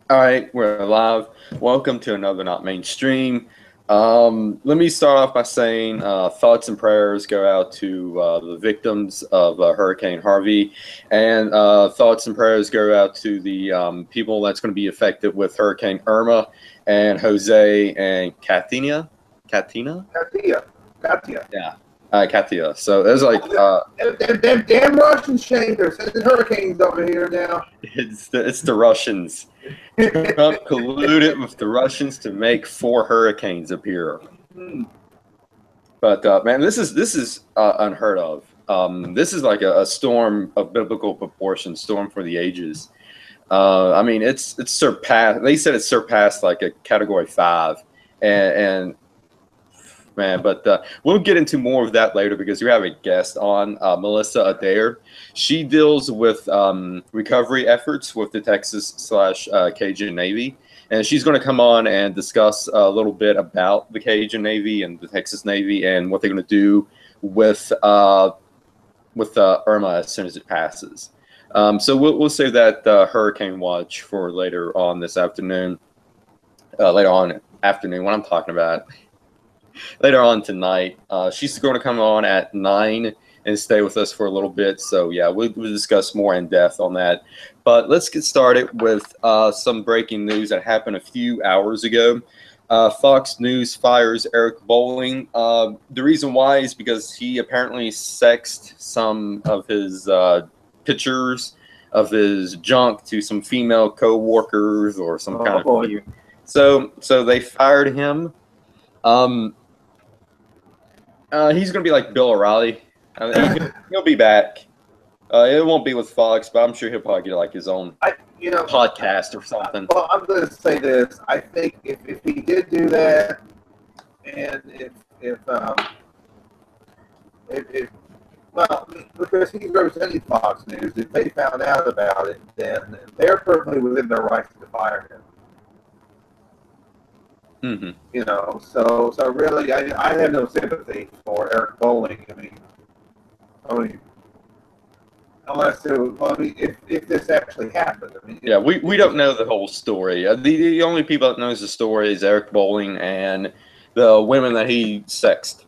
All right, we're live. Welcome to another Not Mainstream. Let me start off by saying thoughts and prayers go out to the victims of Hurricane Harvey, and thoughts and prayers go out to the people that's going to be affected with Hurricane Irma and Jose and Katina. Katina? Katia. Yeah, Katia. So there's like Them damn Russians shamed her. Sending hurricanes over here now. it's the Russians. Trump colluded with the Russians to make 4 hurricanes appear. But man, this is unheard of. This is like a storm of biblical proportions, storm for the ages. I mean, it's surpassed. They said it surpassed like a Category 5, and man, but we'll get into more of that later because we have a guest on, Melissa Adair. She deals with recovery efforts with the Texas/Cajun Navy, and she's going to come on and discuss a little bit about the Cajun Navy and the Texas Navy and what they're going to do with Irma as soon as it passes. So we'll save that hurricane watch for later on this afternoon. Later on afternoon, what I'm talking about. Later on tonight. She's going to come on at 9 and stay with us for a little bit. So yeah, we'll discuss more in depth on that. But let's get started with some breaking news that happened a few hours ago. Fox News fires Eric Bolling. The reason why is because he apparently sexted some of his pictures of his junk to some female co-workers or some kind of. So they fired him. He's going to be like Bill O'Reilly. He'll be back. It won't be with Fox, but I'm sure he'll probably get like his own podcast or something. Well, I'm going to say this. I think if he did do that, and well, because he's representing Fox News, if they found out about it, then they're perfectly within their rights to fire him. Mm-hmm. So really, I have no sympathy for Eric Bolling. I mean, unless if this actually happened. Yeah, we don't know the whole story. The only people that knows the story is Eric Bolling and the women that he sexed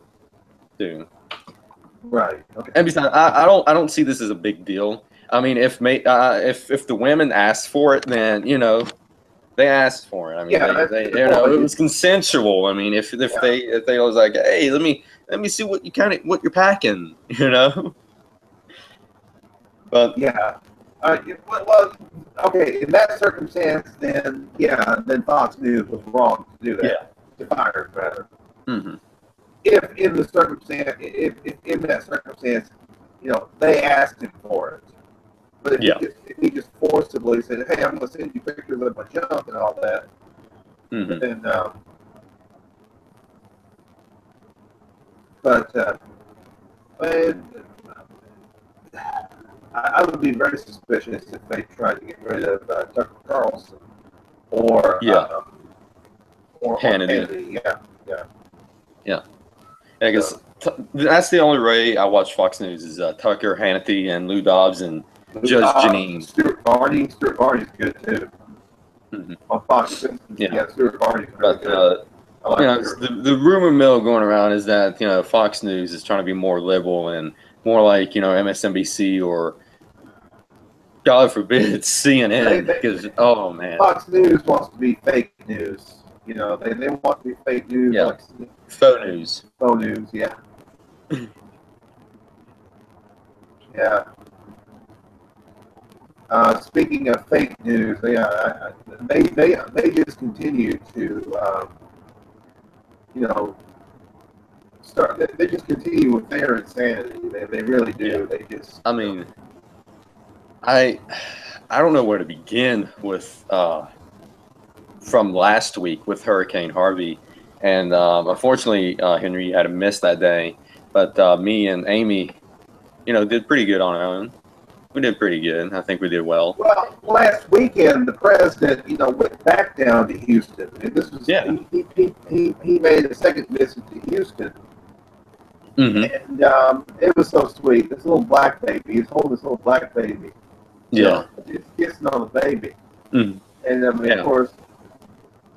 to. Right. Okay. And besides, I don't see this as a big deal. I mean, if the women asked for it, then they asked for it. I mean, it was consensual. I mean, if they was like, hey, let me see what you're packing, But yeah, well, okay. In that circumstance, then Fox News was wrong to do that. To fire him, rather. Mm-hmm. If in that circumstance, they asked him for it. But if he just forcibly said, "Hey, I'm going to send you pictures of my junk and all that," then, I would be very suspicious if they tried to get rid of Tucker Carlson or Hannity. Yeah. I guess that's the only way I watch Fox News is Tucker, Hannity, and Lou Dobbs and Judge Janine. Stuart Varney's good too. Mm-hmm. On Fox, Stuart Varney's really good. The rumor mill going around is that Fox News is trying to be more liberal and more like MSNBC or, God forbid, CNN. Because man, Fox News wants to be fake news. They want to be fake news. Yeah, like, faux news. Faux news. Yeah. Yeah. Speaking of fake news, they just continue to They just continue with their insanity. They really do. Yeah. They just. I mean, I don't know where to begin with from last week with Hurricane Harvey, and unfortunately, Henry had to miss that day. But me and Amy, did pretty good on our own. We did pretty good. I think we did well. Well, last weekend the president, went back down to Houston, and this was he made a second visit to Houston, and it was so sweet. This little black baby, he's holding this little black baby. Yeah, just kissing on the baby. And I mean, of course.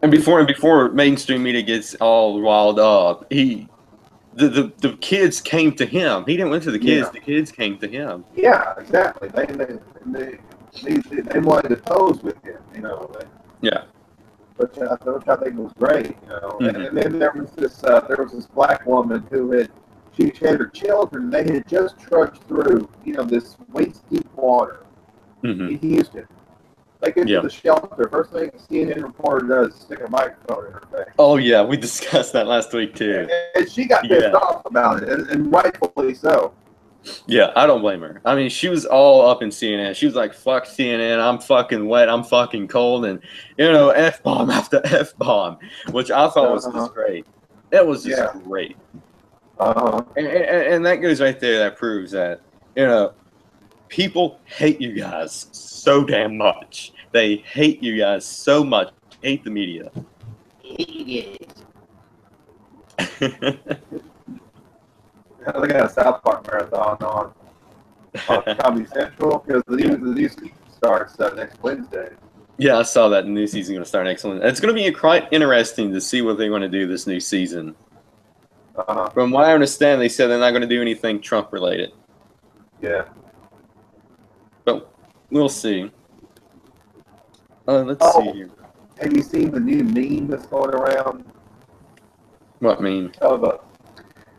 And before mainstream media gets all riled up, the kids came to him. He didn't went to the kids. The kids came to him. Yeah, exactly. They wanted to pose with him, Yeah. Which I think was great, And then there was this black woman she had her children. They had just trudged through, this waist deep water in Houston. They get to the shelter. First thing a CNN reporter does is stick a microphone in her face. Oh yeah, we discussed that last week too. And she got pissed off about it, and rightfully so. Yeah, I don't blame her. I mean, she was all up in CNN. She was like, "Fuck CNN. I'm fucking wet. I'm fucking cold," and F-bomb after F-bomb, which I thought was just great. It was just great. And that goes right there. That proves that people hate you guys so damn much. They hate you guys so much. Hate the media. They got a South Park marathon on Comedy Central because the new season starts next Wednesday. Yeah, I saw that the new season is going to start next one. It's going to be quite interesting to see what they want to do this new season. From what I understand, they said they're not going to do anything Trump related. Yeah. But we'll see. Let's see here. Have you seen the new meme that's going around? What meme?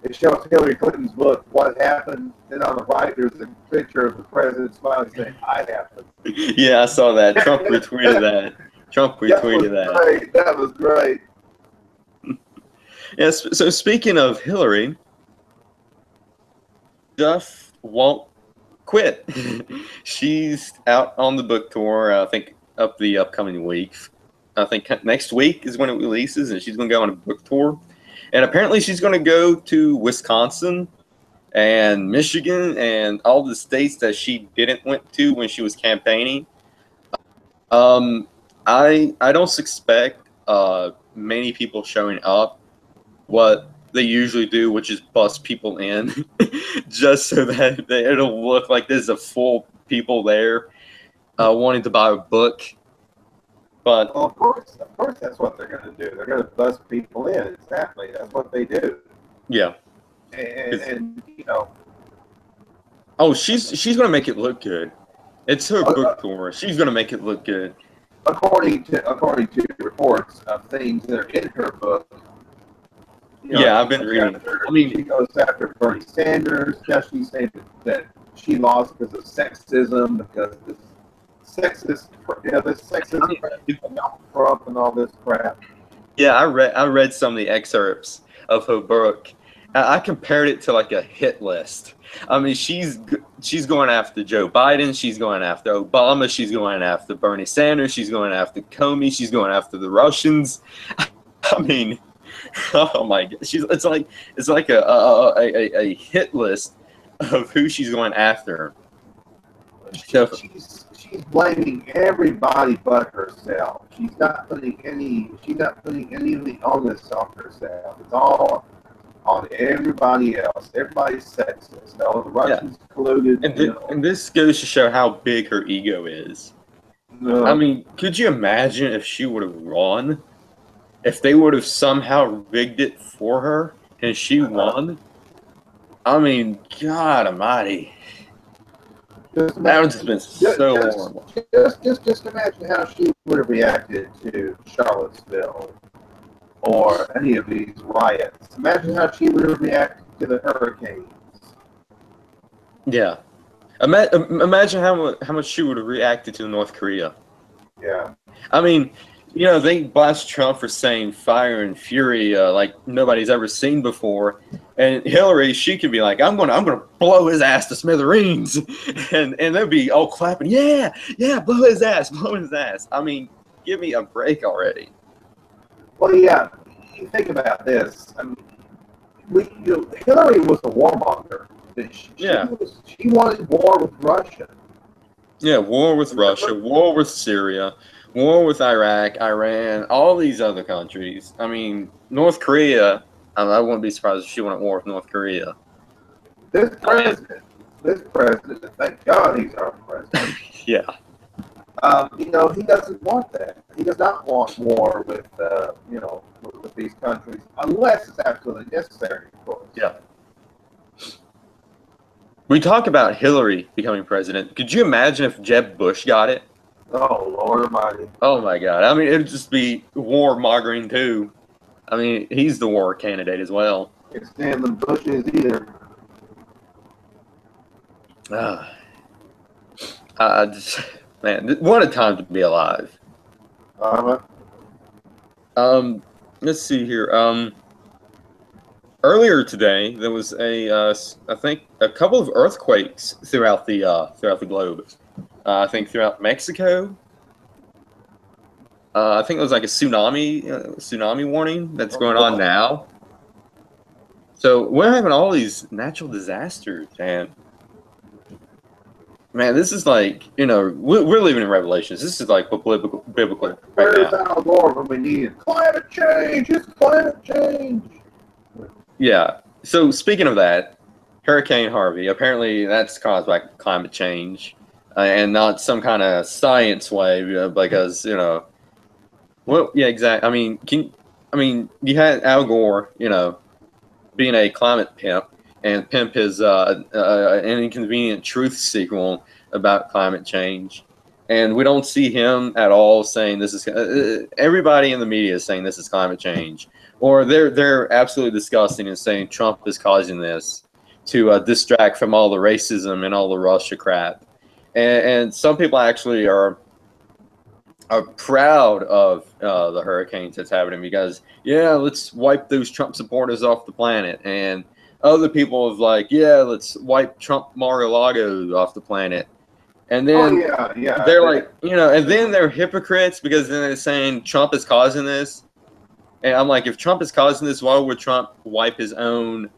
It shows Hillary Clinton's book, What Happened. Then on the right, there's a picture of the president smiling saying, I happened. Yeah, I saw that. Trump retweeted that. That was great. Yes. So speaking of Hillary, Duff won't quit. She's out on the book tour, I think, up the upcoming week. I think next week is when it releases, and she's going to go on a book tour. And apparently she's going to go to Wisconsin and Michigan and all the states that she didn't went to when she was campaigning. I don't expect many people showing up. What they usually do, which is bust people in, just so that it'll look like there's a full people there wanting to buy a book. But of course, that's what they're going to do. They're going to bust people in. Exactly, that's what they do. Yeah, and oh, she's going to make it look good. It's her book tour. She's going to make it look good. According to reports of things that are in her book. I've been reading. She goes after Bernie Sanders. She's saying that she lost because of sexism, because this sexist, Trump and all this crap. Yeah, I read some of the excerpts of her book. I compared it to like a hit list. I mean, she's going after Joe Biden. She's going after Obama. She's going after Bernie Sanders. She's going after Comey. She's going after the Russians. I mean, oh my God, it's like a hit list of who she's going after. She's blaming everybody but herself. She's not putting any of the onus on herself. It's all on everybody else. Everybody's sexist. All the Russians colluded. And this goes to show how big her ego is. No. I mean, could you imagine if she would have won? If they would have somehow rigged it for her and she won? I mean, God almighty. That would have just been so horrible. Just imagine how she would have reacted to Charlottesville or any of these riots. Imagine how she would have reacted to the hurricanes. Yeah. Imagine how much she would have reacted to North Korea. Yeah. I mean, they blast Trump for saying fire and fury like nobody's ever seen before. And Hillary, she could be like, I'm gonna blow his ass to smithereens. And they'll be all clapping, yeah, blow his ass. I mean, give me a break already. Well, yeah, you think about this. I mean, Hillary was a warmonger. She wanted war with Russia. Yeah, war with Russia, war with Syria, war with Iraq, Iran, all these other countries. I mean, North Korea, I wouldn't be surprised if she went at war with North Korea. This president, thank God he's our president. Yeah. You know, he doesn't want that. He does not want war with, you know, with these countries, unless it's absolutely necessary, of course. Yeah. We talk about Hillary becoming president. Could you imagine if Jeb Bush got it? Oh, Lord Almighty. Oh, my God. I mean, it'd just be warmongering, too. I mean, he's the war candidate as well. Can't stand the Bushes either. Just, man, what a time to be alive. Let's see here. Earlier today, there was I think a couple of earthquakes throughout the globe. I think throughout Mexico. I think it was like a tsunami warning that's going on now. So we're having all these natural disasters, and man, this is like, you know, we're living in Revelations. This is like biblical right Where's now. Al Gore when we need it? Climate change. It's climate change. Yeah. So speaking of that, Hurricane Harvey, apparently that's caused by climate change, and not some kind of science wave, you know, because, you know, well, yeah, exactly. I mean, you had Al Gore, you know, being a climate pimp, and pimp his an inconvenient truth sequel about climate change, and we don't see him at all saying this is. Everybody in the media is saying this is climate change, or they're absolutely disgusting and saying Trump is causing this to distract from all the racism and all the Russia crap, and some people actually are proud of the hurricanes that's happening because, yeah, let's wipe those Trump supporters off the planet. And other people have like, yeah, let's wipe Trump Mar-a-Lago off the planet. And then they're like, you know, and then they're hypocrites because then they're saying Trump is causing this. And I'm like, if Trump is causing this, why would Trump wipe his own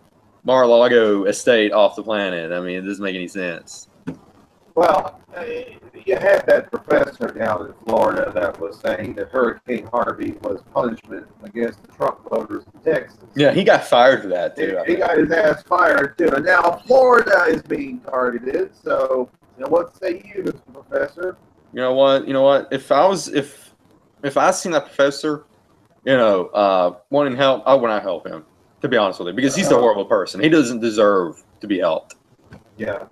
Mar-a-Lago estate off the planet? I mean, it doesn't make any sense. Well, you had that professor down in Florida that was saying that Hurricane Harvey was punishment against the Trump voters in Texas. Yeah, he got fired for that, too. He got his ass fired, too. And now Florida is being targeted. So, you know, what say you, Mr. Professor? You know what? If I seen that professor, you know, wanting help, I would not help him, to be honest with you, because he's a horrible person. He doesn't deserve to be helped. Yeah.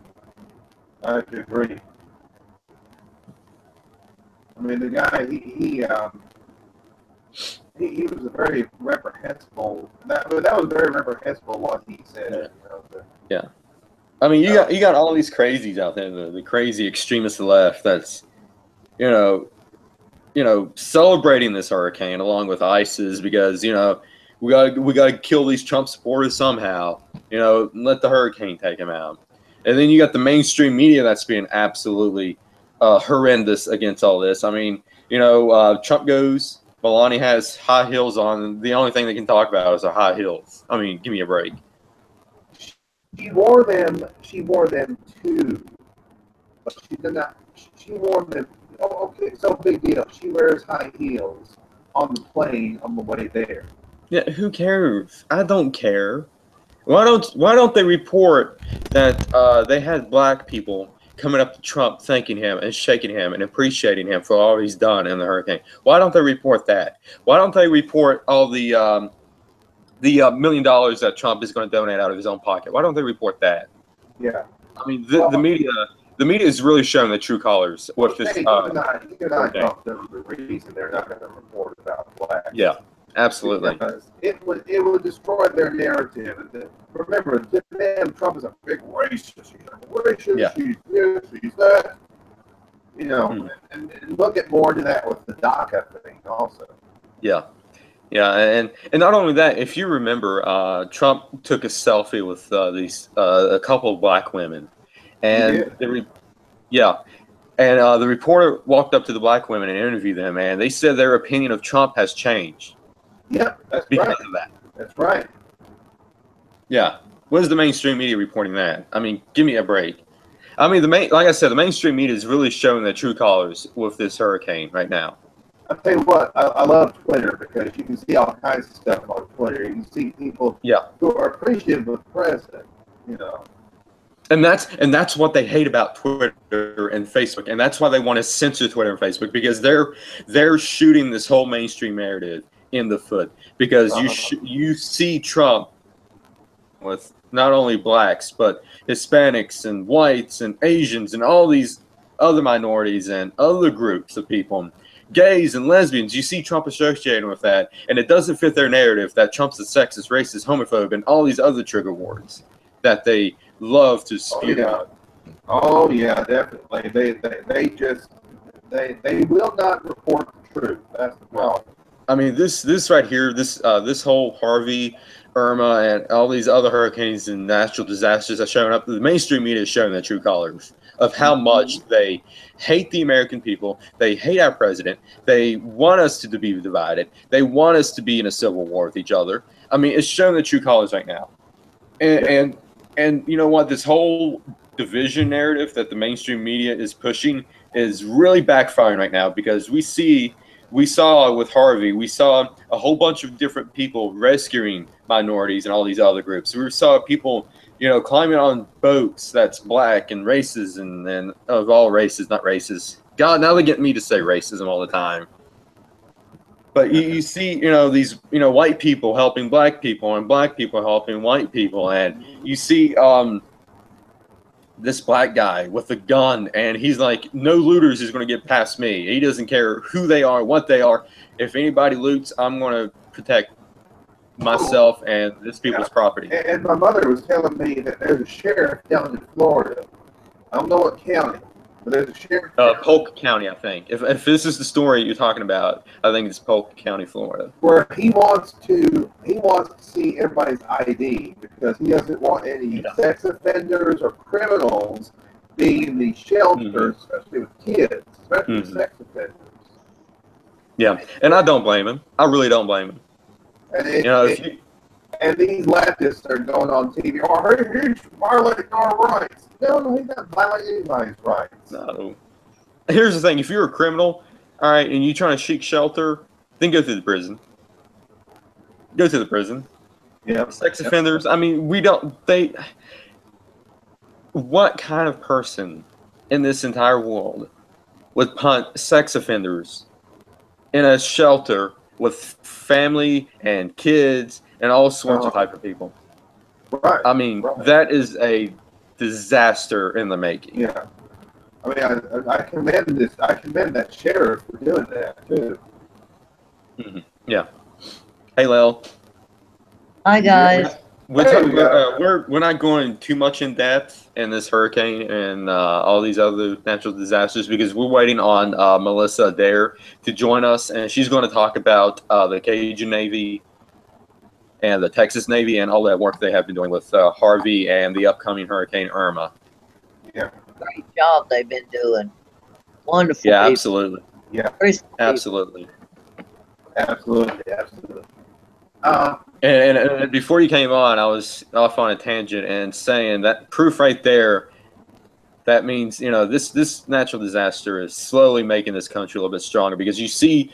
I agree. I mean, the guy, he was a very reprehensible. That was very reprehensible what he said. Yeah. You know, Yeah. I mean, you got all these crazies out there, the crazy extremist left. That's, you know, celebrating this hurricane along with ISIS because, you know, we got to kill these Trump supporters somehow. You know, and let the hurricane take them out. And then you got the mainstream media that's being absolutely horrendous against all this. I mean, you know, Trump goes, Melania has high heels on. The only thing they can talk about is her high heels. I mean, give me a break. She wore them too, but she did not. She wore them. Oh, okay, so big deal. She wears high heels on the plane on the way there. Yeah, who cares? I don't care. Why don't they report that they had black people coming up to Trump, thanking him and shaking him and appreciating him for all he's done in the hurricane? Why don't they report that? Why don't they report all the $1 million that Trump is going to donate out of his own pocket? Why don't they report that? Yeah. I mean, the media is really showing the true colors with this. You're not the reason they're not going to report about blacks. Yeah. Absolutely. Because it would destroy their narrative. Remember, damn, Trump is a big racist. He's a racist. Yeah. He's this, he's that. You know, and we'll get more into that with the DACA thing also. Yeah. Yeah, and not only that, if you remember, Trump took a selfie with a couple of black women. And the reporter walked up to the black women and interviewed them, and they said their opinion of Trump has changed. Yeah, that's because right. of that. That's right. Yeah. When's the mainstream media reporting that? I mean, give me a break. I mean, like I said, the mainstream media is really showing the true colors with this hurricane right now. I'll tell you what, I love Twitter because you can see all kinds of stuff on Twitter. You can see people who are appreciative of the president, you know. And that's what they hate about Twitter and Facebook, and that's why they want to censor Twitter and Facebook, because they're shooting this whole mainstream narrative in the foot, because you see Trump with not only blacks but Hispanics and whites and Asians and all these other minorities and other groups of people, gays and lesbians. You see Trump associating with that, and it doesn't fit their narrative that Trump's a sexist, racist, homophobe, and all these other trigger words that they love to spew out. Oh yeah, definitely. They will not report the truth. That's the problem. I mean, this right here, this whole Harvey, Irma, and all these other hurricanes and natural disasters are showing up. The mainstream media is showing their true colors of how much they hate the American people. They hate our president. They want us to be divided. They want us to be in a civil war with each other. I mean, it's showing the true colors right now. And you know what? This whole division narrative that the mainstream media is pushing is really backfiring right now, because we saw with Harvey, we saw a whole bunch of different people rescuing minorities and all these other groups. We saw people, climbing on boats that's black and races and of all races, not races. God, now they get me to say racism all the time. But you see, these, white people helping black people and black people helping white people. And you see this black guy with a gun, and he's like, no looters is going to get past me. He doesn't care who they are, what they are. If anybody loots, I'm going to protect myself and this people's property. And my mother was telling me that there's a sheriff down in Florida. I don't know what county, but there's a sheriff. Polk County, I think. If this is the story you're talking about, I think it's Polk County, Florida. Where he wants to see everybody's ID, because he doesn't want any sex offenders or criminals being in these shelters, especially with kids, especially sex offenders. Yeah, and I don't blame him. I really don't blame him. And these leftists are going on TV, he's violating our rights. No, he's not violating anybody's rights. No. Here's the thing. If you're a criminal, all right, and you're trying to seek shelter, then go to the prison. Go to the prison. Yeah. Sex offenders, I mean, what kind of person in this entire world would punt sex offenders in a shelter with family and kids and all sorts of type of people? Right. I mean, that is a disaster in the making. Yeah. I mean, I commend that sheriff for doing that too. Yeah. Hey, Lel. Hi, guys. We're not going too much in depth in this hurricane and all these other natural disasters, because we're waiting on Melissa Adair to join us, and she's going to talk about the Cajun Navy and the Texas Navy and all that work they have been doing with Harvey and the upcoming Hurricane Irma. Yeah. Great job they've been doing. Wonderful. Yeah, people. absolutely. Yeah. Absolutely. Absolutely. And before you came on, I was off on a tangent and saying that proof right there, that means, this natural disaster is slowly making this country a little bit stronger, because you see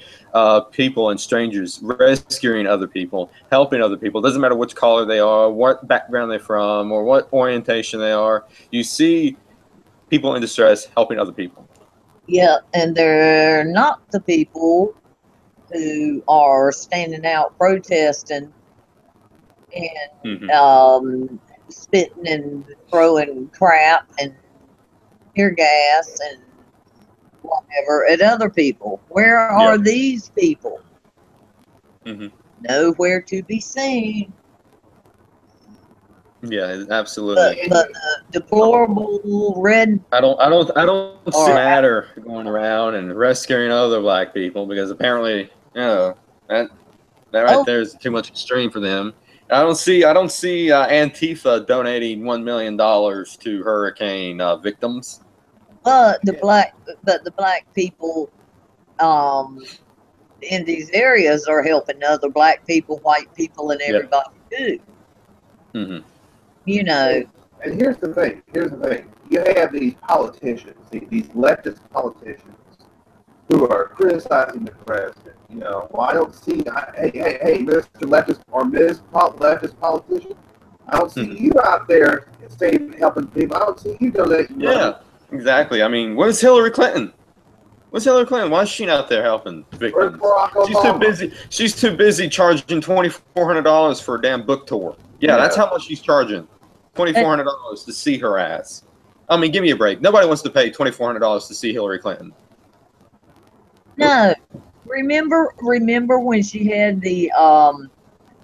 people and strangers rescuing other people, helping other people. It doesn't matter which color they are, what background they're from, or what orientation they are. You see people in distress helping other people. Yeah, and they're not the people who are standing out protesting and spitting and throwing crap and tear gas and whatever at other people. Where are these people? Nowhere to be seen. Yeah, absolutely. But deplorable red. I don't see matter going around and rescuing other black people, because apparently, that right there is too much extreme for them. I don't see Antifa donating $1 million to hurricane victims. But the black people in these areas are helping other black people, white people, and everybody too. And here's the thing. You have these politicians, these leftist politicians, who are criticizing the president. Well, I don't see. Hey, Mr. Leftist or Ms. Leftist politician, I don't see you out there saving, helping people. I don't see you donating money. Yeah, exactly. I mean, where's Hillary Clinton? Where's Hillary Clinton? Why is she not there helping victims? She's too busy. She's too busy charging $2,400 for a damn book tour. Yeah, that's how much she's charging. $2,400 to see her ass. I mean, give me a break. Nobody wants to pay $2,400 to see Hillary Clinton. No, remember when she had the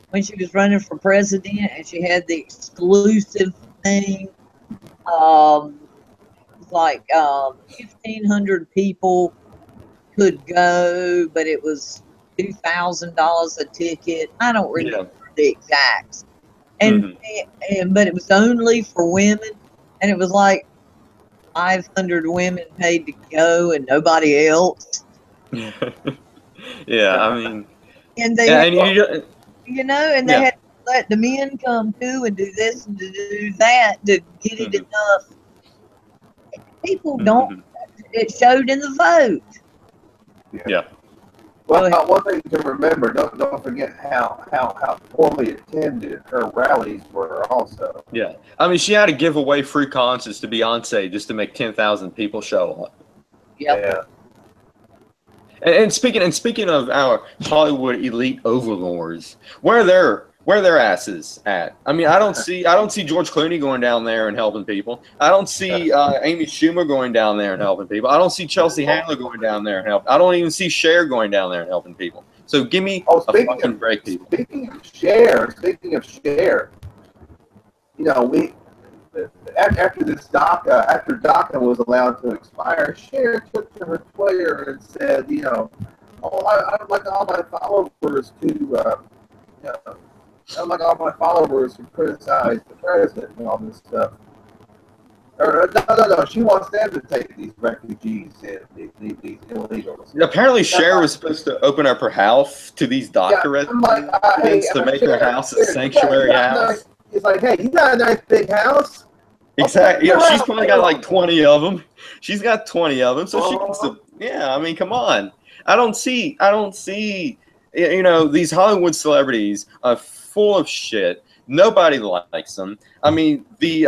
when she was running for president and she had the exclusive thing, like 1,500 people could go, but it was $2,000 a ticket. I don't remember the exacts, and but it was only for women, and it was like 500 women paid to go and nobody else. Yeah, I mean, and they had, you know, and they had to let the men come too and do this and to do that to get it enough. People don't. It showed in the vote. Yeah. Well, one thing to remember: don't forget how poorly attended her rallies were. Also. Yeah, I mean, she had to give away free concerts to Beyonce just to make 10,000 people show up. Yep. Yeah. And speaking of our Hollywood elite overlords, where are their asses at? I mean, I don't see George Clooney going down there and helping people. I don't see Amy Schumer going down there and helping people. I don't see Chelsea Handler going down there and helping. I don't even see Cher going down there and helping people. So give me a fucking break, people. Speaking of Cher, you know, after DACA was allowed to expire, Cher took to her Twitter and said, you know, I'd like all my followers to, I'd like all my followers to criticize the president and all this stuff. No. She wants them to take these refugees and these illegals. Apparently, Cher was supposed to open up her house to these DACA residents to make her house a sanctuary house. It's like, hey, you got a nice big house. Exactly. Yeah, she's probably got like 20 of them. She's got 20 of them, so she can. Yeah, I mean, come on. I don't see. You know, these Hollywood celebrities are full of shit. Nobody likes them. I mean, the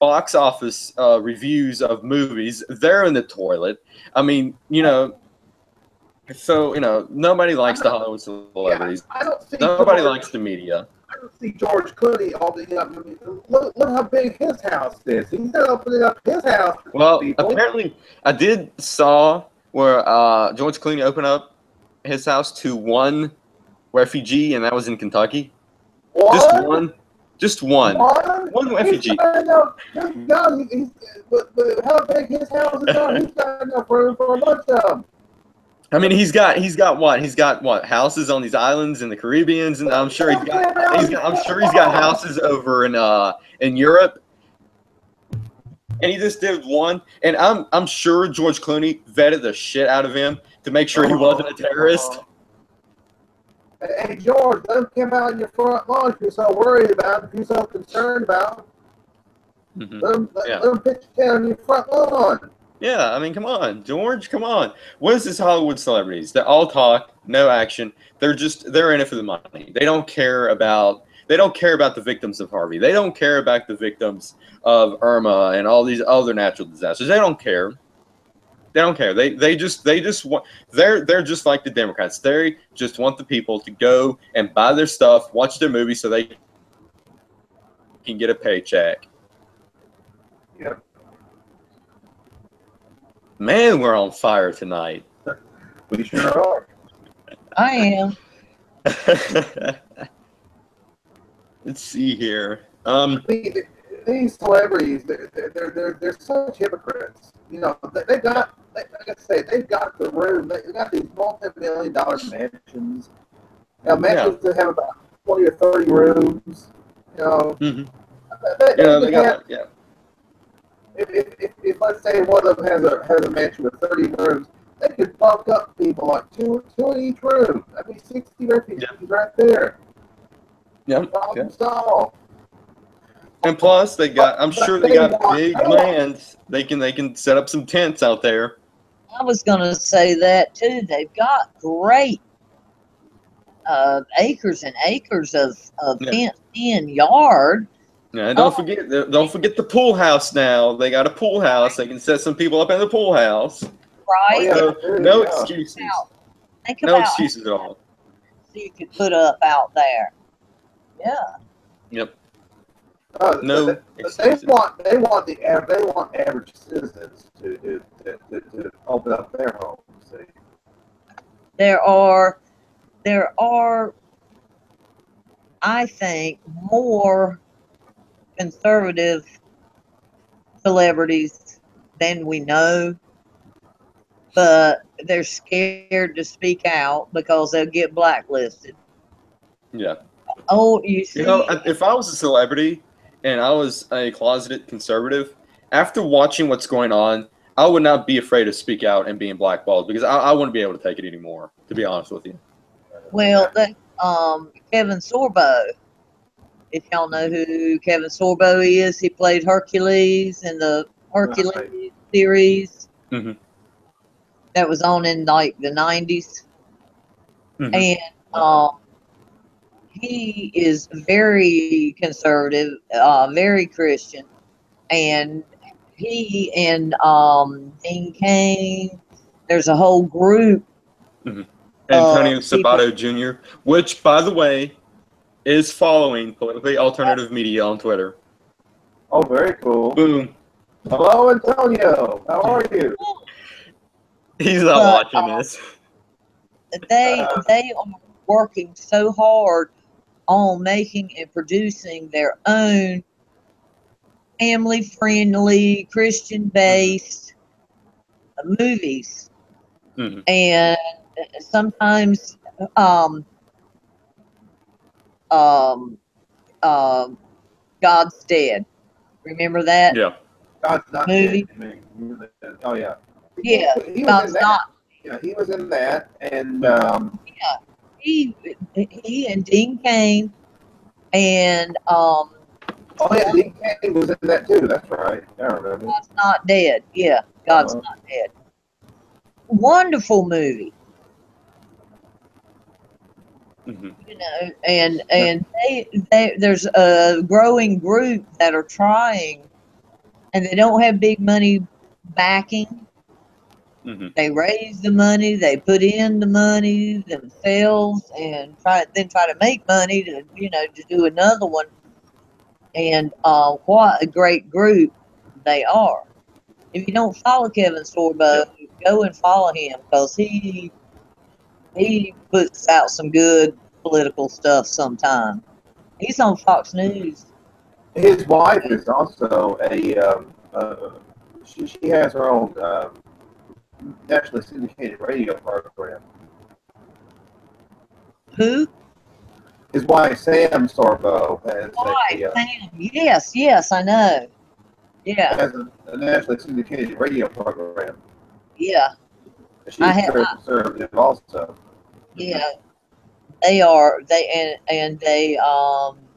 box office reviews of movies, they're in the toilet. I mean, you know. So, you know, nobody likes the Hollywood celebrities. Nobody likes the media. I don't see George Clooney opening up. I mean, look how big his house is. He's not opening up his house. Well, apparently, I saw where George Clooney opened up his house to one refugee, and that was in Kentucky. What? Just one. One refugee. But how big his house is? He's got enough room for a bunch of them. I mean, he's got what houses on these islands in the Caribbean, and I'm sure he's got houses over in Europe. And he just did one, and I'm sure George Clooney vetted the shit out of him to make sure he wasn't a terrorist. Hey George, let him camp out in your front lawn if you're so worried about, if you're so concerned about. Let him pitch down your front lawn. Yeah, I mean, come on, George, come on. What is this Hollywood celebrities? They all talk, no action. They're in it for the money. They don't care about the victims of Harvey. They don't care about the victims of Irma and all these other natural disasters. They don't care. They don't care. They just want. They're just like the Democrats. They just want the people to go and buy their stuff, watch their movies, so they can get a paycheck. Yeah. Man, we're on fire tonight. We sure are. I am. Let's see here. These celebrities, they're such hypocrites. You know, they've got the room. They've got these multi-million-dollar mansions. You know, mansions that have about 20 or 30 rooms. You know, If let's say one of them has a mansion with 30 rooms, they could bunk up people like two in each room. That'd be 60 refugees right there. Problem solved. And plus, I'm sure they got big lands. They can set up some tents out there. I was going to say that too. They've got great acres and acres of fenced-in yard, Yeah, don't forget the pool house now. They got a pool house. They can set some people up in the pool house. Right? Oh, yeah, No excuses. Think No about excuses at all. so you could put up out there. Yeah. Yep. No excuses. They want average citizens to open up their homes. See? There are, I think, more conservative celebrities than we know, but they're scared to speak out because they'll get blacklisted. Yeah. Oh, you see, if I was a celebrity and I was a closeted conservative, after watching what's going on, I would not be afraid to speak out and being blackballed because I wouldn't be able to take it anymore, to be honest with you. well, Kevin Sorbo. If y'all know who Kevin Sorbo is, he played Hercules in the Hercules series that was on in like the 90s. And he is very conservative, very Christian, and he and Dean Cain, there's a whole group. Antonio Sabato Jr., which, by the way, is following politically alternative media on Twitter. Oh, very cool. Boom. Hello, Antonio. How are you? He's not watching this. They are working so hard on making and producing their own family-friendly, Christian-based movies, and sometimes God's Dead. Remember that? Yeah. God's Not movie? Dead. Oh yeah. Yeah. God's Not. Yeah, he was in that, and yeah, he and Dean Cain and oh yeah, Dean Cain was in that too. That's right. I remember. God's Not Dead. Yeah, God's Not Dead. Wonderful movie. You know, and there's a growing group that are trying, and they don't have big money backing. They raise the money, they put in the money themselves, and try to make money to to do another one. And what a great group they are! If you don't follow Kevin Sorbo, go and follow him because he puts out some good political stuff sometimes. He's on Fox News. His wife is also she has her own nationally syndicated radio program. Who? His wife, Sam Sorbo, has Sam. Yes, I know. Yeah. Has a nationally syndicated radio program. Yeah. She's very conservative also. Yeah. They are. They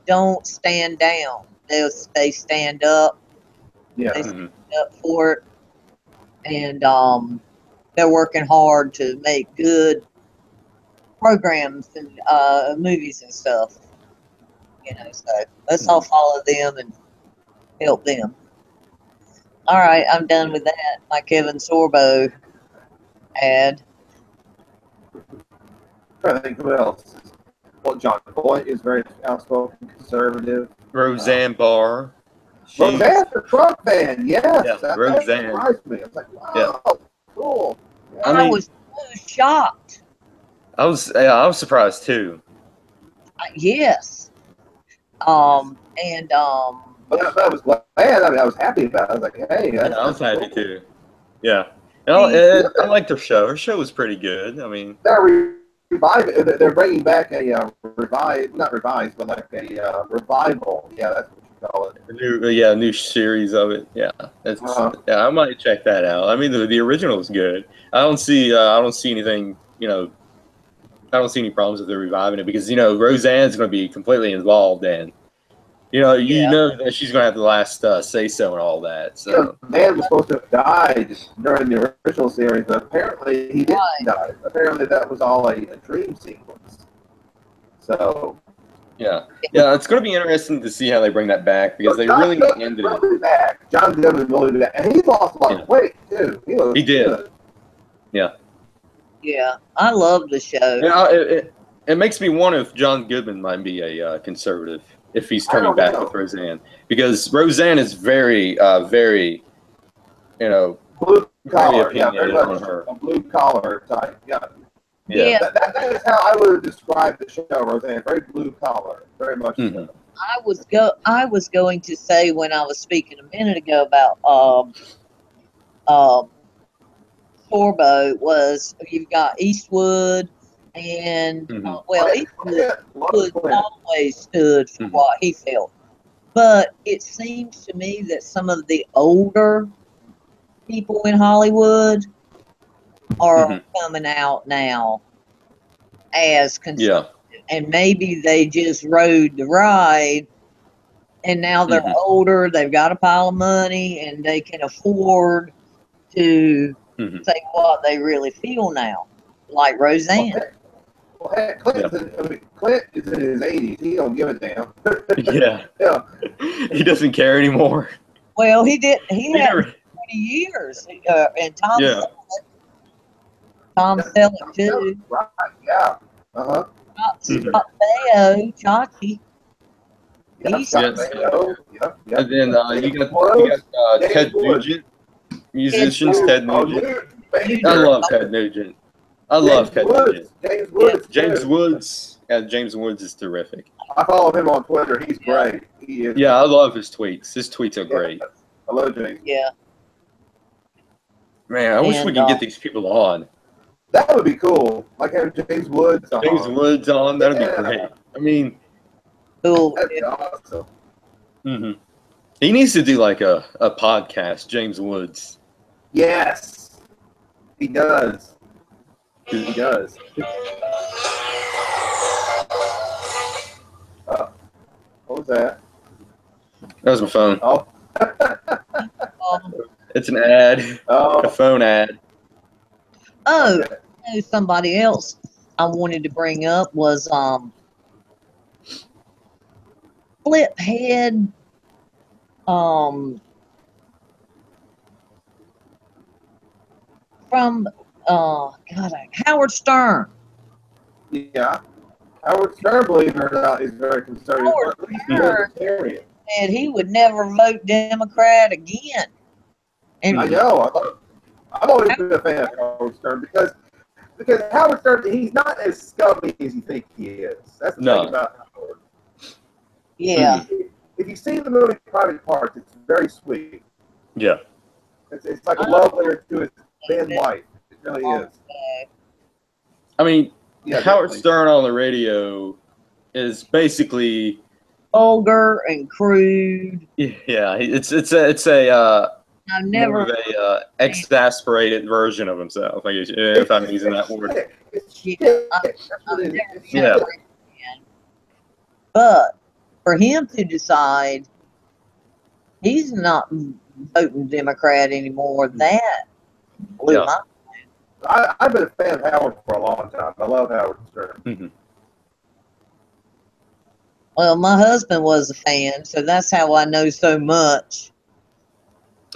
don't stand down. They stand up. Yeah. They stand up for it, and they're working hard to make good programs and movies and stuff. So let's all follow them and help them. All right, I'm done with that. My Kevin Sorbo ad. I think who else? Well, John Boyd is very outspoken conservative. Roseanne Barr. Roseanne's a Trump fan, yes. Yeah, Roseanne. That surprised me. I was like, wow, cool. Yeah. I was so shocked. I was surprised too. Yes. And but I was glad. I mean, I was happy about it. I was like, hey. I was happy too. Yeah. I liked her show. Her show was pretty good. I mean, they're bringing back a not revised, but like a revival. Yeah, that's what you call it. A new series of it. Yeah, I might check that out. I mean, the original was good. I don't see anything. I don't see any problems with the reviving it because Roseanne's going to be completely involved and. You know that she's going to have the last say-so and all that. So the man was supposed to have died during the original series, but apparently he didn't die. Apparently that was all a dream sequence. So Yeah, it's going to be interesting to see how they bring that back because they really ended it. Back. John Goodman really back, and he lost a lot of weight too. He did. Good. Yeah, I love the show. Yeah, it makes me wonder if John Goodman might be a conservative if he's coming back with Roseanne, because Roseanne is very, very, blue collar. Yeah, very much on her. A blue collar type. Yeah. Yeah. That is how I would describe the show, Roseanne. Very blue collar, very much. So. I was going to say when I was speaking a minute ago about Sorbo was you've got Eastwood and Eastwood always stood for what he felt, but it seems to me that some of the older people in Hollywood are coming out now as conservative, and maybe they just rode the ride, and now they're older, they've got a pile of money, and they can afford to say what they really feel now, like Roseanne. Clint is in his 80s. He don't give a damn. Yeah. He doesn't care anymore. Well, he did. He had 20 years, and Tom Selleck too. Right. Yeah. Chachi. And then you got Ted Nugent, musicians. Ted Nugent. I love Ted Nugent. I love Ted Nugent. James Woods. Yeah, James Woods is terrific. I follow him on Twitter. He's great. He is. Yeah, I love his tweets. His tweets are great. I love James. Yeah. Man, I wish we could get these people on. That would be cool. Like having James Woods on. That'd be great. I mean, cool. That'd be awesome. He needs to do like a podcast, James Woods. Yes. He does. He does. What was that? That was my phone. Oh. It's an ad. Oh. A phone ad. Oh, somebody else I wanted to bring up was Flip Head from Howard Stern. Yeah. Howard Stern, believe it or not, is very conservative. Howard Stern said he would never vote Democrat again. And I know. I've always been a fan of Howard Stern because Howard Stern, he's not as scummy as you think he is. That's the thing about Howard. Yeah. If you see the movie Private Parts, it's very sweet. Yeah. It's like a love letter to his then wife. It really is. I mean, Howard Stern on the radio is basically vulgar and crude. Yeah, it's a I've never a exasperated version of himself. I guess, if I'm using that word. Yeah. But for him to decide he's not voting Democrat anymore, that blew my mind. I've been a fan of Howard for a long time. I love Howard Stern. Well, my husband was a fan, so that's how I know so much.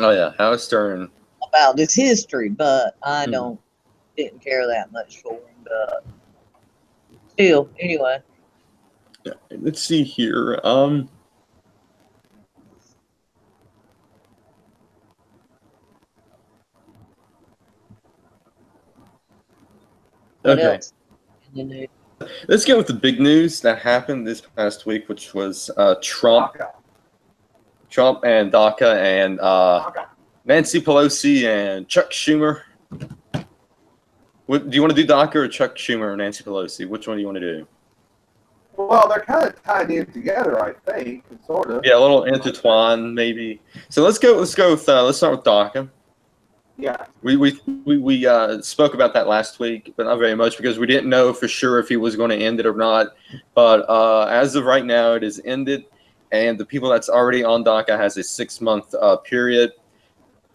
Oh yeah, Howard Stern about his history, but I didn't care that much for him. But still, anyway. Yeah, let's see here. Okay. Let's get with the big news that happened this past week, which was Trump and DACA and Nancy Pelosi and Chuck Schumer. Do you want to do DACA or Chuck Schumer or Nancy Pelosi? Which one do you want to do? Well, they're kind of tied in together, I think, sort of. Yeah, a little intertwined, maybe. So let's start with DACA. Yeah. We spoke about that last week, but not very much because we didn't know for sure if he was going to end it or not. But as of right now, it is ended, and the people that's already on DACA has a 6-month period.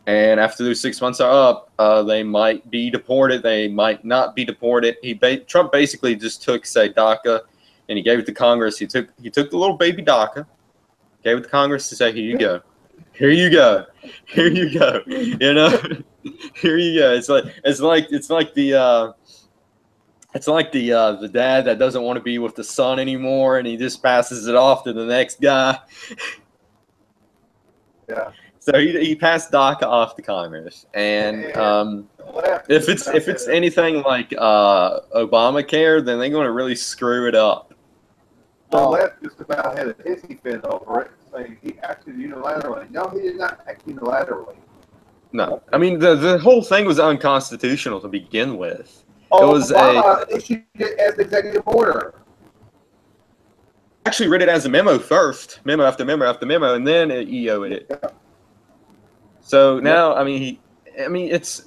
And after those 6 months are up, they might be deported. They might not be deported. Trump basically just took, say, DACA and he gave it to Congress. He took the little baby DACA, gave it to Congress to say, here you go. Here you go. Here you go. You know, here you go. It's like the dad that doesn't want to be with the son anymore, and he just passes it off to the next guy. Yeah. So he passed DACA off to Congress, and if it's anything like Obamacare, then they're going to really screw it up. The left just about had a hissy fit over it, saying he acted unilaterally. No, he did not act unilaterally. No, I mean the whole thing was unconstitutional to begin with. Oh, it was Obama issued it as executive order. Actually read it as a memo first, memo after memo after memo, and then it EO'd it. Yeah. So now, I mean, it's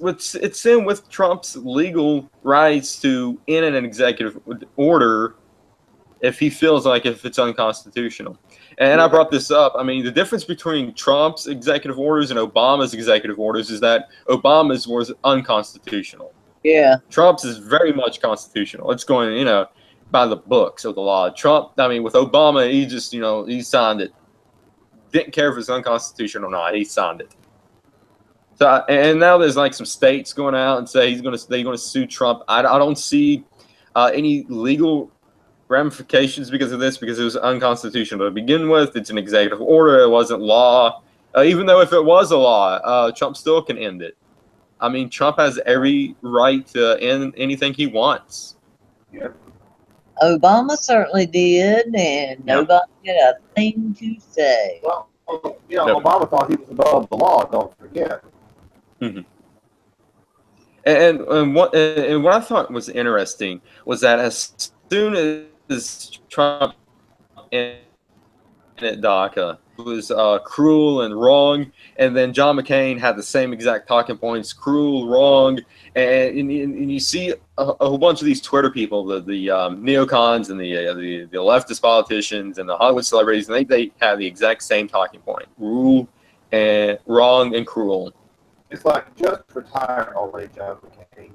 in with Trump's legal rights to end an executive order if he feels like if it's unconstitutional. And I brought this up. I mean, the difference between Trump's executive orders and Obama's executive orders is that Obama's was unconstitutional. Yeah. Trump's is very much constitutional. It's going, by the books of the law. Trump, I mean, with Obama, he just, he signed it. Didn't care if it's unconstitutional or not. He signed it. So, and now there's like some states going out and say they're going to sue Trump. I don't see any legal ramifications because of this, because it was unconstitutional to begin with. It's an executive order. It wasn't law. Even though if it was a law, Trump still can end it. I mean, Trump has every right to end anything he wants. Yeah. Obama certainly did, and nobody had a thing to say. Well, Obama thought he was above the law. Don't forget. Mm-hmm. And what I thought was interesting was that as soon as Trump ended DACA, it was cruel and wrong, and then John McCain had the same exact talking points: cruel, wrong, and you see a whole bunch of these Twitter people, the neocons and the leftist politicians and the Hollywood celebrities, and they have the exact same talking point: rule and wrong and cruel. It's like, just retire already, John McCain.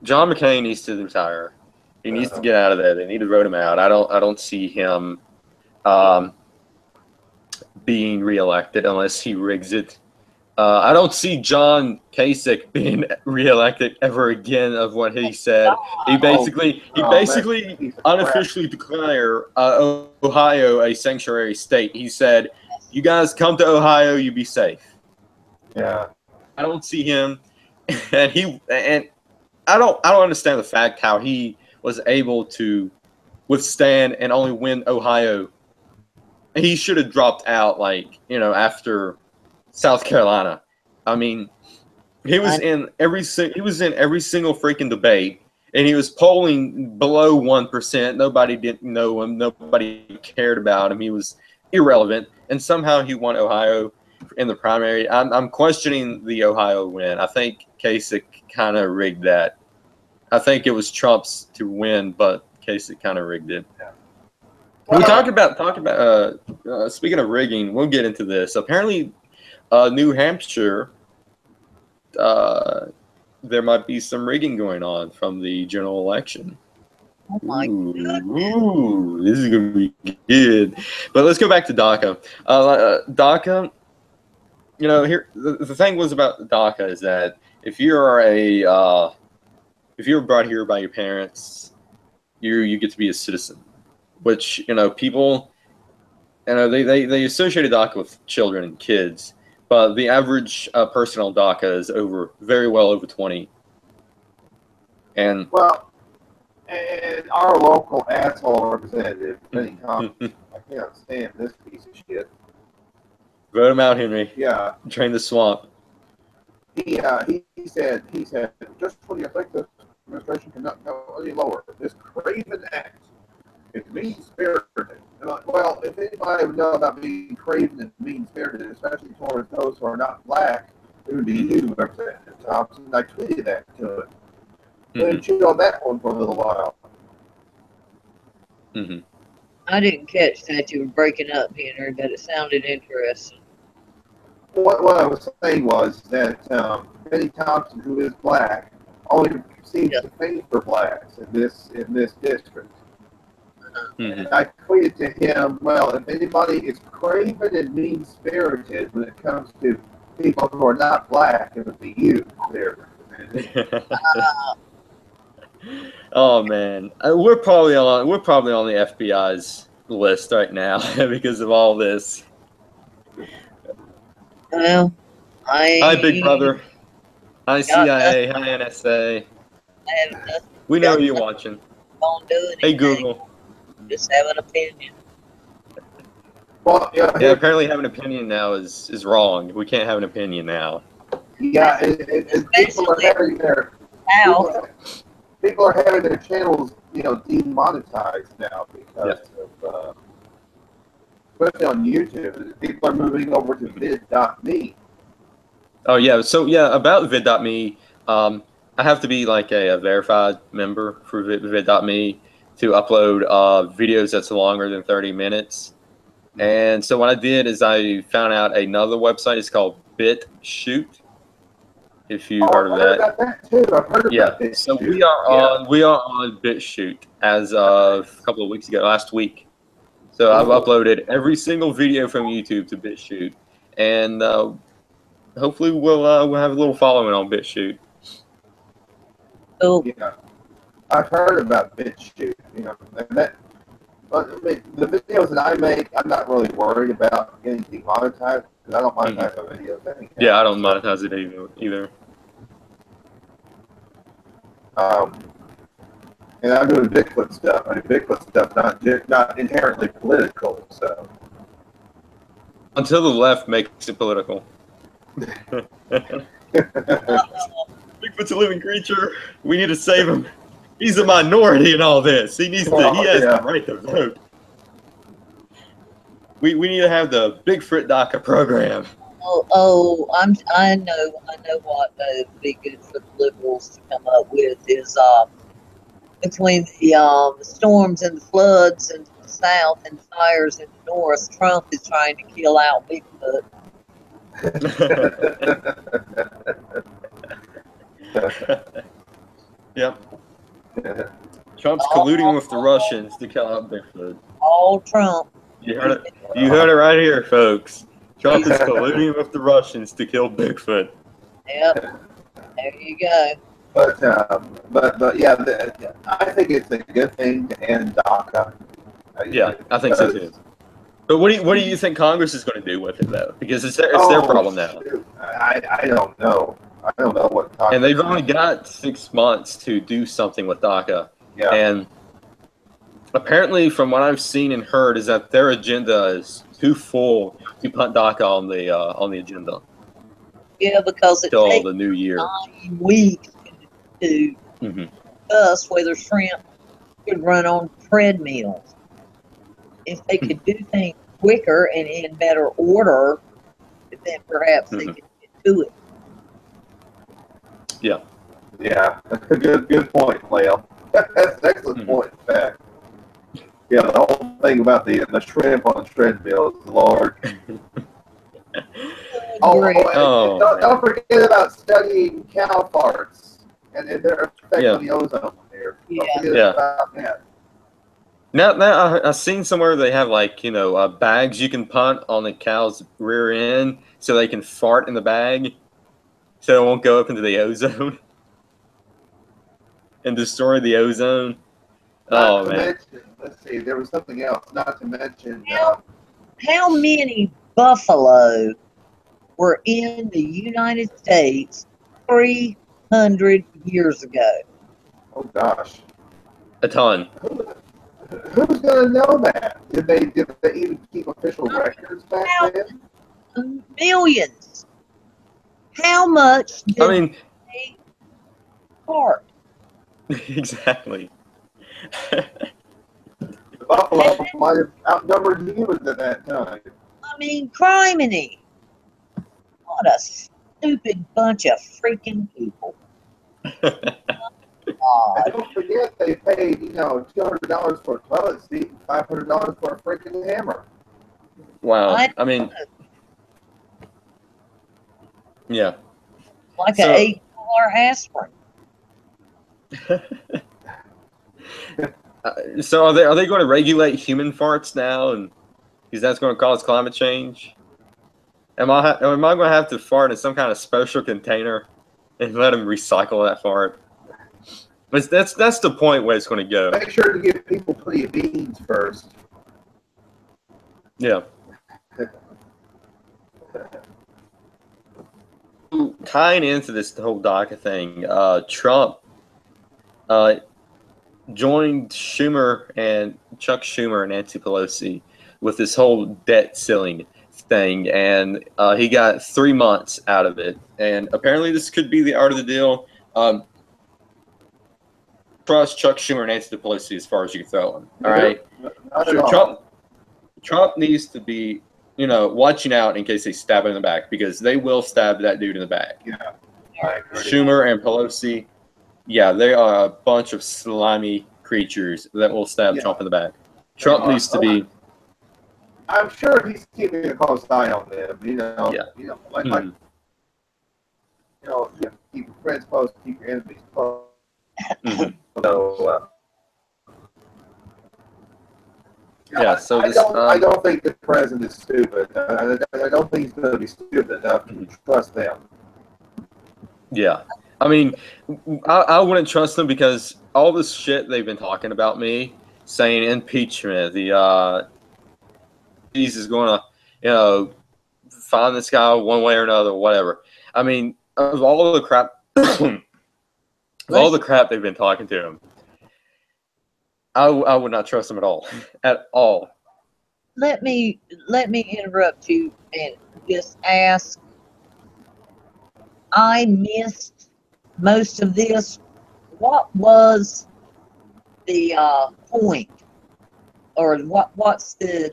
John McCain needs to retire. He needs to get out of there. They need to vote him out. I don't see him being reelected unless he rigs it. I don't see John Kasich being reelected ever again. Of what he said, he basically unofficially declared Ohio a sanctuary state. He said, "You guys come to Ohio, you be safe." Yeah. I don't see him, and I don't understand the fact how he was able to withstand and only win Ohio. He should have dropped out, after South Carolina. I mean, he was in every single freaking debate, and he was polling below 1%. Nobody didn't know him. Nobody cared about him. He was irrelevant, and somehow he won Ohio in the primary. I'm questioning the Ohio win. I think Kasich kind of rigged that. I think it was Trump's to win, but Kasich kind of rigged it. Yeah. We talk about speaking of rigging, we'll get into this. Apparently, New Hampshire, there might be some rigging going on from the general election. Oh my goodness. Ooh, this is gonna be good. But let's go back to DACA. DACA. Here the thing was about DACA is that if you're brought here by your parents, you get to be a citizen, which people, they associated DACA with children and kids, but the average person on DACA is very well over 20. And our local asshole representative, Benny Thompson, I can't stand this piece of shit. Vote him out, Henry. Yeah. Drain the swamp. He said, just when you think the administration cannot go any lower, this craven act is mean-spirited. Well, if anybody would know about being craven and mean-spirited, especially towards those who are not black, it would be you, Representative Thompson. I tweeted that to him. Then chew on that one for a little while. Mm-hmm. I didn't catch that. You were breaking up, Henry, but it sounded interesting. What I was saying was that Benny Thompson, who is black, only seems to favor blacks in this district. And I tweeted to him, well, if anybody is craven and mean-spirited when it comes to people who are not black, it would be you. There. Oh man, we're probably on the FBI's list right now because of all this. Well, Hi, Big Brother. Hi, CIA. Hi, NSA. We know you're watching. Don't do anything. Hey, Google. Just have an opinion. Well, yeah, apparently having an opinion now is wrong. We can't have an opinion now. Yeah, and people are having their people are having their channels, demonetized now because of, especially on YouTube. People are moving over to vid.me. Oh yeah, so yeah, about vid.me, I have to be like a verified member for vid.me to upload videos that's longer than 30 minutes. And so what I did is I found out another website. It's called BitChute. If you heard of that. I've heard about that too. I've heard about BitChute. So we are on BitChute as of a couple of weeks ago, last week. So I've uploaded every single video from YouTube to BitChute, and hopefully we'll have a little following on BitChute. Oh. Yeah, I've heard about BitChute. But I mean, the videos that I make, I'm not really worried about getting demonetized because I don't monetize my videos anyhow. Yeah, I don't monetize it either. And I'm doing Bigfoot stuff. I mean, Bigfoot stuff not inherently political, so. Until the left makes it political. Bigfoot's a living creature. We need to save him. He's a minority in all this. He has the right to vote. We need to have the Bigfoot DACA program. I know what would be good for the liberals to come up with is between the storms and the floods in the south and fires in the north, Trump is trying to kill out Bigfoot. Yep. Trump's colluding with the Russians to kill out Bigfoot. All Trump. You heard it. You heard it right here, folks. Trump is colluding with the Russians to kill Bigfoot. Yep. There you go. But yeah, I think it's a good thing to end DACA. Yeah, I think so too. But what do you think Congress is going to do with it though? Because it's their problem now. I don't know. I don't know what Congress. And they've only got 6 months to do something with DACA. Yeah. And apparently, from what I've seen and heard, is that their agenda is too full to put DACA on the agenda. Yeah, because it till takes the new year. 9 weeks to discuss whether shrimp could run on treadmills. If they could do things quicker and in better order, then perhaps they could get to it. Yeah. Yeah. Good point, Leo. That's an excellent point, in fact. Yeah, the whole thing about the shrimp on treadmills, Lord. Don't forget about studying cow farts and their effect on the ozone layer. About that. Now I've seen somewhere they have bags you can punt on the cow's rear end so they can fart in the bag so it won't go up into the ozone and destroy the ozone. Not to mention, let's see, there was something else. Not to mention. How many buffalo were in the United States 300 years ago? Oh gosh, a ton. Who's going to know that? Did they even keep official records back then? Millions. How much did they fart? Exactly. The buffalo might have outnumbered humans at that time. I mean, criminy. What a stupid bunch of freaking people. And don't forget they paid, $200 for a toilet seat and $500 for a freaking hammer. Wow. I mean, yeah. Like an $8 aspirin. So are they going to regulate human farts now, and because that's going to cause climate change? Am I going to have to fart in some kind of special container and let them recycle that fart? That's the point where it's going to go. Make sure to give people plenty of beans first. Yeah. Tying into this whole DACA thing, Trump joined Chuck Schumer and Nancy Pelosi with this whole debt ceiling thing, and he got 3 months out of it. And apparently, this could be the art of the deal. Trust Chuck Schumer and Nancy Pelosi as far as you can throw him. All right, Trump needs to be, watching out in case they stab him in the back, because they will stab that dude in the back. Yeah, Schumer and Pelosi, yeah, they are a bunch of slimy creatures that will stab Trump in the back. Trump needs to be. I'm sure he's keeping a close eye on them. Keep your friends close, keep your enemies close. So, I don't think the president is stupid. I don't think he's going to be stupid enough to trust them. Yeah. I mean, I wouldn't trust them because all this shit they've been talking about me, saying impeachment, Jesus is going to, find this guy one way or another, whatever. I mean, of all the crap, they've been talking to him, I would not trust him at all, Let me interrupt you and just ask. I missed most of this. What was the point, or what's the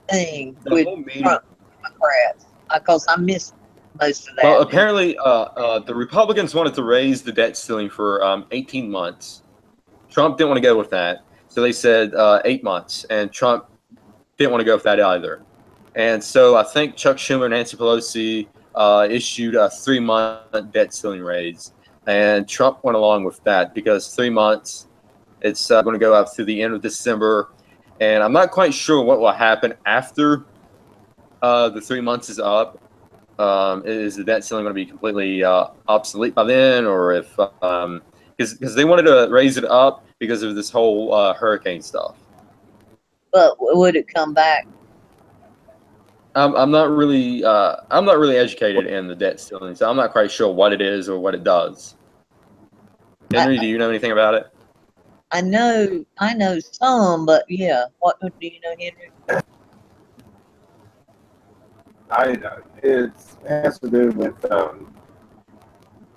thing with Trump Democrats? Because I missed most of that. Well, apparently, the Republicans wanted to raise the debt ceiling for 18 months. Trump didn't want to go with that, so they said 8 months, and Trump didn't want to go with that either. And so I think Chuck Schumer and Nancy Pelosi issued a 3-month debt ceiling raise, and Trump went along with that because 3 months, it's going to go up through the end of December, and I'm not quite sure what will happen after the 3 months is up. Is the debt ceiling going to be completely obsolete by then, or if because they wanted to raise it up because of this whole hurricane stuff. But would it come back? I'm not really educated in the debt ceiling, so I'm not quite sure what it is or what it does. Henry, do you know anything about it? I know some, but yeah. What do you know, Henry? It has to do with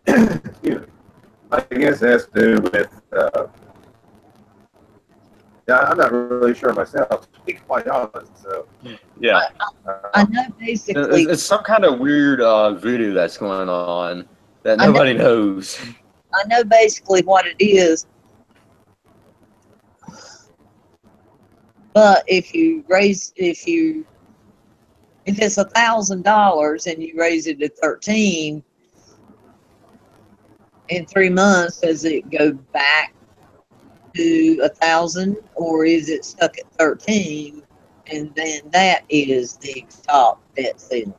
excuse me. I guess it has to do with I'm not really sure myself, to be quite honest. So yeah, I know basically it's some kind of weird voodoo that's going on that nobody knows. I know basically what it is, but if it's $1,000 and you raise it to 13 in 3 months, does it go back to 1,000, or is it stuck at 13 and then that is the top debt ceiling?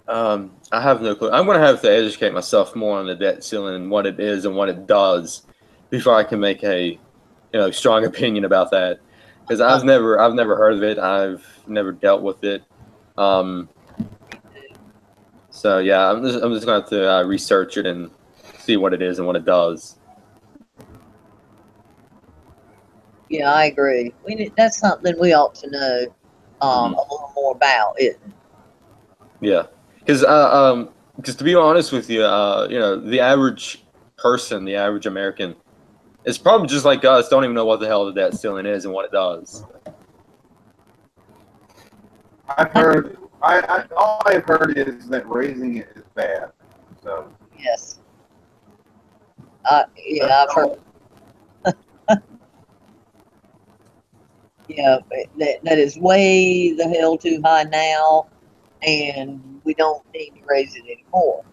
I have no clue. I'm going to have to educate myself more on the debt ceiling and what it is and what it does before I can make a strong opinion about that, because I've never heard of it. I've never dealt with it. So yeah, I'm just going to have to research it and see what it is and what it does. Yeah, I agree. That's something we ought to know a little more about it. Yeah, because to be honest with you, the average person, the average American, is probably just like us, don't even know what the hell the debt ceiling is and what it does. I've heard. All I've heard is that raising it is bad. So yes, yeah, I've heard. Yeah, that is way the hell too high now, and we don't need to raise it anymore.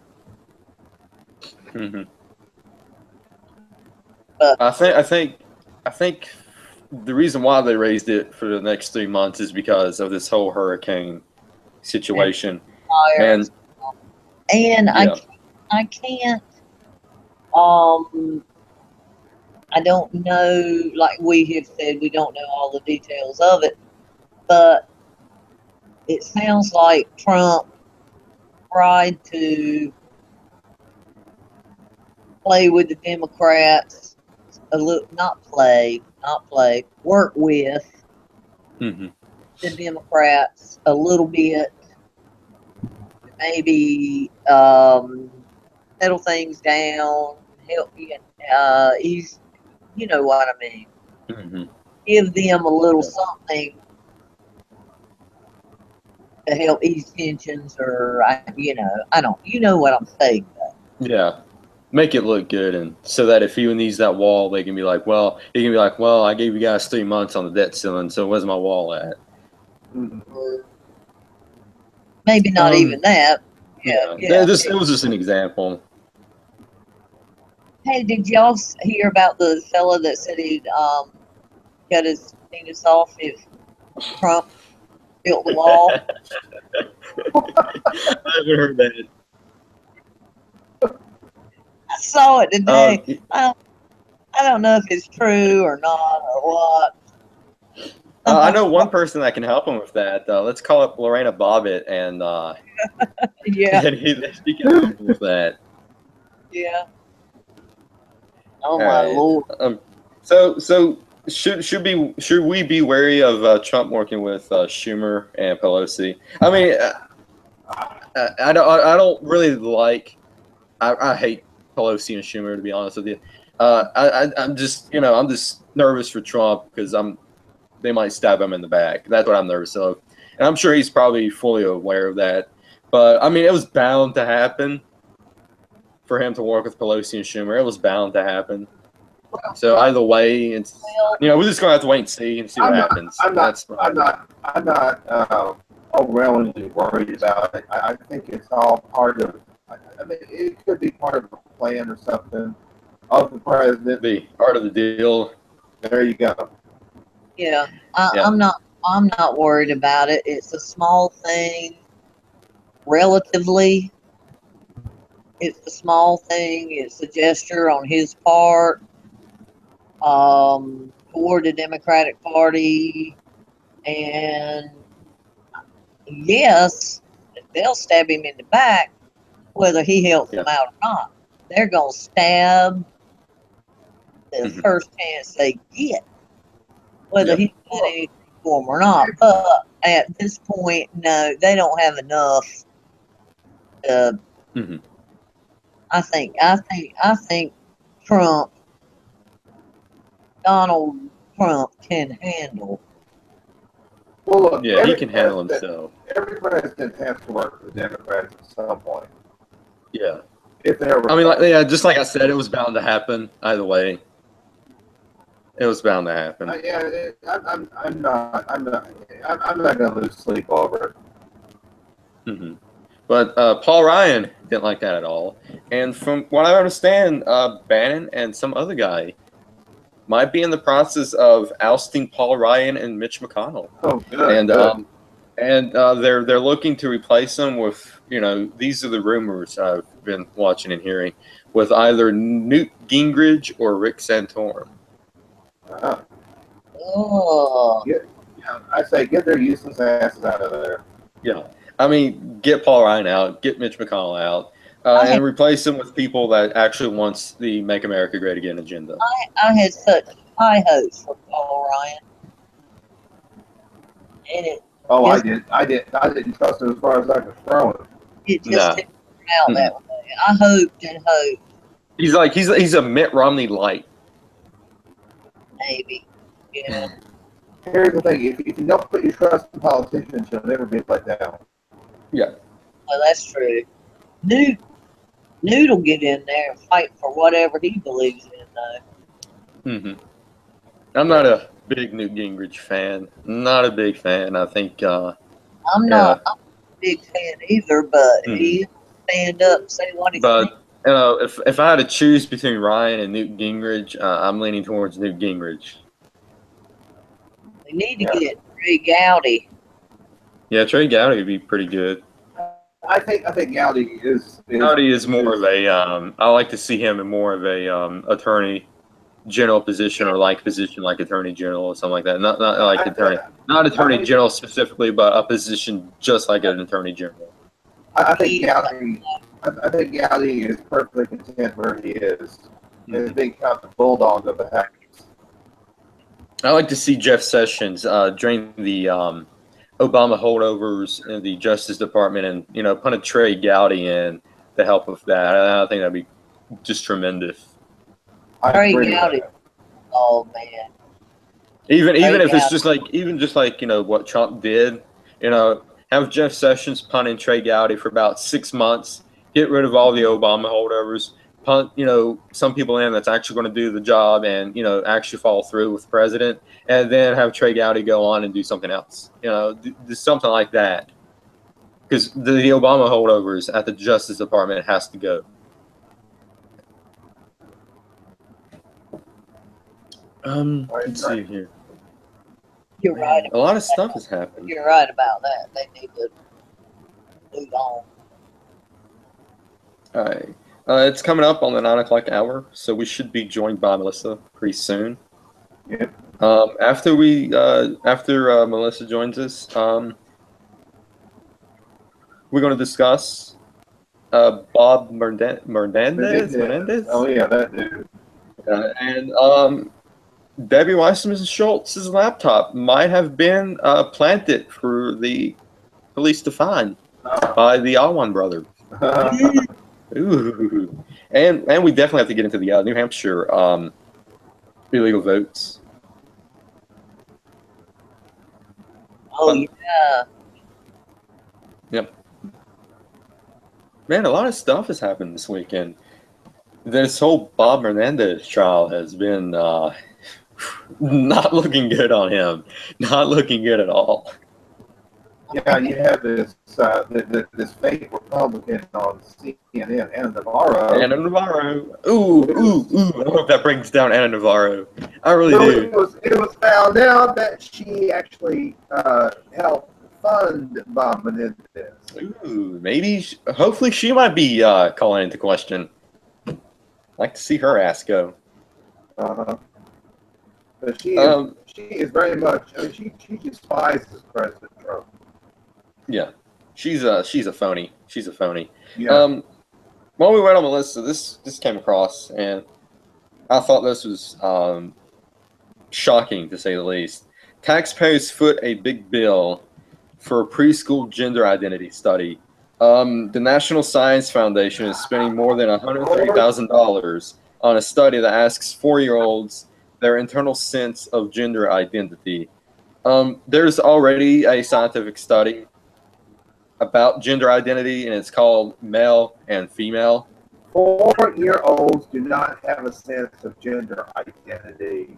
Mm-hmm. But I think the reason why they raised it for the next 3 months is because of this whole hurricane situation. And yeah. I can't. I don't know. Like we have said, we don't know all the details of it, but it sounds like Trump tried to play with the Democrats a little, not play, work with the Democrats a little bit, maybe settle things down, help ease, you know what I mean, give them a little something to help ease tensions, or you know what I'm saying. Yeah, make it look good, and so that if he needs that wall, they can be like, well, he can be like, well, I gave you guys 3 months on the debt ceiling, so where's my wall at? Maybe not even that. Yeah. It was just an example. Hey, did y'all hear about the fella that said he'd cut his penis off if Trump built the wall? I haven't heard that. I saw it today. I don't know if it's true or not or what. I know one person that can help him with that. Let's call up Lorena Bobbitt, and yeah, and he can help him with that. Yeah. Oh my Lord. So should we be wary of Trump working with Schumer and Pelosi? I mean, I don't really like. I hate Pelosi and Schumer, to be honest with you. I'm just nervous for Trump because they might stab him in the back. That's what I'm nervous of, and I'm sure he's probably fully aware of that. But I mean, it was bound to happen for him to work with Pelosi and Schumer. It was bound to happen. So either way, it's we're just gonna have to wait and see what happens. I'm not overwhelmingly worried about it. I think it's all part of. I mean, it could be part of a plan or something of the president. Be part of the deal. There you go. Yeah, I'm not worried about it. It's a small thing, relatively. It's a small thing. It's a gesture on his part toward the Democratic Party, and yes, they'll stab him in the back, whether he helps them out or not. They're gonna stab the first chance they get, whether he's done anything for them or not. But at this point, no, they don't have enough. I think Donald Trump can handle. Well, look, he can handle himself. Every president has to work with the Democrats at some point. Yeah. If they ever. I mean, just like I said, it was bound to happen either way. It was bound to happen. I'm not going to lose sleep over it. But Paul Ryan didn't like that at all. And from what I understand, Bannon and some other guy might be in the process of ousting Paul Ryan and Mitch McConnell. Oh, good. And they're looking to replace them with, these are the rumors I've been watching and hearing, with either Newt Gingrich or Rick Santorum. I say get their useless asses out of there. Yeah. I mean, get Paul Ryan out, get Mitch McConnell out, and replace them with people that actually wants the Make America Great Again agenda. I had such high hopes for Paul Ryan. And I didn't trust him as far as I could throw him. It just didn't turn out that way. I hoped and hoped. He's a Mitt Romney light. Maybe. Yeah. Here's the thing: if you don't put your trust in politicians, you'll never be let down. Yeah. Well, that's true. Newt will get in there and fight for whatever he believes in, though. I'm not a big Newt Gingrich fan. Not a big fan. I think. I'm not a big fan either, but he stand up and say what he thinks. If I had to choose between Ryan and Newt Gingrich, I'm leaning towards Newt Gingrich. We need to get Trey Gowdy. Yeah, Trey Gowdy would be pretty good. I think Gowdy is more of a. I like to see him in more of a attorney general position or like position like attorney general or something like that. Not like not attorney general specifically, but a position just like an attorney general. I think Gowdy is perfectly content where he is. As being kind of the bulldog of the house. I like to see Jeff Sessions drain the Obama holdovers in the Justice Department and put a Trey Gowdy in to help with that. I think that'd be just tremendous. Trey Gowdy. Oh man. Even if it's just like what Trump did, have Jeff Sessions punt in Trey Gowdy for about 6 months, get rid of all the Obama holdovers, punt some people in that's actually going to do the job and actually follow through with the president, and then have Trey Gowdy go on and do something else. Do something like that, because the Obama holdovers at the Justice Department has to go. Let's see here. You're right. A lot of stuff has happened. You're right about that. They need to move on. All right. It's coming up on the 9 o'clock hour, so we should be joined by Melissa pretty soon. Yeah. After Melissa joins us, we're going to discuss Bob Menendez. Oh yeah, that dude. And Debbie Wasserman Schultz's laptop might have been planted for the police to find by the Alwan brothers. Ooh. And we definitely have to get into the New Hampshire illegal votes. Oh yeah. Yep. Man, a lot of stuff has happened this weekend. This whole Bob Menendez trial has been not looking good on him. Not looking good at all. Yeah, you have this fake Republican on CNN, Anna Navarro. Anna Navarro. Ooh. I hope that brings down Anna Navarro. I really do. It was found out that she actually helped fund Bob Menendez. Ooh, maybe. Hopefully, she might be calling into question. I'd like to see her ass go. But she is very much. I mean, she despises President Trump. Yeah, she's a phony. She's a phony. Yeah. While we wait on Melissa, this came across, and I thought this was shocking to say the least. Taxpayers foot a big bill for a preschool gender identity study. The National Science Foundation is spending more than $130,000 on a study that asks 4-year-olds their internal sense of gender identity. There's already a scientific study about gender identity, and it's called Male and Female. 4-year-olds do not have a sense of gender identity.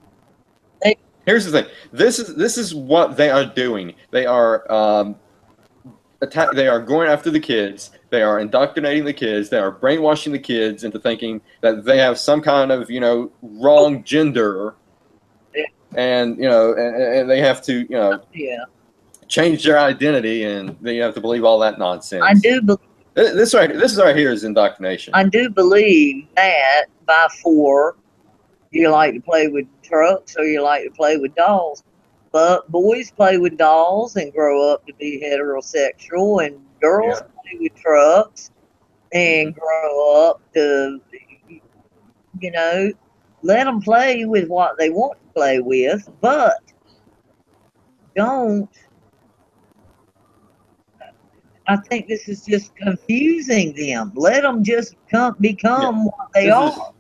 Here's the thing. This is what they are doing. They are they are going after the kids. They are indoctrinating the kids. They are brainwashing the kids into thinking that they have some kind of wrong gender, and and they have to change their identity, and they have to believe all that nonsense. I do believe this right here is indoctrination. I do believe that by 4, you like to play with trucks or you like to play with dolls. But boys play with dolls and grow up to be heterosexual, and girls play with trucks and grow up to, let them play with what they want to play with, but don't. I think this is just confusing them. Let them just become what they are.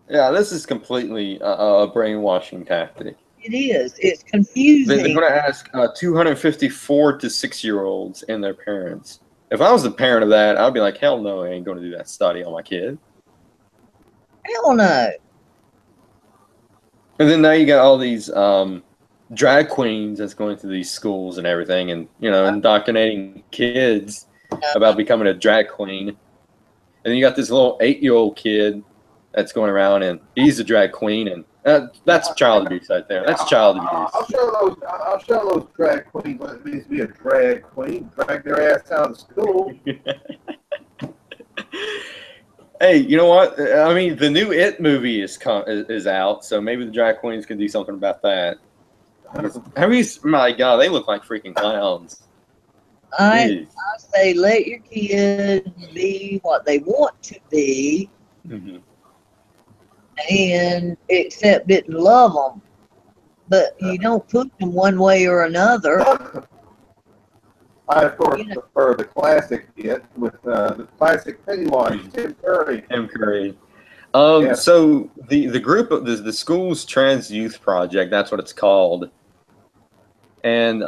This is completely a brainwashing tactic. It is. It's confusing. They're going to ask 254 to 6-year-olds and their parents. If I was the parent of that, I'd be like, hell no, I ain't going to do that study on my kid. Hell no. And then now you got all these drag queens that's going to these schools and everything, and indoctrinating kids about becoming a drag queen. And then you got this little 8-year-old kid that's going around, and he's a drag queen, and That's child abuse right there. That's child abuse. I'll show those drag queens what it means to be a drag queen. Drag their ass out of school. Hey, you know what? I mean, the new It movie is out, so maybe the drag queens can do something about that. My God, they look like freaking clowns. I say let your kids be what they want to be, and accept it and love them. But you don't push them one way or another. I, of course, prefer the classic It with the classic Pennywise, Tim Curry. Yes. So the group of the school's Trans Youth Project, that's what it's called, and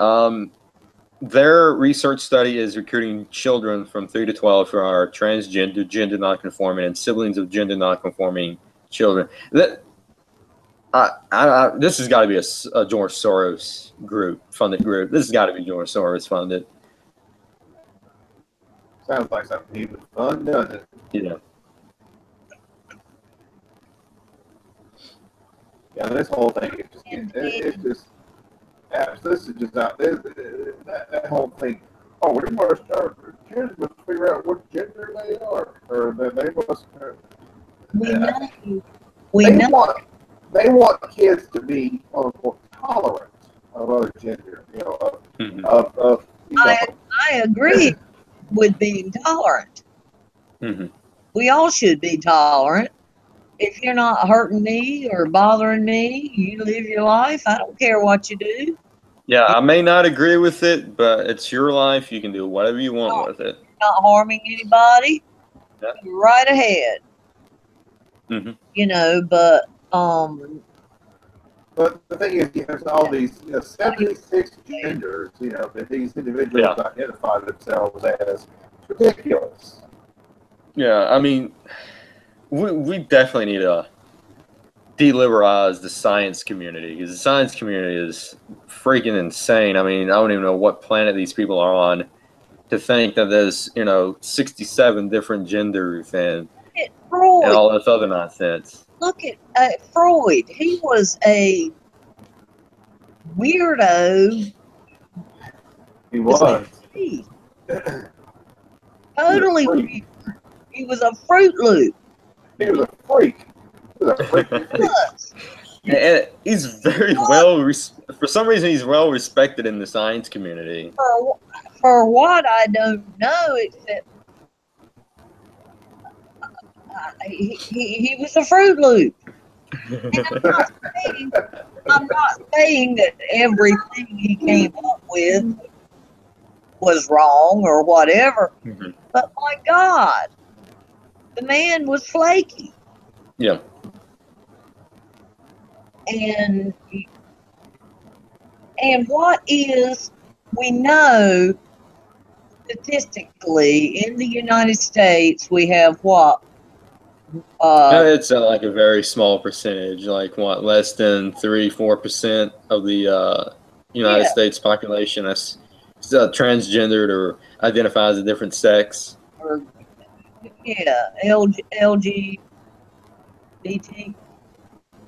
their research study is recruiting children from 3 to 12 who are transgender, gender nonconforming, and siblings of gender nonconforming children. This has got to be a George Soros funded group. This has got to be George Soros funded. Sounds like something he would fund, doesn't it? Yeah. Yeah, this whole thing it's just this is just out there. That whole thing. Oh, we must start kids must figure out what gender they are, or that they must. They want kids to be tolerant of other gender. You know, I agree with being tolerant. We all should be tolerant. If you're not hurting me or bothering me, you live your life. I don't care what you do. Yeah, I may not agree with it, but it's your life. You can do whatever you want with it. Not harming anybody. Yeah. Right ahead. You know, but the thing is, there's all these 76 genders, that these individuals identify themselves as. It's ridiculous. Yeah, I mean, we definitely need to deliberalize the science community, because the science community is freaking insane. I mean, I don't even know what planet these people are on to think that there's 67 different genders and all this other nonsense. Look at Freud. He was a weirdo. He was. Totally weird. He was a Fruit Loop. He was a freak. And he's very for some reason, he's well respected in the science community. For what I don't know, except he was a Fruit Loop. And I'm not saying that everything he came up with was wrong or whatever, but my God, the man was flaky. Yeah. And what is, we know statistically in the United States we have what? It's like a very small percentage, like what, less than 3-4% of the United States population that's transgendered or identifies a different sex. Or, LGBT.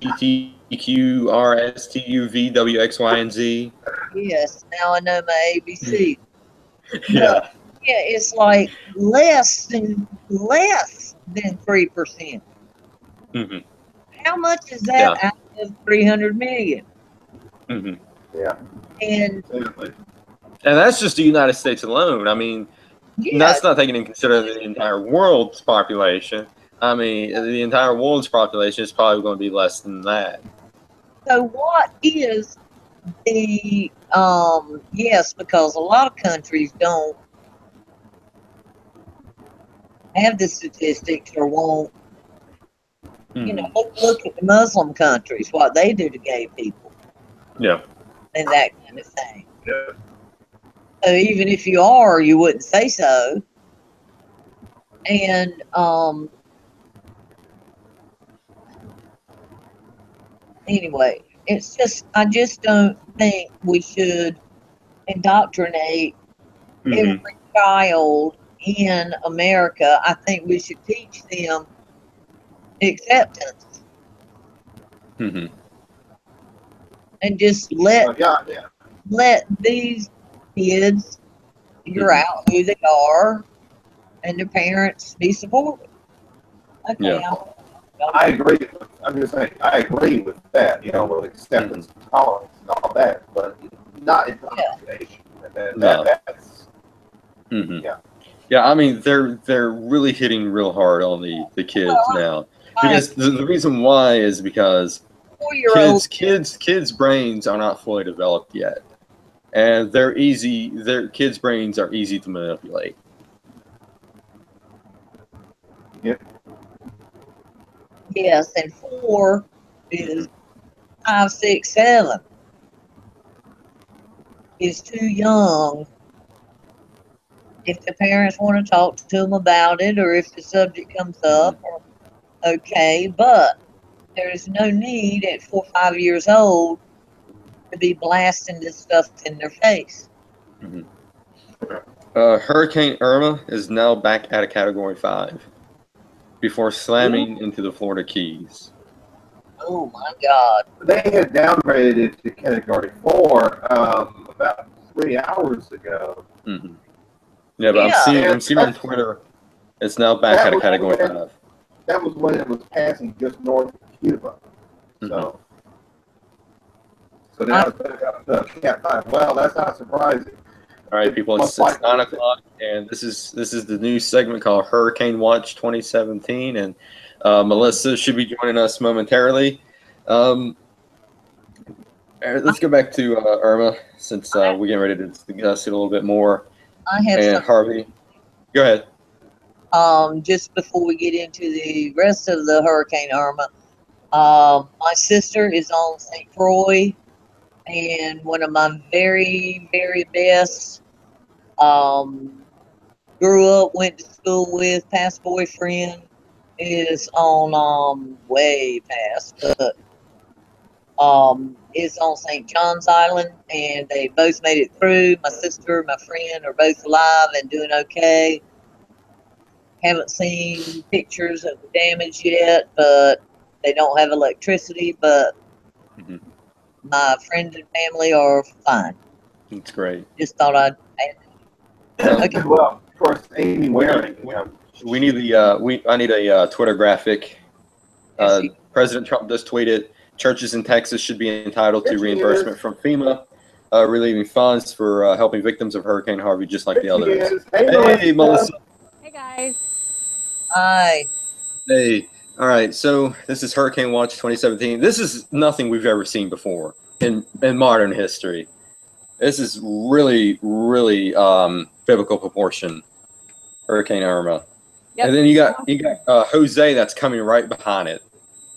ETQRSTUVWXYZ. Yes, now I know my ABC. Yeah. It's like less than 3%. How much is that out of 300 million? Yeah. And that's just the United States alone. I mean, that's not taking into consideration the entire world's population. I mean, the entire world's population is probably going to be less than that. So what is the, because a lot of countries don't have the statistics or won't, look at the Muslim countries, what they do to gay people. Yeah. And that kind of thing. Yeah. So even if you are, you wouldn't say so. And, anyway, it's just, I just don't think we should indoctrinate every child in America. I think we should teach them acceptance. Mm-hmm. And just let these kids figure Mm-hmm. out who they are, and the parents be supportive. Okay, Yeah. I agree. I'm just saying, I agree with that. With acceptance, and tolerance, and all that, but not indoctrination. No. That's Mm-hmm. yeah. Yeah, I mean they're really hitting real hard on the kids now, because the reason why is because 4-year-old kids brains are not fully developed yet, and their kids brains are easy to manipulate. Yep. Yes, and 4 is 5, 6, 7 is too young. If the parents want to talk to them about it, or if the subject comes up, okay, but there's no need at 4 or 5 years old to be blasting this stuff in their face. Mm-hmm. Hurricane Irma is now back at a Category 5 before slamming into the Florida Keys. Oh my God! They had downgraded it to Category 4 about 3 hours ago. Mm-hmm. Yeah, but I'm seeing on Twitter, it's now back at a Category 5. That was when it was passing just north of Cuba. So, so now it's back up to Cat 5. Well, that's not surprising. All right, people, it's 9 o'clock, and this is the new segment called Hurricane Watch 2017, and Melissa should be joining us momentarily. Let's go back to Irma, since we're getting ready to discuss it a little bit more. I have and Harvey, go ahead. Just before we get into the rest of the Hurricane Irma, my sister is on St. Croix, and one of my very, very best, grew up, went to school with, past boyfriend is on, way past, but, is on St. John's Island, and they both made it through. My sister, my friend are both alive and doing okay. Haven't seen pictures of the damage yet, but they don't have electricity, but my friends and family are fine. That's great. Just thought I'd add. Okay. Well, of course, Amy Waring. We need I need a Twitter graphic. President Trump just tweeted, churches in Texas should be entitled to reimbursement from FEMA, relieving funds for helping victims of Hurricane Harvey, just like the others. Hey, Melissa. Hey, guys. Hi. Hey. All right. So this is Hurricane Watch 2017. This is nothing we've ever seen before in modern history. This is really, really biblical proportion. Hurricane Irma. Yep. And then you got Jose that's coming right behind it,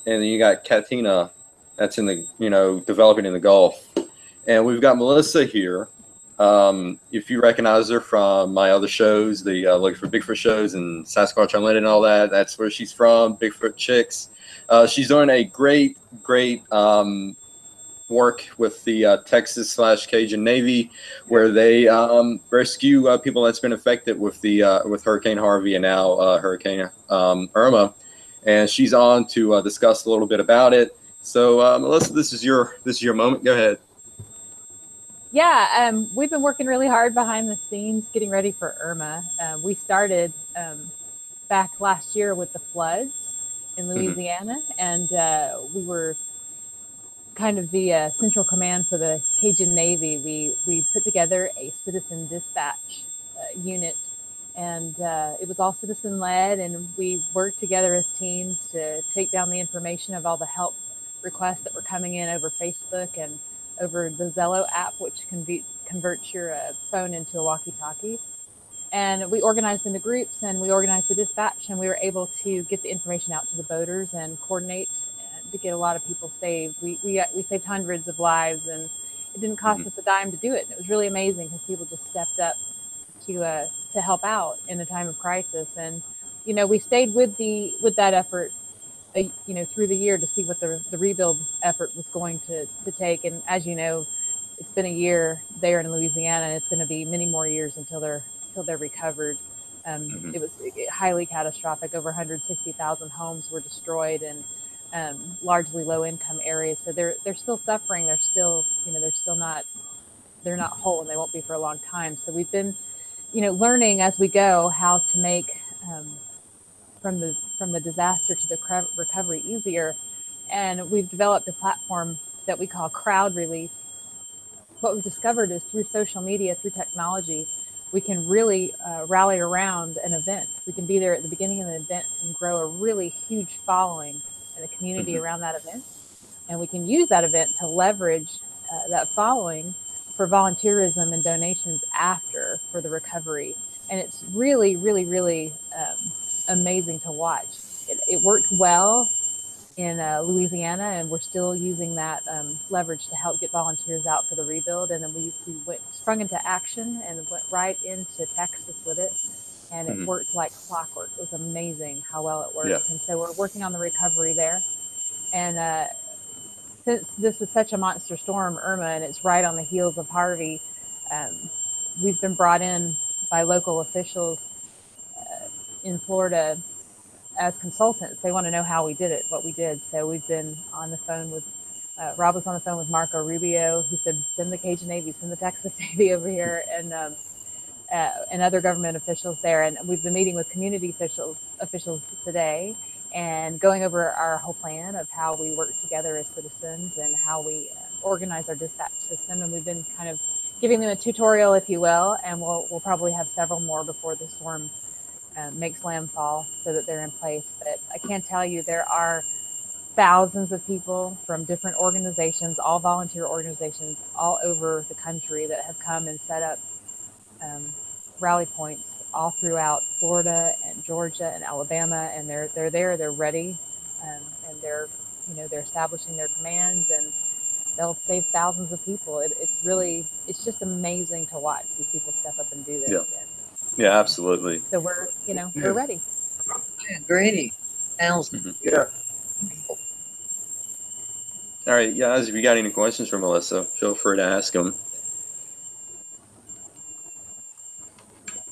and then you got Katina that's in the developing in the Gulf, and we've got Melissa here. If you recognize her from my other shows, the Look for Bigfoot shows and Sasquatch Unlimited and all that, that's where she's from. Bigfoot Chicks. She's doing a great work with the Texas/Cajun Navy, where they rescue people that's been affected with with Hurricane Harvey and now Hurricane Irma, and she's on to discuss a little bit about it. So Melissa, this is your moment. Go ahead. Yeah, we've been working really hard behind the scenes getting ready for Irma. We started back last year with the floods in Louisiana, and we were kind of the central command for the Cajun Navy. We put together a citizen dispatch unit, and it was all citizen led, and we worked together as teams to take down the information of all the help requests that were coming in over Facebook and over the Zello app, which converts your phone into a walkie-talkie. And we organized into groups, and we organized the dispatch, and we were able to get the information out to the boaters and coordinate to get a lot of people saved. We saved hundreds of lives, and it didn't cost us a dime to do it. And it was really amazing because people just stepped up to help out in a time of crisis. And we stayed with that effort through the year to see what the rebuild effort was going to take. And as you know, it's been a year there in Louisiana, and it's going to be many more years until they're recovered. It was highly catastrophic. Over 160,000 homes were destroyed, and largely low-income areas. So they're still suffering. They're still, they're not whole, and they won't be for a long time. So we've been, learning as we go how to make from the disaster to the recovery easier. And we've developed a platform that we call Crowd Relief. What we've discovered is through social media, through technology, we can really rally around an event. We can be there at the beginning of an event and grow a really huge following and a community around that event. And we can use that event to leverage that following for volunteerism and donations after for the recovery. And it's really, really, really amazing to watch. It worked well in Louisiana, and we're still using that leverage to help get volunteers out for the rebuild. And then we sprung into action and went right into Texas with it, and it worked like clockwork. It was amazing how well it worked. Yeah. And so we're working on the recovery there. And since this is such a monster storm, Irma, and it's right on the heels of Harvey, we've been brought in by local officials in Florida as consultants. They want to know how we did it, what we did. So we've been on the phone with, Rob was on the phone with Marco Rubio. He said, send the Cajun Navy, send the Texas Navy over here, and other government officials there. And we've been meeting with community officials today and going over our whole plan of how we work together as citizens and how we organize our dispatch system. And we've been kind of giving them a tutorial, if you will, and we'll probably have several more before the storm makes landfall so that they're in place. But I can tell you there are thousands of people from different organizations, all volunteer organizations all over the country that have come and set up rally points all throughout Florida and Georgia and Alabama, and they're there, they're ready, and they're establishing their commands, and they'll save thousands of people. It's just amazing to watch these people step up and do this. Yeah. Yeah, absolutely. So we're ready. I agree. Sounds yeah. All right, guys, if you got any questions for Melissa, feel free to ask them.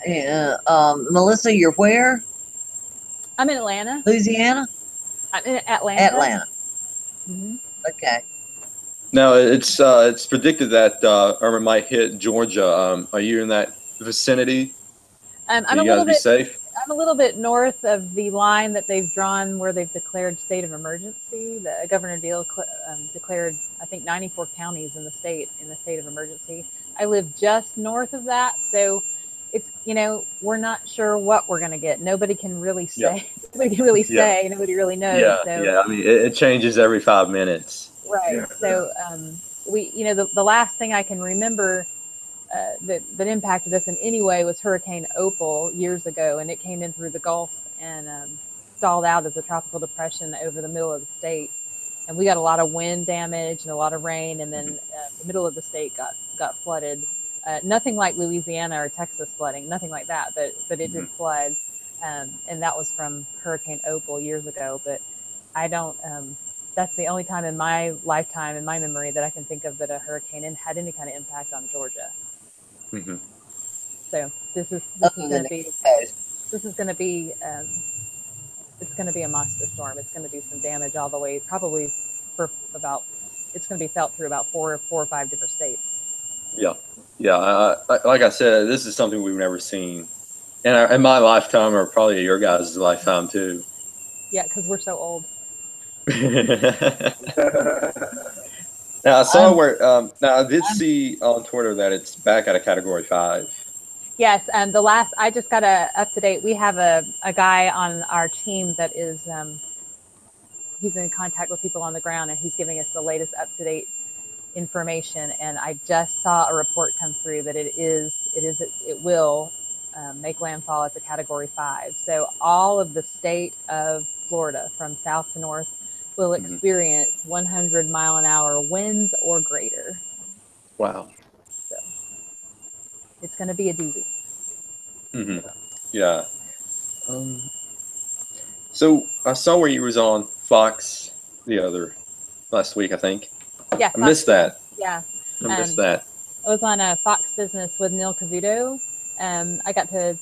Yeah. Melissa, you're where? I'm in Atlanta. Louisiana? I'm in Atlanta. Atlanta. Mm-hmm. Okay. Now, it's predicted that Irma might hit Georgia. Are you in that vicinity? I'm a little bit north of the line that they've drawn where they've declared state of emergency. Governor Deal declared, I think, 94 counties in the state of emergency. I live just north of that, so it's we're not sure what we're going to get. Nobody can really say. Yeah. Nobody can really say. Nobody really knows. Yeah, so. Yeah. I mean, it changes every 5 minutes. Right. Yeah. So we, the last thing I can remember that impacted us in any way was Hurricane Opal years ago, and it came in through the Gulf and stalled out as a tropical depression over the middle of the state. And we got a lot of wind damage and a lot of rain, and then the middle of the state got flooded. Nothing like Louisiana or Texas flooding, nothing like that, but it did flood, and that was from Hurricane Opal years ago. But I don't. That's the only time in my lifetime, in my memory, that I can think of that a hurricane had any kind of impact on Georgia. Mm-hmm. So this is going to be it's going to be a monster storm. It's going to do some damage all the way, probably it's going to be felt through about four or five different states. Yeah. Like I said, this is something we've never seen in my lifetime, or probably your guys' lifetime too. Yeah, because we're so old. Now I saw I did see on Twitter that it's back at a Category 5. Yes, and I just got up to date. We have a guy on our team that is he's in contact with people on the ground, and he's giving us the latest up to date information. And I just saw a report come through that it will make landfall at the Category 5. So all of the state of Florida, from south to north, will experience 100-mile-an-hour winds or greater. Wow. So it's going to be a doozy. Mm-hmm. Yeah. So I saw where you was on Fox last week, I think. Yeah. I missed that. Yeah. I missed that. I was on a Fox Business with Neil Cavuto. I got to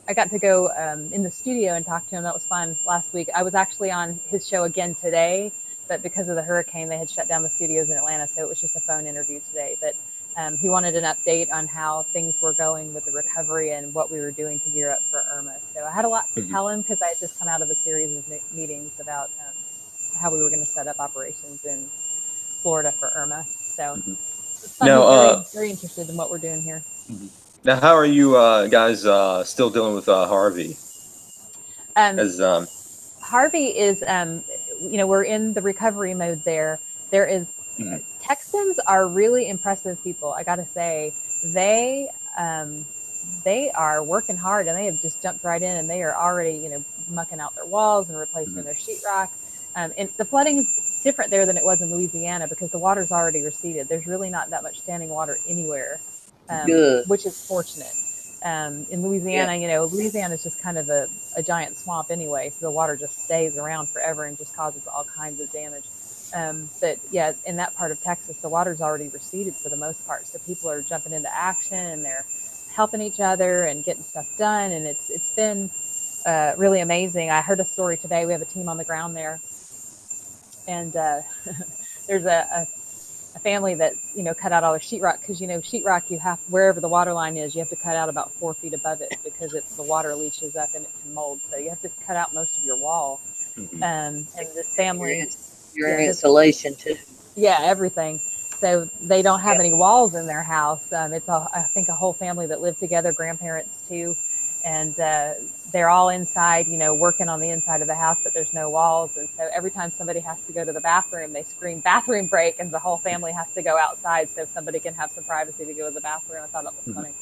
I got to go in the studio and talk to him. That was fun last week. I was actually on his show again today, but because of the hurricane, they had shut down the studios in Atlanta, so it was just a phone interview today. But he wanted an update on how things were going with the recovery and what we were doing to gear up for Irma. So I had a lot to tell him because I had just come out of a series of meetings about how we were going to set up operations in Florida for Irma. So it's fun. Now, he's very interested in what we're doing here. Now, how are you guys still dealing with Harvey? Harvey is, you know, we're in the recovery mode there. There is, Texans are really impressive people. I got to say, they are working hard, and they have just jumped right in, and they are already, you know, mucking out their walls and replacing their sheetrock. And the flooding is different there than it was in Louisiana because the water's already receded. There's really not that much standing water anywhere, which is fortunate. In Louisiana, you know, Louisiana is just kind of a giant swamp anyway, so the water just stays around forever and just causes all kinds of damage. But yeah, in that part of Texas, the water's already receded for the most part, so people are jumping into action and they're helping each other and getting stuff done, and it's been really amazing. I heard a story today. We have a team on the ground there, and there's a family that, you know, cut out all the sheetrock because, you know, sheetrock, you have, wherever the water line is, you have to cut out about 4 feet above it because the water leaches up and it can mold. So you have to cut out most of your wall. And this family, your insulation too. Yeah, everything. So they don't have any walls in their house. It's I think a whole family that live together, grandparents too, and they're all inside, you know, working on the inside of the house, but there's no walls. And so every time somebody has to go to the bathroom, they scream "bathroom break," and the whole family has to go outside so somebody can have some privacy to go to the bathroom. I thought that was funny.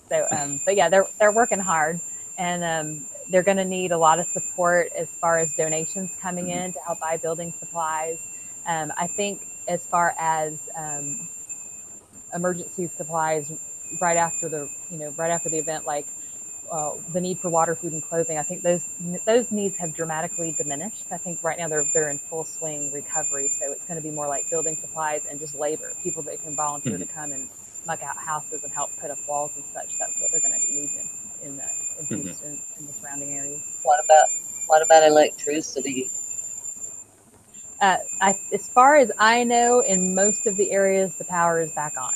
So, but yeah, they're working hard, and they're going to need a lot of support as far as donations coming in to help buy building supplies. I think as far as emergency supplies right after the event, like the need for water, food, and clothing, I think those needs have dramatically diminished. I think right now they're in full swing recovery, so it's going to be more like building supplies and just labor, people that can volunteer to come and muck out houses and help put up walls and such. That's what they're going to be needing in Houston and the surrounding areas. What about electricity? As far as I know, in most of the areas, the power is back on.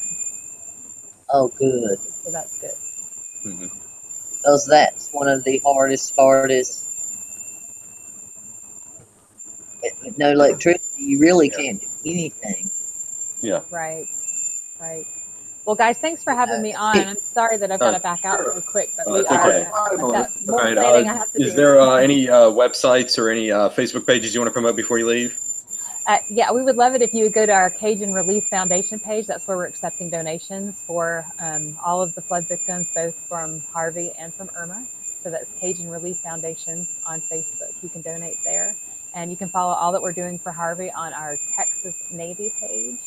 Oh, good. So that's good. Because that's one of the hardest. With no electricity, you really can't do anything. Yeah. Right. Well, guys, thanks for having me on. I'm sorry that I've got to back out so quick, but we are. Okay. I've got more planning I have to do. Is there any websites or any Facebook pages you want to promote before you leave? Yeah, we would love it if you would go to our Cajun Relief Foundation page. That's where we're accepting donations for all of the flood victims, both from Harvey and from Irma. So that's Cajun Relief Foundation on Facebook. You can donate there. And you can follow all that we're doing for Harvey on our Texas Navy page.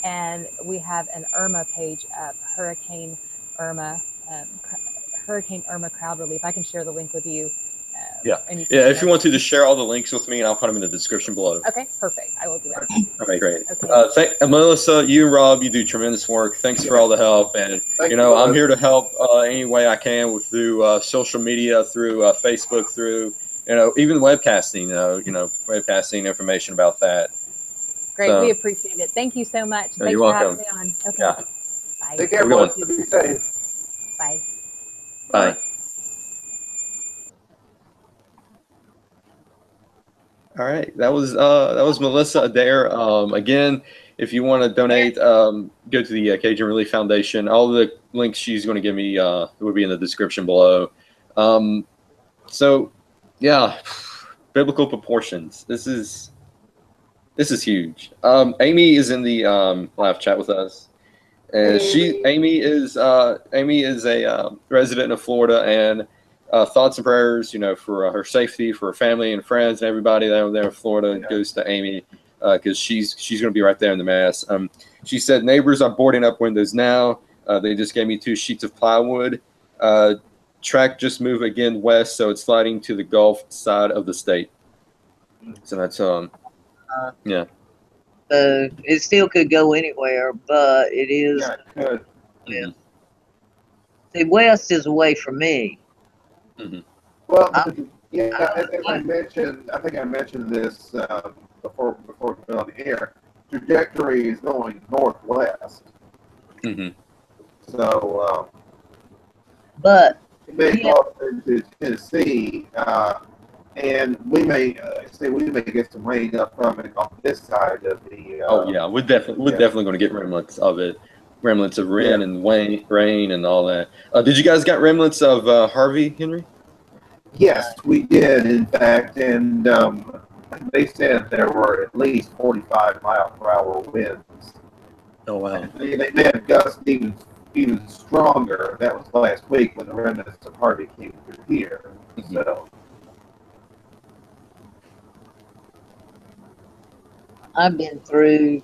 And we have an Irma page up, Hurricane Irma Crowd Relief. I can share the link with you. If you want to, just share all the links with me, and I'll put them in the description below. Okay, perfect. I will do that. Okay, great. Okay. Melissa, you and Rob, you do tremendous work. Thanks for all the help, and I'm here to help any way I can through social media, through Facebook, through even webcasting. Webcasting information about that. Great, we appreciate it. Thank you so much. Thanks for having me on. Okay. Yeah. Bye. Take care, everyone. Be safe. Bye. Bye. All right, that was Melissa Adair. Again, if you want to donate, go to the Cajun Relief Foundation. All the links she's going to give me will be in the description below. So, yeah, biblical proportions. This is huge. Amy is in the live chat with us, and Amy is a resident of Florida, and thoughts and prayers, for her safety, for her family and friends and everybody down there in Florida goes to Amy because she's going to be right there in the mess. She said neighbors are boarding up windows now. They just gave me 2 sheets of plywood. Track just moved again west, so it's sliding to the Gulf side of the state. So that's yeah. So it still could go anywhere, but it is. Yeah, it could. Yeah. See, west is away from me. Mm-hmm. Well, yeah, as I mentioned, I think I mentioned this before we went on the air. Trajectory is going northwest. Mm-hmm. So But it may yeah, go into Tennessee, and we may get some rain up from it on this side of the. Oh yeah, we're definitely going to get remnants of it, remnants of Yeah. rain and all that. Did you guys got remnants of Harvey, Henry? Yes, we did, in fact, and they said there were at least 45-mile-per-hour winds. Oh wow. They had gusts even stronger. That was last week when the remnants of Harvey came through here. Mm-hmm. So I've been through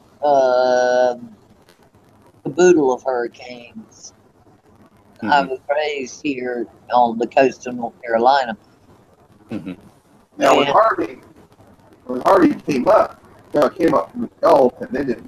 caboodle of hurricanes. Mm-hmm. I was raised here on the coast of North Carolina. Mm-hmm. now And when Harvey came up from the Gulf, and then its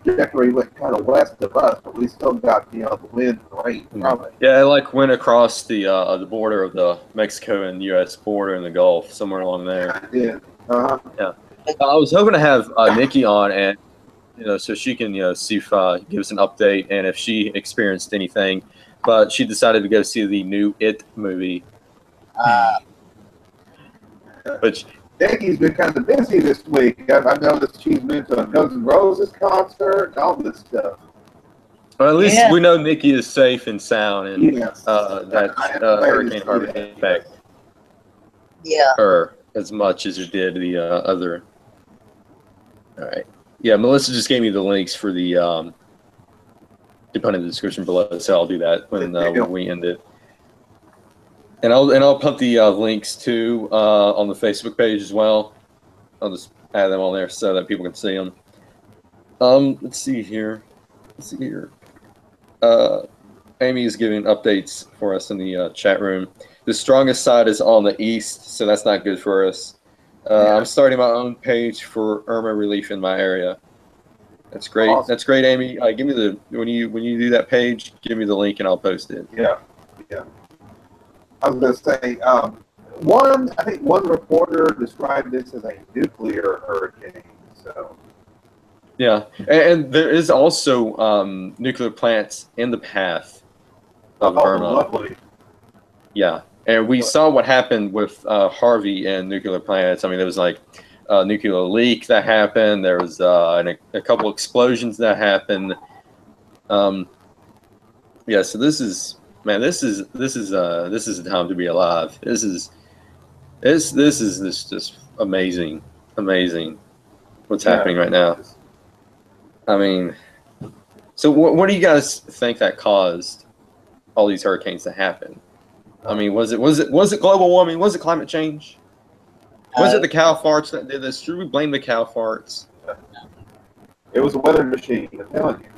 trajectory went kind of west of us, but we still got the wind and rain from it. Yeah, it like went across the border of the Mexico and U.S. border in the Gulf, somewhere along there. I did. Yeah, I was hoping to have Nikki on, and so she can see if give us an update and if she experienced anything, but she decided to go see the new It movie, which. Nikki's been kind of busy this week. I've noticed she's been to a Guns N' Roses concert and all this stuff. Well, at least we know Nikki is safe and sound, and Yes. that Hurricane Harvey didn't affect her as much as it did the other. All right. Yeah, Melissa just gave me the links for the to put in the description below, so I'll do that when we end it. And I'll put the links too on the Facebook page as well. I'll just add them on there so that people can see them. Let's see here. Amy is giving updates for us in the chat room. The strongest side is on the east, so that's not good for us. I'm starting my own page for Irma relief in my area. That's great. Awesome. That's great, Amy. Give me when you do that page, give me the link and I'll post it. Yeah. I was going to say, I think one reporter described this as a nuclear hurricane. So. Yeah, and there is also nuclear plants in the path of Irma. Lovely. Yeah, and we saw what happened with Harvey and nuclear plants. I mean, there was like a nuclear leak that happened. There was a couple explosions that happened. Yeah, so this is a time to be alive. This is just amazing what's happening right now. I mean, so what do you guys think that caused all these hurricanes to happen? I mean, was it global warming? Was it climate change? Was it the cow farts that did this? Should we blame the cow farts? It was a weather machine, I'm telling you.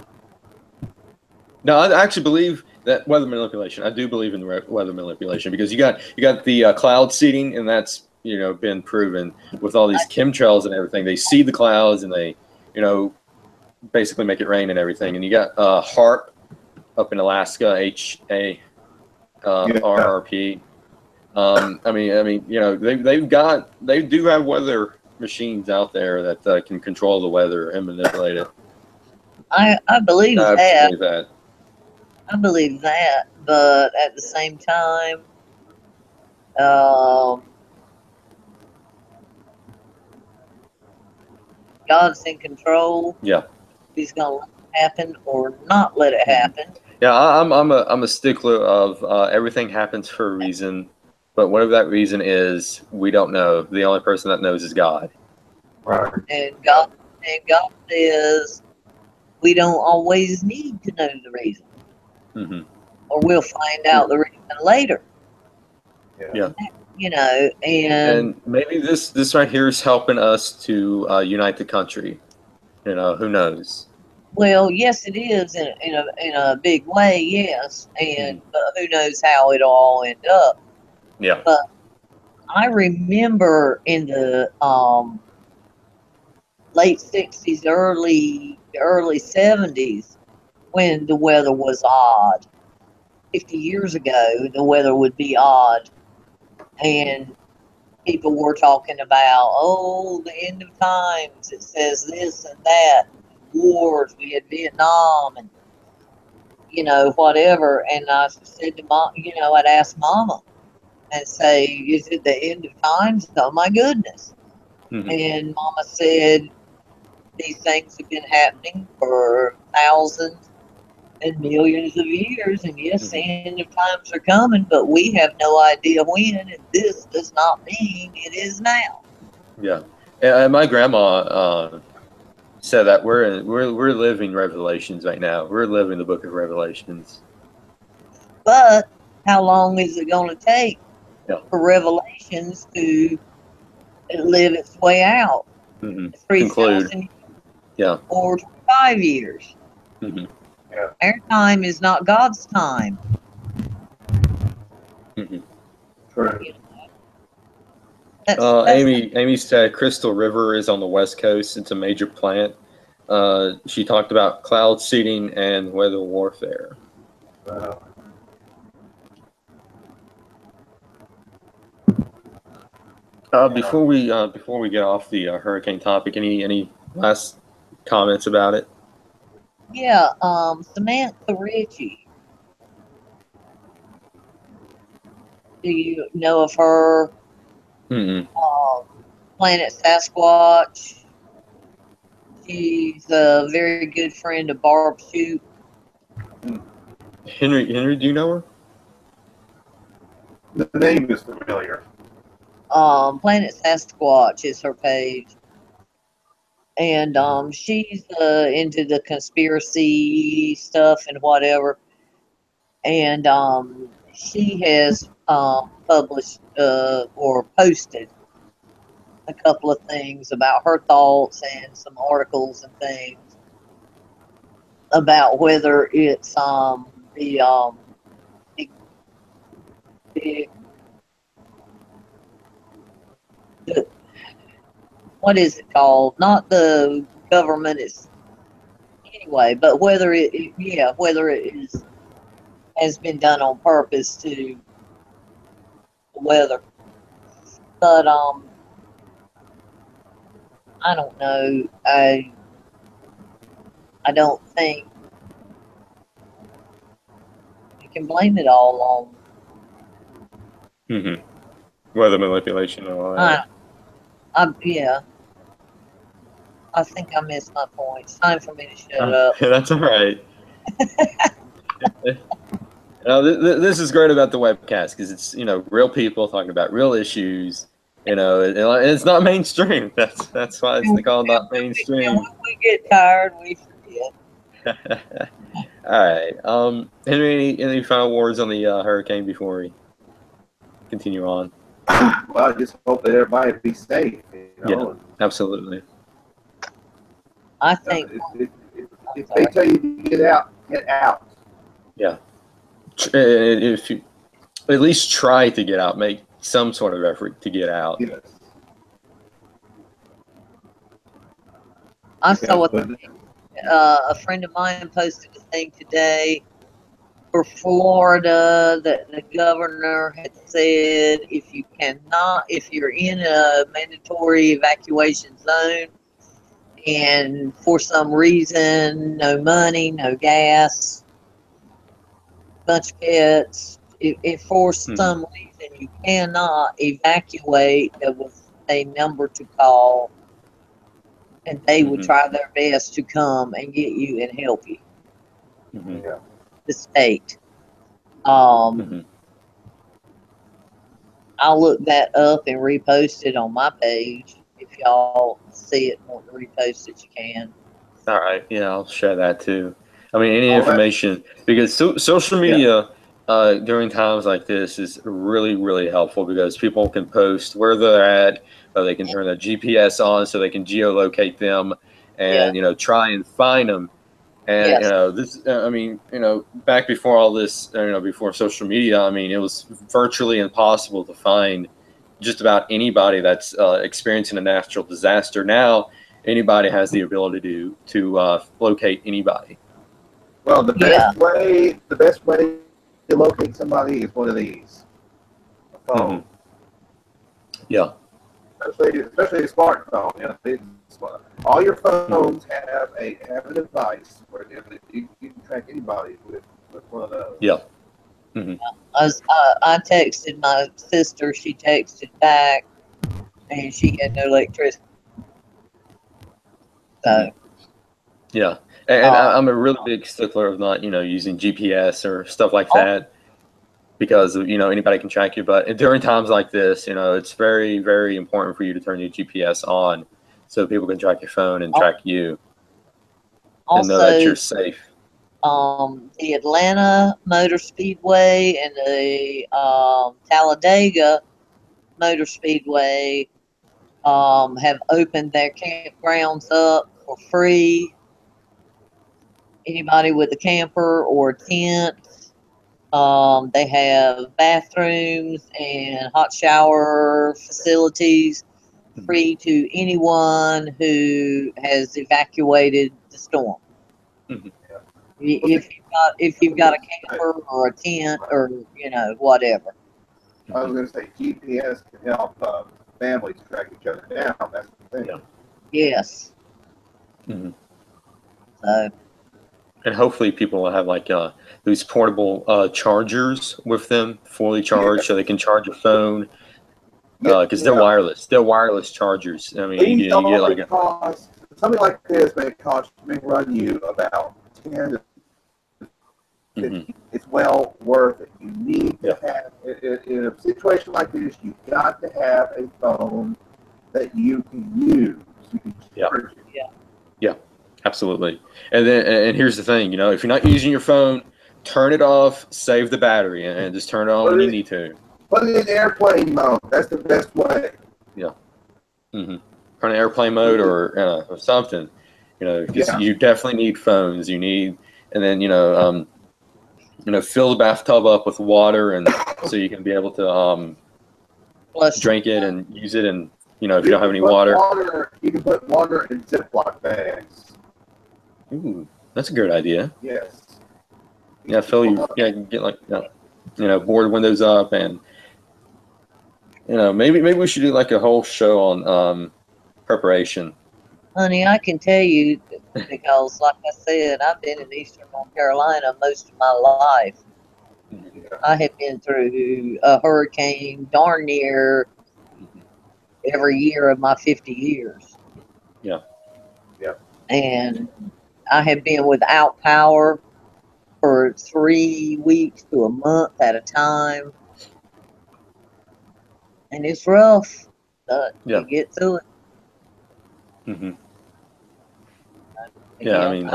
No, I actually believe that weather manipulation. I do believe in weather manipulation because you got the cloud seeding, and that's been proven with all these chemtrails and everything. They seed the clouds and they basically make it rain and everything. And you got HARP up in Alaska, HARRP. I mean, they do have weather machines out there that can control the weather and manipulate it. I believe that. I believe that, but at the same time, God's in control. Yeah. He's gonna let it happen or not let it happen. Yeah, I'm a stickler of everything happens for a reason, but whatever that reason is, we don't know. The only person that knows is God. Right. And God says we don't always need to know the reason. Mm-hmm. Or we'll find out the reason later. Yeah. And maybe this right here is helping us to unite the country. Who knows? Well, yes, it is in a big way, yes. And but who knows how it'll all end up? Yeah. But I remember in the late '60s, early '70s, when the weather was odd. 50 years ago, the weather would be odd. And people were talking about, oh, the end of times. It says this and that. Wars. We had Vietnam and, whatever. And I said to Mom, I'd ask Mama and say, is it the end of times? Oh, my goodness. Mm-hmm. And Mama said, these things have been happening for thousands and millions of years, and yes, the end of times are coming, but we have no idea when, and this does not mean it is now. Yeah, and my grandma said that we're living Revelations right now. We're living the Book of Revelations. But how long is it going to take for Revelations to live its way out? Mm-hmm. 3,000 or 5 years. Mm-hmm. Yeah. Our time is not God's time. Mm-hmm. True. Amy said Crystal River is on the West Coast. It's a major plant. She talked about cloud seeding and weather warfare. Before we get off the hurricane topic, any last comments about it? Yeah, Samantha Ritchie. Do you know of her? Mm-mm. Planet Sasquatch. She's a very good friend of Barb Shoup. Henry, do you know her? The name is familiar. Planet Sasquatch is her page. And she's into the conspiracy stuff and whatever. And she has published or posted a couple of things about her thoughts and some articles and things about whether it's big what is it called? Not the government is anyway, but whether it is has been done on purpose to the weather. But I don't know. I don't think you can blame it all on weather manipulation and all that. Yeah. I think I missed my point. It's time for me to shut up. That's all right. This is great about the webcast because it's real people talking about real issues. And it's not mainstream. That's why it's called not mainstream. When we get tired, we forget. All right. Henry, any final words on the hurricane before we continue on? Well, I just hope that everybody be safe. Yeah, absolutely. I think if they tell you to get out, get out. Yeah. If you at least try to get out, make some sort of effort to get out. Yes. I saw a friend of mine posted a thing today for Florida that the governor had said if you're in a mandatory evacuation zone and for some reason, no money, no gas, bunch of pets, if for some reason you cannot evacuate, there was a number to call and they would try their best to come and get you and help you. Yeah. The state. I'll look that up and repost it on my page. If y'all see it and want to repost it, you can. All right. Yeah, I'll share that too. I mean, any information, because social media during times like this is really, really helpful because people can post where they're at, or they can turn their GPS on so they can geolocate them and, try and find them. And, back before all this, before social media, I mean, it was virtually impossible to find just about anybody that's experiencing a natural disaster. Now, anybody has the ability to locate anybody. Well, the best way to locate somebody is one of these. A phone. Yeah. Especially a smartphone. All your phones have a device where you can track anybody with one of those. Yeah. I texted my sister. She texted back, and she had no electricity. So. Yeah, and I'm a really big stickler of not using GPS or stuff like that, because anybody can track you. But during times like this, it's very, very important for you to turn your GPS on so people can track your phone and track you and know that you're safe. The Atlanta Motor Speedway and the Talladega Motor Speedway have opened their campgrounds up for free. Anybody with a camper or a tent. They have bathrooms and hot shower facilities free to anyone who has evacuated the storm. If you've got a camper or a tent or whatever. I was going to say GPS can help families track each other down. That's the thing. Yes. So. And hopefully people will have like these portable chargers with them, fully charged, so they can charge a phone. Because they're wireless. They're wireless chargers. I mean, you get like something like this may run you about 10 to 50. It's well worth it. You need to have in a situation like this. You've got to have a phone that you can use. You can charge it. Yeah, absolutely. And here's the thing. If you're not using your phone, turn it off. Save the battery and just turn it on when you need to. Put it in airplane mode. That's the best way. Yeah. Turn on airplane mode or something. Because you definitely need phones. You need, and then fill the bathtub up with water, and so you can be able to drink it and use it. And if you don't have any water, you can put water in Ziploc bags. Ooh, that's a good idea. Yes. Yeah, fill you. Yeah, you can get like board windows up and. Maybe we should do like a whole show on preparation. Honey, I can tell you because, like I said, I've been in Eastern North Carolina most of my life. I have been through a hurricane darn near every year of my 50 years. Yeah. And I have been without power for 3 weeks to a month at a time. And it's rough, but you get through it. Yeah, I mean,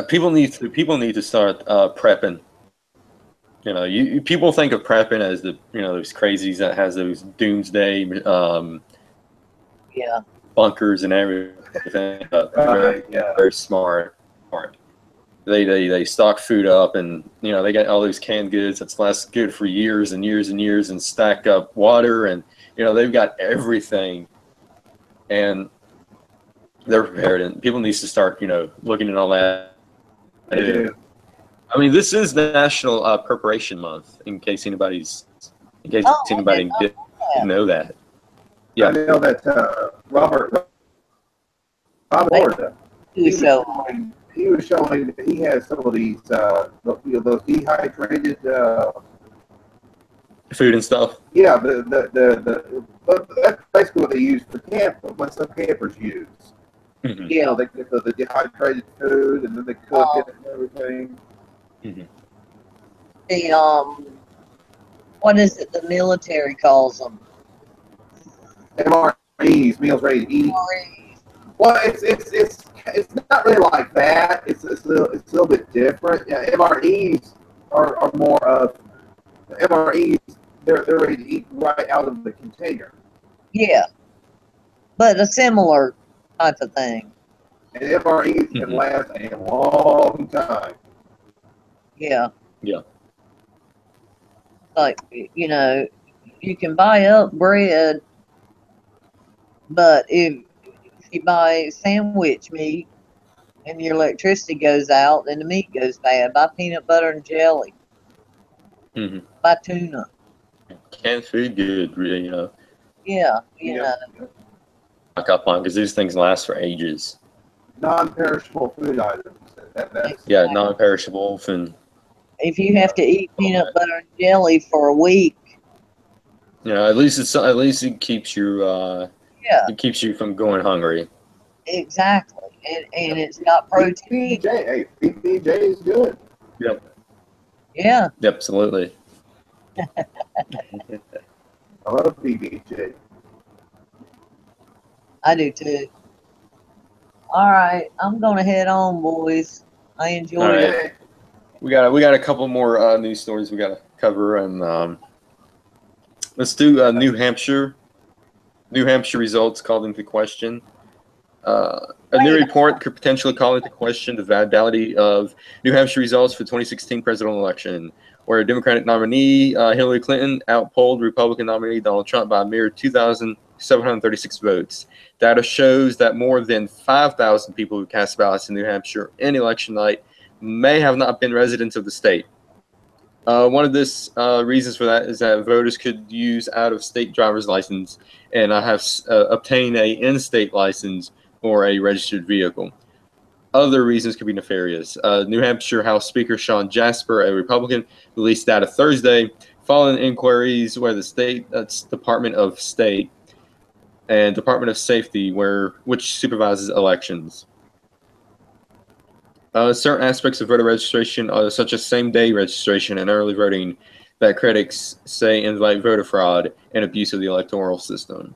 people need to start prepping. People think of prepping as the those crazies that has those doomsday bunkers and everything. Very smart. They stock food up, and they got all those canned goods that's last good for years and years and years, and stack up water, and they've got everything, and they're prepared. And people need to start looking at all that. I mean, this is National Preparation Month. In case anybody didn't know that. Yeah, I know that Robert Orda. He was showing that he has some of these, those dehydrated food and stuff. Yeah, but that's basically what they use for what some campers use. They get the dehydrated food and then they cook it and everything. The what is it? The military calls them MREs, meals ready to eat. Well, it's not really like that. It's a little bit different. Yeah, MREs are more of MREs. They're ready to eat right out of the container. Yeah, but a similar type of thing. And MREs can last a long time. Yeah. Yeah. Like you can buy up bread, but if you buy sandwich meat, and your electricity goes out, then the meat goes bad. Buy peanut butter and jelly. Buy tuna. Canned food good, really, Yeah, you know. Stock up on, because these things last for ages. Non-perishable food items. Yeah, non-perishable. And if you have to eat peanut butter and jelly for a week, at least it keeps you it keeps you from going hungry. Exactly, and it's got protein. Hey, PBJ is good. Yep. Yeah. Absolutely. I love PBJ. I do too. All right, I'm gonna head on, boys. I enjoyed it. We got a couple more news stories we got to cover, and let's do New Hampshire. New Hampshire results called into question. A new report could potentially call into question the validity of New Hampshire results for the 2016 presidential election, where Democratic nominee Hillary Clinton outpolled Republican nominee Donald Trump by a mere 2,736 votes. Data shows that more than 5,000 people who cast ballots in New Hampshire in election night may have not been residents of the state. One of the reasons for that is that voters could use out-of-state driver's license and have obtain a in-state license or a registered vehicle. Other reasons could be nefarious. New Hampshire House Speaker Sean Jasper, a Republican, released data Thursday following inquiries where the state Department of State and Department of Safety, which supervises elections. Certain aspects of voter registration, such as same-day registration and early voting, that critics say invite voter fraud and abuse of the electoral system.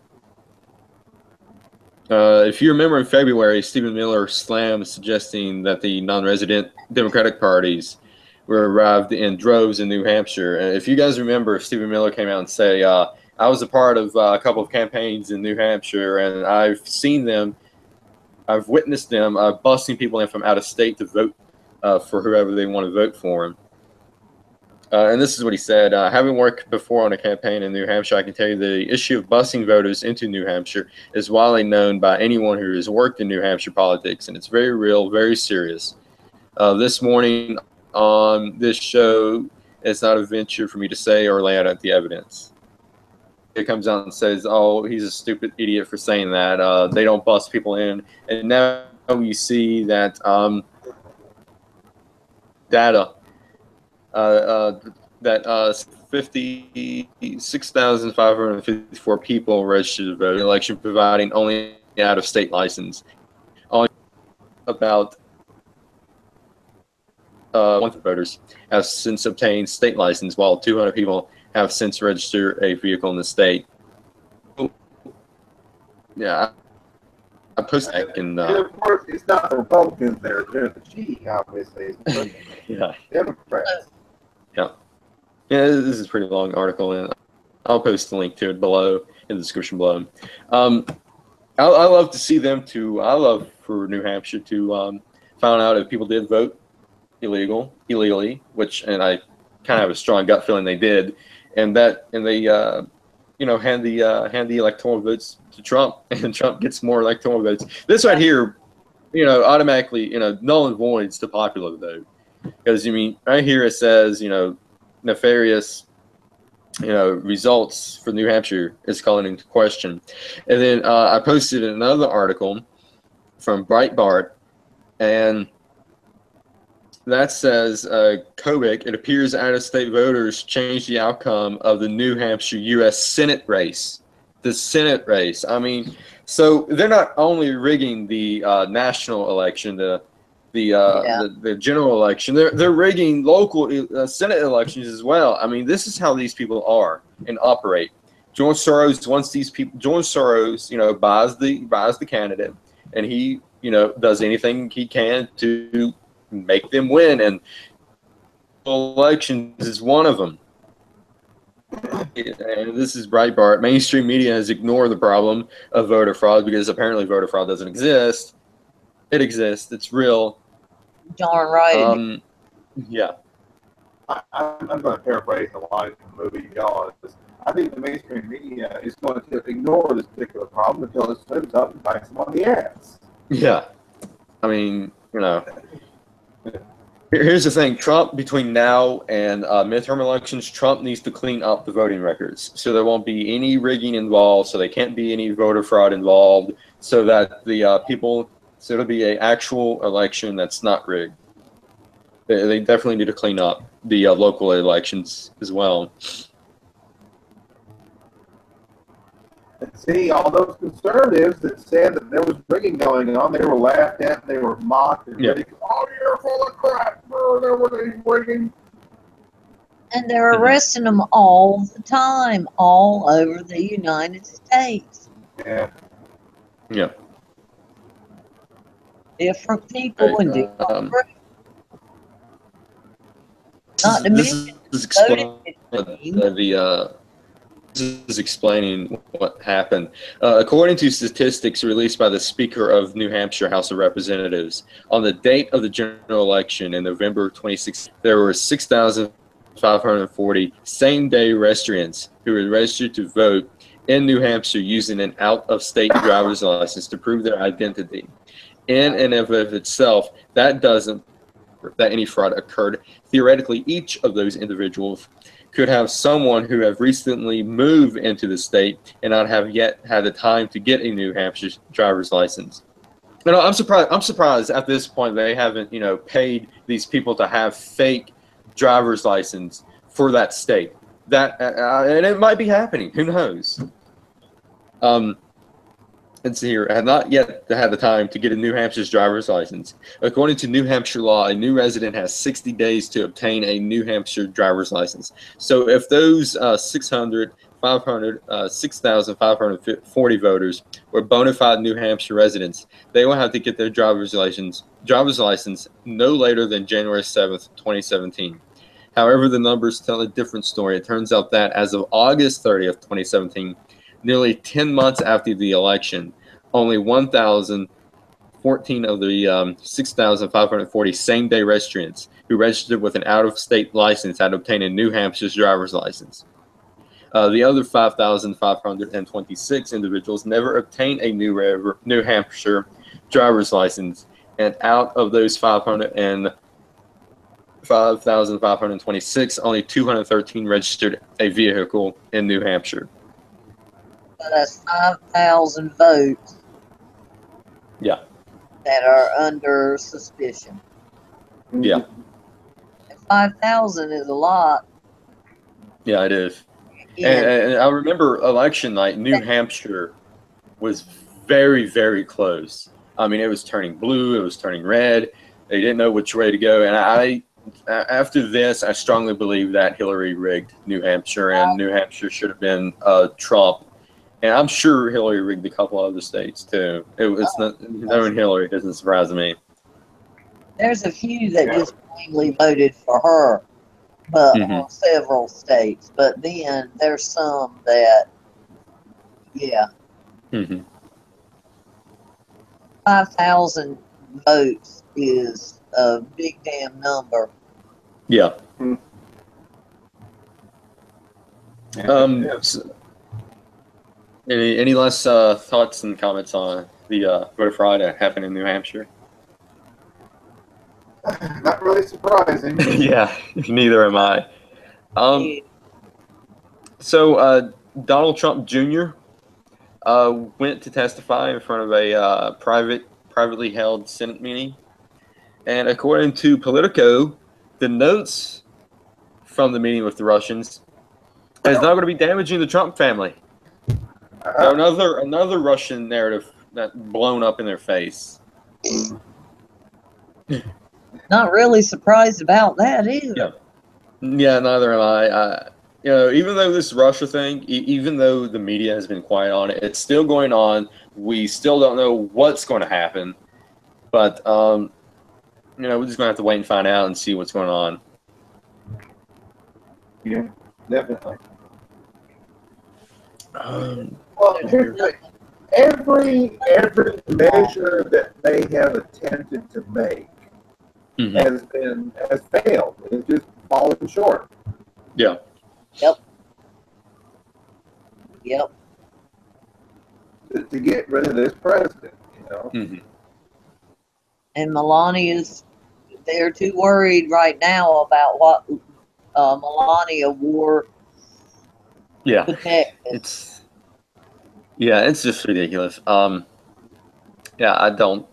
If you remember in February, Stephen Miller slammed suggesting that the non-resident Democratic parties were arrived in droves in New Hampshire. And if you guys remember, Stephen Miller came out and said, I was a part of a couple of campaigns in New Hampshire, and I've seen them, I've witnessed them busting people in from out of state to vote for whoever they want to vote for him. And this is what he said. Having worked before on a campaign in New Hampshire, I can tell you the issue of busing voters into New Hampshire is widely known by anyone who has worked in New Hampshire politics, and it's very real, very serious. This morning on this show, it's not a venture for me to say or lay out the evidence. It comes out and says, oh, he's a stupid idiot for saying that. They don't bust people in. And now you see that data that 56,554 people registered to vote in the election, providing only out-of-state license. Only about 1,000 voters have since obtained state license, while 200 people have since registered a vehicle in the state. Yeah, I posted that in. And of course, it's not the Republicans that are doing the cheating, obviously. Yeah. Democrats. Yeah. Yeah, this is a pretty long article, and I'll post the link to it below in the description below. I love to see them to. I love for New Hampshire to find out if people did vote illegally, and I kind of have a strong gut feeling they did, and they hand the electoral votes to Trump, and Trump gets more electoral votes. This right here, automatically, null and voids the popular vote, because right here it says, nefarious, results for New Hampshire is calling into question, and then I posted another article from Breitbart, and that says, Kobik, it appears out-of-state voters changed the outcome of the New Hampshire U.S. Senate race. The Senate race. So they're not only rigging the national election, the general election. They're rigging local Senate elections as well. This is how these people are and operate. George Soros wants these people. George Soros, buys the candidate, and he, does anything he can to make them win, and elections is one of them. And this is Breitbart. Mainstream media has ignored the problem of voter fraud because apparently voter fraud doesn't exist. It exists. It's real. Darn right. Yeah. I'm going to paraphrase a lot of the movie, y'all. I think the mainstream media is going to ignore this particular problem until it swims up and bites them on the ass. Yeah. you know. Here's the thing: Trump, between now and midterm elections, Trump needs to clean up the voting records, so there won't be any rigging involved, so there can't be any voter fraud involved, so that the people, so it'll be an actual election that's not rigged. They definitely need to clean up the local elections as well. See, all those conservatives that said that there was rigging going on, they were laughed at, they were mocked, and ridiculed. Oh, you're full of crap. Oh, there was any rigging. And they're arresting them all the time, all over the United States. Yeah. Yeah. Different people and different groups. Not to mention, this is explaining what happened. According to statistics released by the Speaker of New Hampshire House of Representatives, on the date of the general election in November 2016, there were 6,540 same-day registrants who were registered to vote in New Hampshire using an out-of-state driver's license to prove their identity. In and of itself, that doesn't that any fraud occurred. Theoretically, each of those individuals could have someone who have recently moved into the state and not have yet had the time to get a New Hampshire driver's license. You know, I'm surprised at this point they haven't, you know, paid these people to have fake driver's license for that state. That and it might be happening. Who knows? Let's see here. I have not yet had the time to get a New Hampshire's driver's license. According to New Hampshire law, a new resident has 60 days to obtain a New Hampshire driver's license. So if those 6,540 voters were bona fide New Hampshire residents, they will have to get their driver's license no later than January 7th, 2017. However, the numbers tell a different story. It turns out that as of August 30th, 2017, nearly 10 months after the election, only 1,014 of the 6,540 same-day registrants who registered with an out-of-state license had obtained a New Hampshire's driver's license. The other 5,526 individuals never obtained a New Hampshire driver's license, and out of those 5,526, only 213 registered a vehicle in New Hampshire. So that's 5,000 votes. Yeah. That are under suspicion. Yeah. And 5,000 is a lot. Yeah, it is. Yeah. And I remember election night, New Hampshire was very, very close. I mean, it was turning blue, it was turning red. They didn't know which way to go. And after this, I strongly believe that Hillary rigged New Hampshire, and New Hampshire should have been Trump. And I'm sure Hillary rigged a couple other states too. It's not knowing Hillary doesn't surprise me. There's a few that just plainly voted for her, but on several states. But then there's some that, 5,000 votes is a big damn number. Yeah. Any last thoughts and comments on the voter fraud that happened in New Hampshire? Not really surprising. Yeah, neither am I. So Donald Trump Jr. Went to testify in front of a privately held Senate meeting, and according to Politico, the notes from the meeting with the Russians is not going to be damaging the Trump family. So another Russian narrative that blown up in their face. Not really surprised about that either. Yeah, neither am I. You know, even though this Russia thing, even though the media has been quiet on it, it's still going on. We still don't know what's going to happen, but you know, we're just going to have to wait and find out and see what's going on. Yeah, definitely. Well, here's the thing. Every measure that they have attempted to make has failed. It's just fallen short. Yeah. Yep. To get rid of this president, you know. And Melania's, they're too worried right now about what Melania wore. Yeah, it's just ridiculous. Yeah, I don't.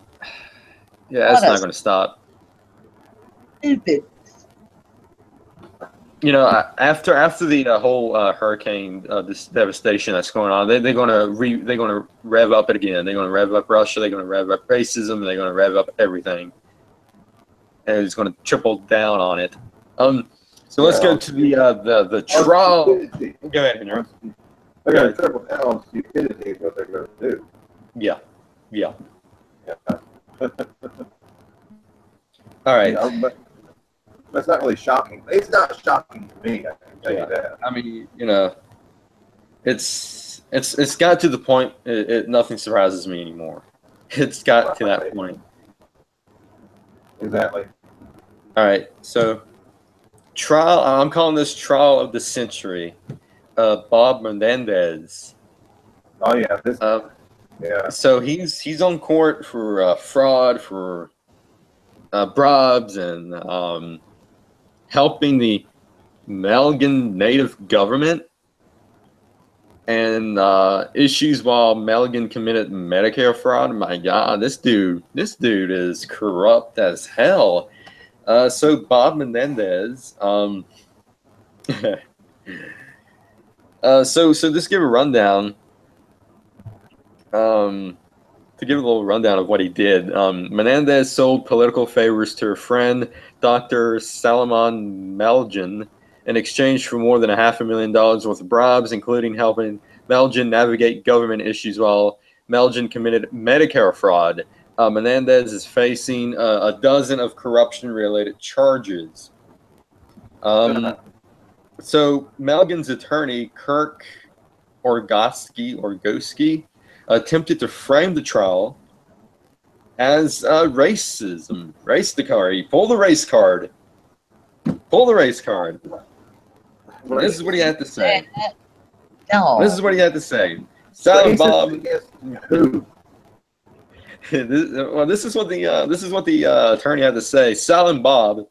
Yeah, it's not going to stop. Stupid. You know, after the whole hurricane, this devastation that's going on, they're going to rev up it again. They're going to rev up Russia. They're going to rev up racism. They're going to rev up everything, and it's going to triple down on it. So let's go to the trial. Go ahead, Henry. They're going to triple down on stupidity is what they're going to do. Yeah. All right. You know, but it's not really shocking. It's not shocking to me. I can tell you that. I mean, you know, it's got to the point. Nothing surprises me anymore. It's got to that point. Exactly. All right. So, trial. I'm calling this trial of the century. Bob Menendez. Oh yeah. Yeah. So he's on court for fraud, for bribes, and helping the Maligan Native government, and issues while Maligan committed Medicare fraud. My God, this dude is corrupt as hell. So Bob Menendez. So just give a rundown. To give a little rundown of what he did, Menendez sold political favors to her friend, Dr. Salomon Melgen, in exchange for more than $500,000 worth of bribes, including helping Melgen navigate government issues while Melgen committed Medicare fraud. Menendez is facing a dozen of corruption-related charges. So Melgen's attorney, Kirk Orgoski, attempted to frame the trial as racism. Race the card. He pulled the race card. Pull the race card. This is what he had to say. This is what he had to say. Silent Bob. This is what the attorney had to say. Silent Bob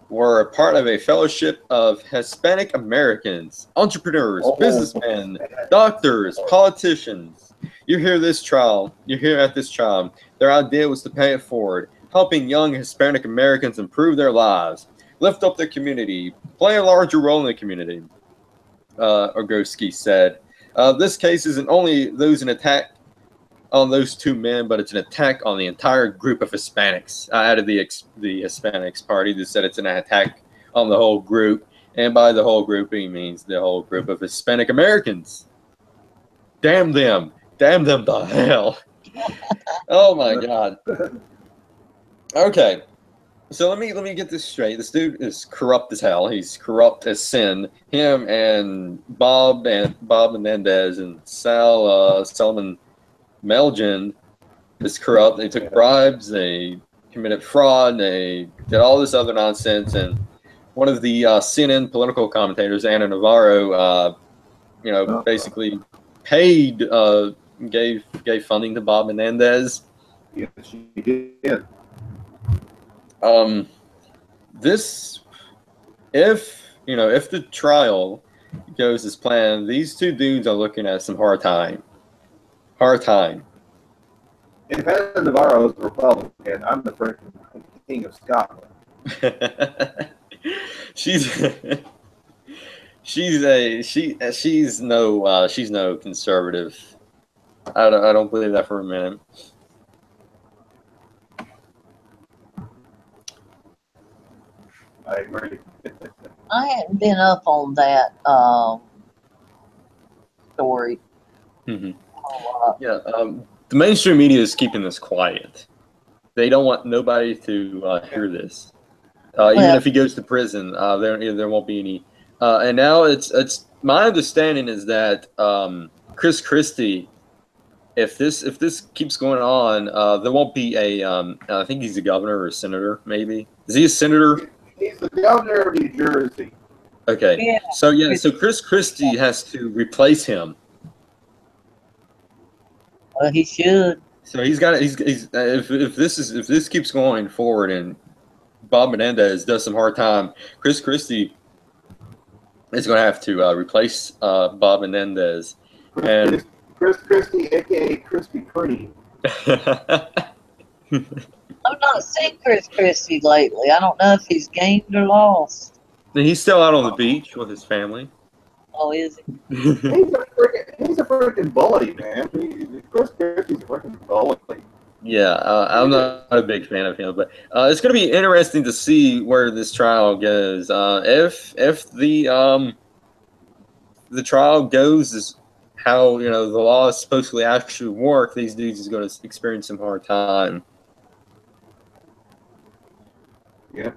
were a part of a fellowship of Hispanic Americans, entrepreneurs, businessmen, doctors, politicians. You hear at this trial, their idea was to pay it forward, helping young Hispanic Americans improve their lives, lift up their community, play a larger role in the community, Orgoski said. This case isn't only an attack on those two men, but it's an attack on the entire group of Hispanics. Out of the Hispanics party that said it's an attack on the whole group, and by the whole group he means the whole group of Hispanic Americans. Damn them to hell. Oh my God. Okay, so let me get this straight. This dude is corrupt as hell. He's corrupt as sin. Him and Bob Menendez and Salomon Melgen is corrupt. They took bribes. They committed fraud. They did all this other nonsense. And one of the CNN political commentators, Ana Navarro, basically paid, gave funding to Bob Menendez. Yes, she did. If the trial goes as planned, these two dudes are looking at some hard time. If Ana Navarro is a Republican, I'm the freaking king of Scotland. she's no conservative. I don't believe that for a minute. I agree. I hadn't been up on that story. Mm-hmm. Yeah, the mainstream media is keeping this quiet. They don't want nobody to hear this. Even if he goes to prison, there won't be any. And now it's my understanding is that Chris Christie, if this keeps going on, there won't be a. I think he's a governor or a senator, maybe. Is he a senator? He's the governor of New Jersey. Okay. Yeah. So Chris Christie has to replace him. Well, he should. So he's got he's if this keeps going forward and Bob Menendez does some hard time, Chris Christie is going to have to replace Bob Menendez. Chris Christie, aka Krispy Kreme. I've not seen Chris Christie lately. I don't know if he's gained or lost. He's still out on the beach with his family. Oh, is he? He's a freaking bully, man. Chris Christie's a freaking bully. Yeah, I'm not a big fan of him, but it's going to be interesting to see where this trial goes. If the trial goes as how the law is supposedly actually work, these dudes is going to experience some hard time. Yeah.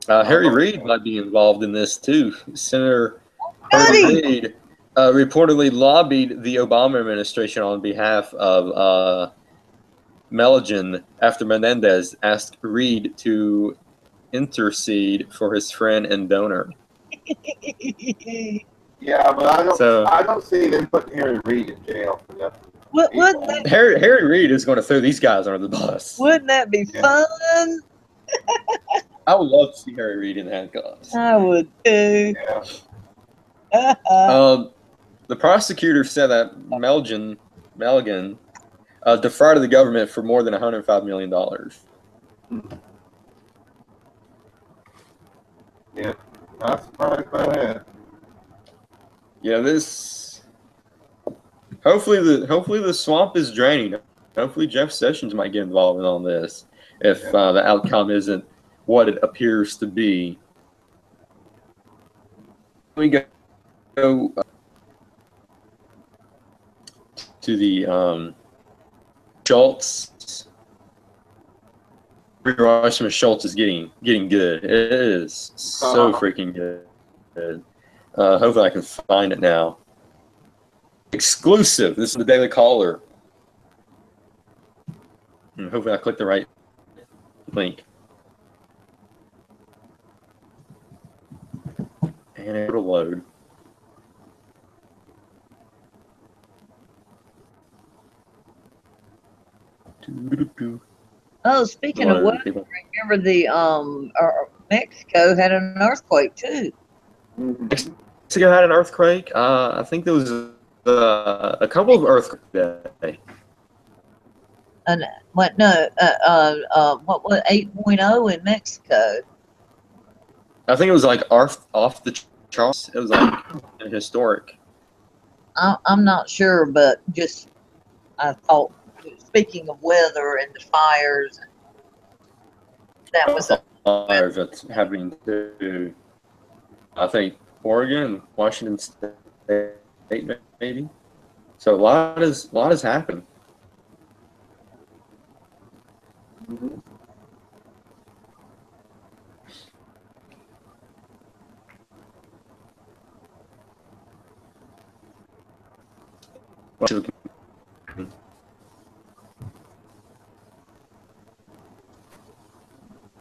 Harry Reid might be involved in this too. Senator Harry Reid reportedly lobbied the Obama administration on behalf of Menendez after Menendez asked Reid to intercede for his friend and donor. Yeah, but I don't see them putting Harry Reid in jail for nothing. Harry Reid is going to throw these guys under the bus. Wouldn't that be fun? I would love to see Harry Reid in handcuffs. I would too. Yeah. The prosecutor said that Meligan defrauded the government for more than $105 million. Yeah, not surprised by that. Yeah, this. Hopefully the swamp is draining. Hopefully Jeff Sessions might get involved in all this if the outcome isn't what it appears to be. We go to the Schultz. Wasserman Schultz is getting good. It is so freaking good. Hopefully I can find it now. Exclusive. This is the Daily Caller. And hopefully I click the right link. And it'll load. Oh, speaking of weather, remember the Mexico had an earthquake too. Mexico had an earthquake. I think there was a couple of earthquakes that day. And what? No, what was 8.0 in Mexico? I think it was like off the charts. It was like historic. I'm not sure, but just I thought. Speaking of weather and the fires, that was fires that's happening to, I think, Oregon, Washington State, maybe. So a lot has happened. Mm-hmm.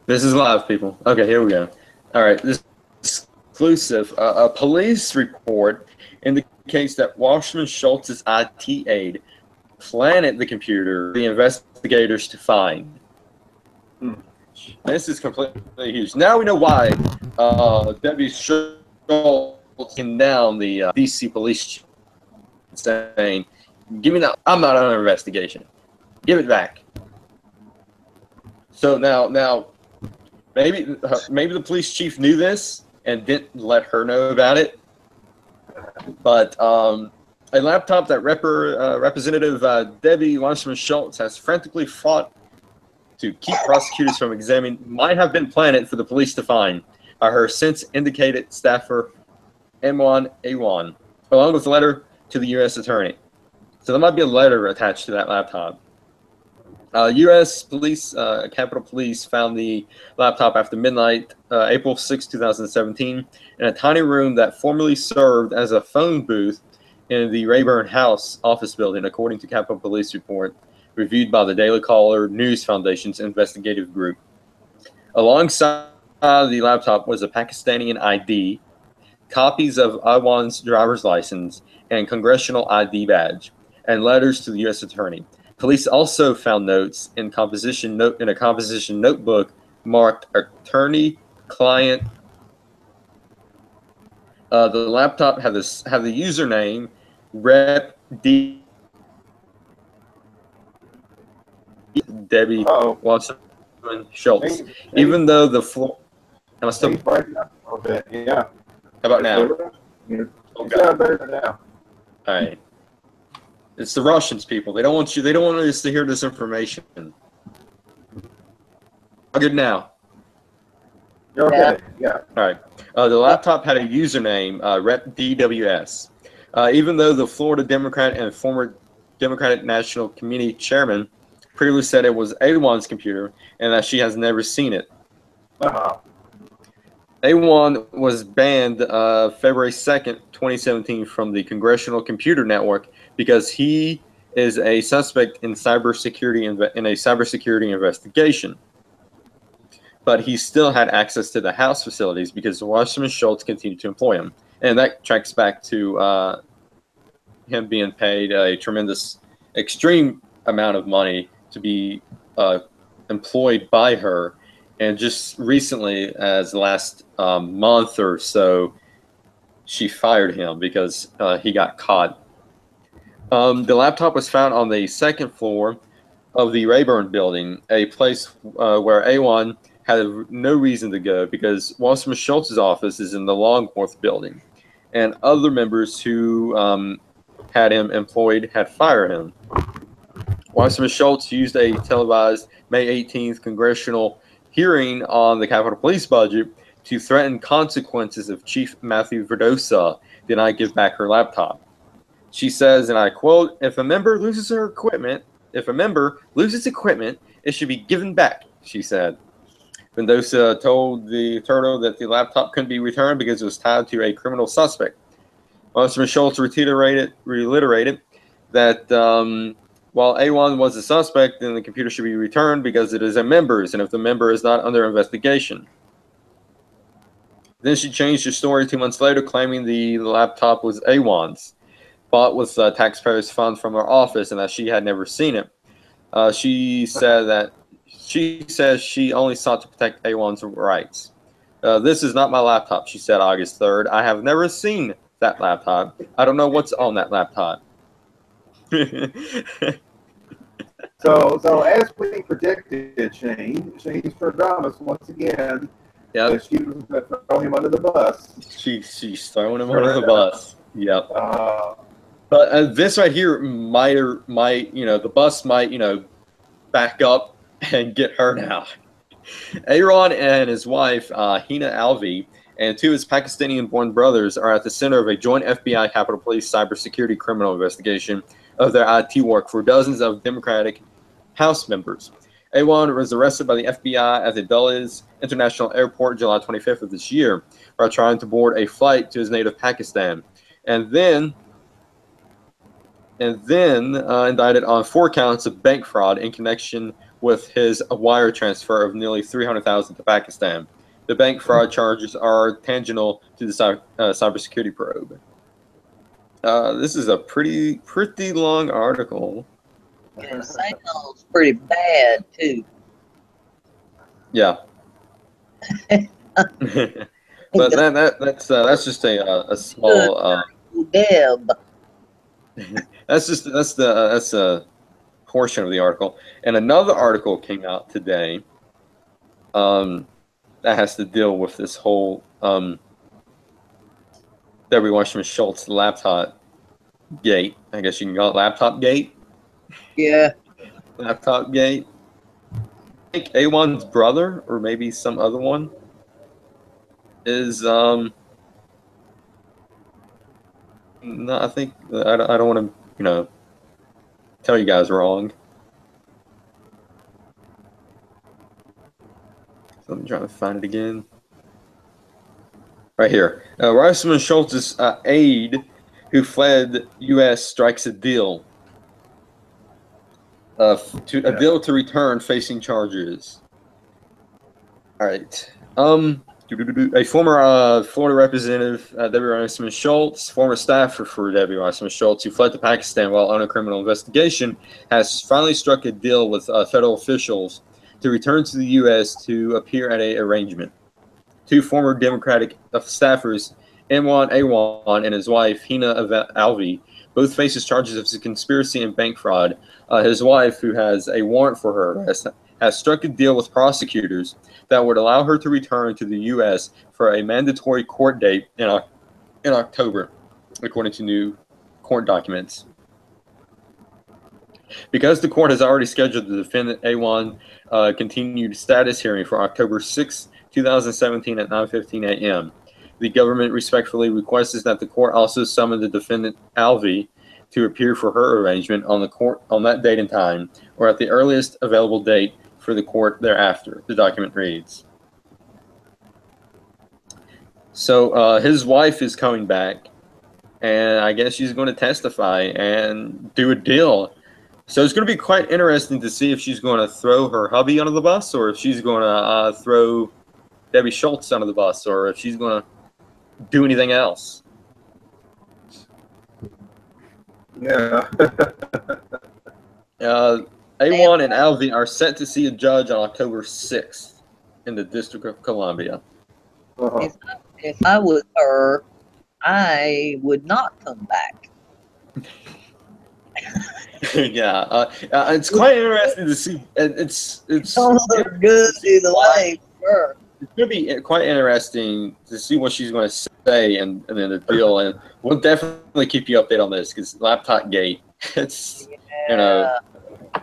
This is live, people. Okay, here we go. All right, this is exclusive. A police report indicates that Wasserman Schultz's IT aide planted the computer for the investigators to find. This is completely huge. Now we know why Deputy Schultz came down the D.C. police chief saying, "Give me that. I'm not under investigation. Give it back." So now. Maybe the police chief knew this and didn't let her know about it. But a laptop that Representative Debbie Wasserman Schultz has frantically fought to keep prosecutors from examining might have been planted for the police to find by her since indicated staffer M1 A1, along with a letter to the U.S. attorney. So there might be a letter attached to that laptop. U.S. Police, Capitol Police found the laptop after midnight, April 6, 2017, in a tiny room that formerly served as a phone booth in the Rayburn House office building, according to Capitol Police report, reviewed by the Daily Caller News Foundation's investigative group. Alongside the laptop was a Pakistani ID, copies of Iwan's driver's license, and congressional ID badge, and letters to the U.S. attorney. Police also found notes in a composition notebook marked attorney-client. The laptop had the username Rep D. Debbie Wasserman Schultz. Even though the floor. Am I still? Yeah. How about now? Better now. All right. It's the Russians, people. They don't want you. They don't want us to hear this information. How good now? Okay. Yeah. All right. The laptop had a username, Rep DWS. Even though the Florida Democrat and former Democratic National Committee chairman previously said it was A1's computer and that she has never seen it. A1 was banned February 2nd, 2017 from the Congressional Computer Network because he is a suspect in cybersecurity investigation. But he still had access to the House facilities because Wasserman Schultz continued to employ him. And that tracks back to him being paid a tremendous, extreme amount of money to be employed by her. And just recently, as last month or so, she fired him because he got caught. The laptop was found on the second floor of the Rayburn building, a place where A1 had no reason to go because Wasserman Schultz's office is in the Longworth building. And other members who had him employed had fired him. Wasserman Schultz used a televised May 18th congressional hearing on the Capitol Police budget to threaten consequences if Chief Matthew Verdosa did not give back her laptop. She says, and I quote, if a member loses equipment, it should be given back, she said. Mendoza told the Turtle that the laptop couldn't be returned because it was tied to a criminal suspect. Wasserman Schultz reiterated that while A1 was a suspect, then the computer should be returned because it is a member's, and if the member is not under investigation. Then she changed her story 2 months later, claiming the laptop was A1's, bought with taxpayers' funds from her office, and that she had never seen it. She says she only sought to protect A1's rights. This is not my laptop, she said August 3rd. I have never seen that laptop. I don't know what's on that laptop. So as we predicted, Shane's Stradamus once again. Yeah, she was going to throw him under the bus. She's throwing him under the bus. Yep. But this right here might the bus might back up and get her now. Aaron and his wife Hina Alvi and two of his Pakistani-born brothers are at the center of a joint FBI Capitol Police cybersecurity criminal investigation of their IT work for dozens of Democratic House members. A1 was arrested by the FBI at the Dulles International Airport July 25th of this year while trying to board a flight to his native Pakistan, and then indicted on 4 counts of bank fraud in connection with his wire transfer of nearly $300,000 to Pakistan. The bank fraud charges are tangential to the cybersecurity probe. This is a pretty long article. Yeah, it sounds pretty bad too. Yeah. But that's just a small. Deb. That's a portion of the article, and another article came out today. That has to deal with this whole Debbie Wasserman Schultz laptop gate. I guess you can call it laptop gate. Yeah. Laptop gate. I think A1's brother, or maybe some other one, is no. I think I don't want to tell you guys wrong. So I'm trying to find it again. Right here. Wasserman Schultz's aide who fled U.S. strikes a deal. A deal to return facing charges. All right. A former Florida representative, Debbie Wasserman Schultz, former staffer for Debbie Wasserman Schultz, who fled to Pakistan while on a criminal investigation, has finally struck a deal with federal officials to return to the U.S. to appear at an arrangement. Two former Democratic staffers, Imran Awan and his wife, Hina Alvi, both faces charges of conspiracy and bank fraud. His wife, who has a warrant for her arrest, has struck a deal with prosecutors that would allow her to return to the U.S. for a mandatory court date in October, according to new court documents. Because the court has already scheduled the defendant A1 continued status hearing for October 6, 2017 at 9:15 a.m., the government respectfully requests that the court also summon the defendant Alvi to appear for her arrangement on that date and time, or at the earliest available date for the court thereafter, the document reads. So his wife is coming back, and I guess she's going to testify and do a deal. So it's going to be quite interesting to see if she's going to throw her hubby under the bus, or if she's going to throw Debbie Schultz under the bus, or if she's going to do anything else. Yeah. A1 and Alvi are set to see a judge on October 6th in the District of Columbia. Uh-huh. If I was her, I would not come back. Yeah, it's quite interesting to see. It's good either way. Sure. It's going to be quite interesting to see what she's going to say and then the deal. And we'll definitely keep you updated on this because Laptop Gate. It's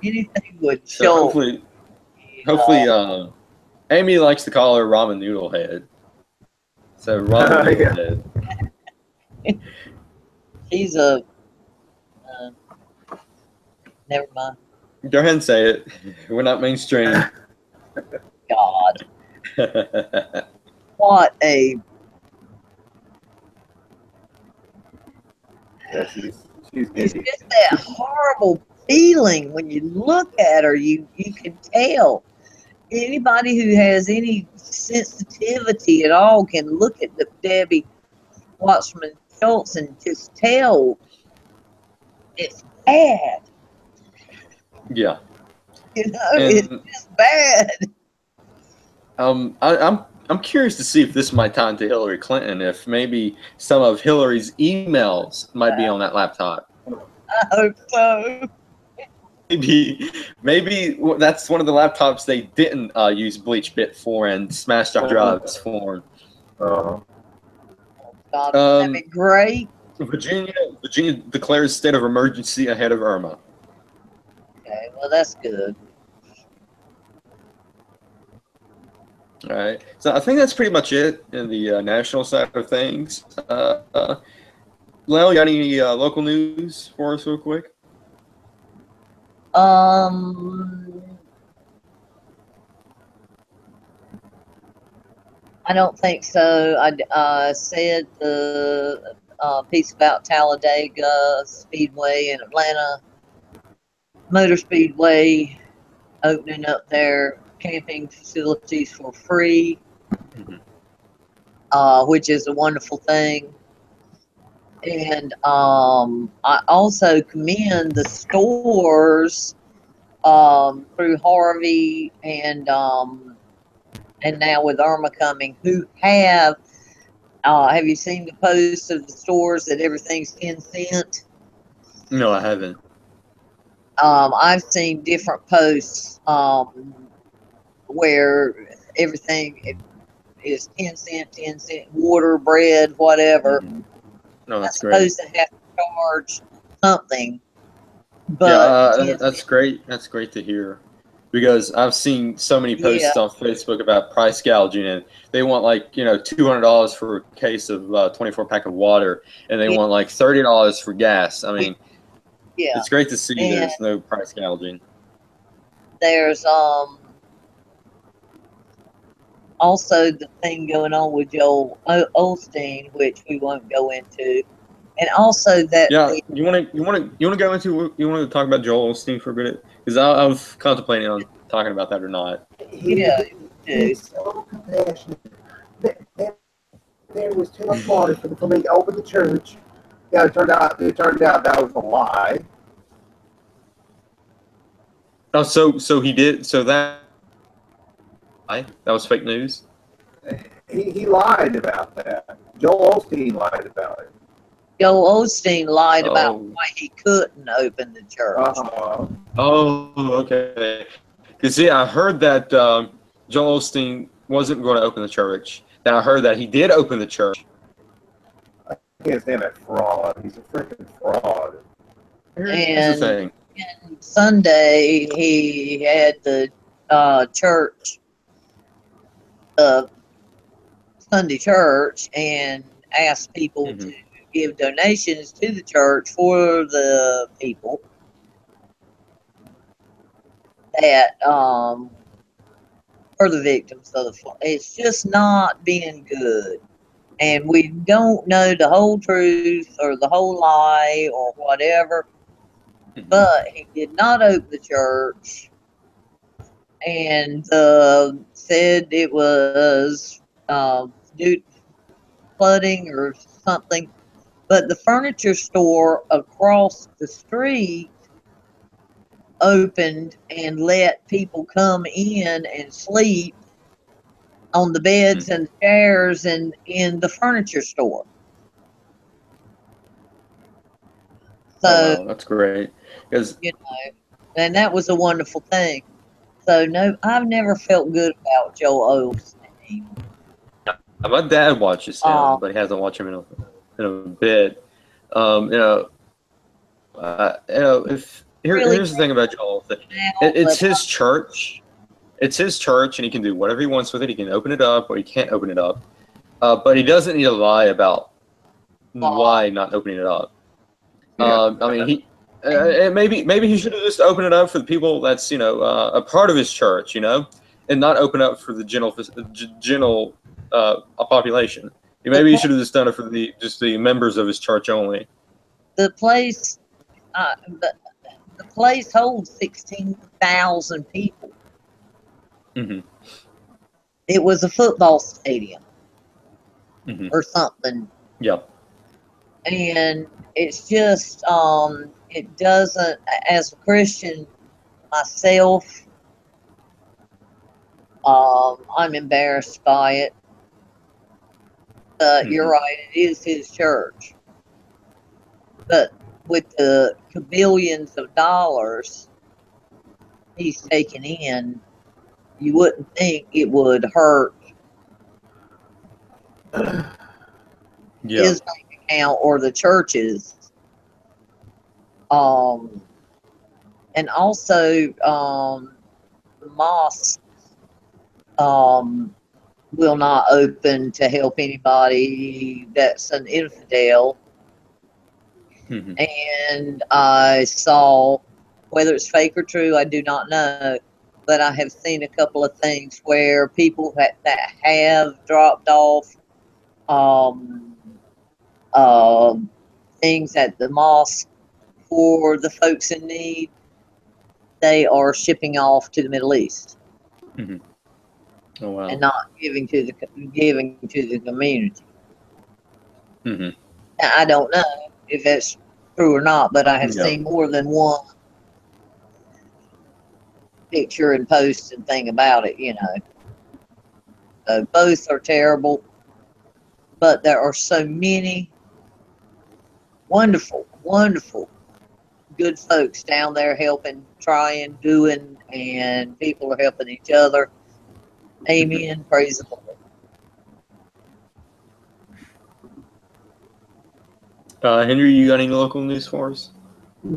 anything would so show. hopefully, Amy likes to call her Ramen Noodle Head. So Ramen Noodle Head. She's a. Never mind. Go ahead and say it. We're not mainstream. God. What a. Yeah, she's It's just that horrible feeling when you look at her. You can tell. Anybody who has any sensitivity at all can look at the Debbie Wasserman Schultz and just tell it's bad. Yeah. You know, it's just bad. I'm curious to see if this might tie into Hillary Clinton, if maybe some of Hillary's emails might be on that laptop. I hope so. Maybe that's one of the laptops they didn't use BleachBit for and smash drives for. God, that'd be great. Virginia declares state of emergency ahead of Irma. Okay, well that's good. All right, so I think that's pretty much it in the national side of things. Lel, you got any local news for us real quick? I don't think so. I said the piece about Talladega Speedway in Atlanta, Motor Speedway opening up their camping facilities for free, which is a wonderful thing. And I also commend the stores through Harvey and now with Irma coming, who have you seen the posts of the stores that everything's 10 cents? No, I haven't. I've seen different posts where everything is 10 cent, water, bread, whatever. No, that's I'm great. supposed to have to charge something, but yeah, that's great. That's great to hear, because I've seen so many posts on Facebook about price gouging, and they want like $200 for a case of 24-pack of water, and they want like $30 for gas. I mean, it's great to see there's no price gouging. There's also the thing going on with Joel Osteen, which we won't go into, and also that you want to go into talk about Joel Osteen for a minute, because I was contemplating on talking about that or not. He's so compassionate. there was too much water for me to open the church. Yeah, it turned out that was a lie. Oh, so he did. So that was fake news. He lied about that. Joel Osteen lied about it. Joel Osteen lied about why he couldn't open the church. Oh, okay. Because I heard that Joel Osteen wasn't going to open the church. Then I heard that he did open the church. I can't stand that fraud. He's a freaking fraud. Here's the thing. And Sunday he had the church, Sunday church, and asked people to give donations to the church for the people that are the victims of the flood. It's just not being good. And we don't know the whole truth or the whole lie or whatever. But he did not open the church and said it was due to flooding or something. But the furniture store across the street opened and let people come in and sleep on the beds and chairs and in the furniture store. So, wow, that's great. Because and that was a wonderful thing. So no, I've never felt good about Joel Osteen. my dad watches him, but he hasn't watched him in a bit. Here's the thing about Joel. It's his church. It's his church, and he can do whatever he wants with it. He can open it up, or he can't open it up. But he doesn't need to lie about why not opening it up. I mean, maybe he should have just opened it up for the people that's a part of his church, and not open up for the general population. Maybe he should have just done it for the members of his church only. The place, the place holds 16,000 people. It was a football stadium or something. Yep. And it's just, it doesn't, as a Christian myself, I'm embarrassed by it. But you're right, it is his church. But with the billions of dollars he's taken in, you wouldn't think it would hurt his bank account or the churches. And also, the mosque will not open to help anybody that's an infidel. And I saw, whether it's fake or true, I do not know, but I have seen a couple of things where people that have dropped off things at the mosque for the folks in need, they are shipping off to the Middle East. Oh, wow. And not giving to the community. I don't know if that's true or not, but I have seen more than one picture and post and thing about it, So both are terrible, but there are so many wonderful, wonderful, good folks down there helping, trying, doing, and people are helping each other. Amen. Praise the Lord. Henry, you got any local news for us?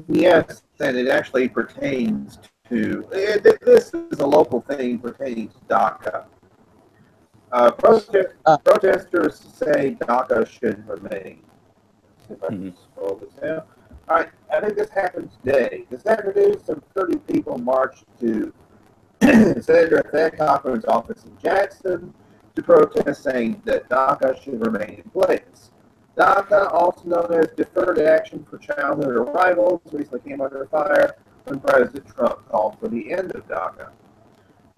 Yes, and it actually pertains to, this is a local thing pertaining to DACA. Protesters say DACA should remain. If I can scroll this down. All right, I think this happened today. This afternoon, some 30 people marched to Senator Thad Cochran's office in Jackson to protest, saying that DACA should remain in place. DACA, also known as Deferred Action for Childhood Arrivals, recently came under fire when President Trump called for the end of DACA.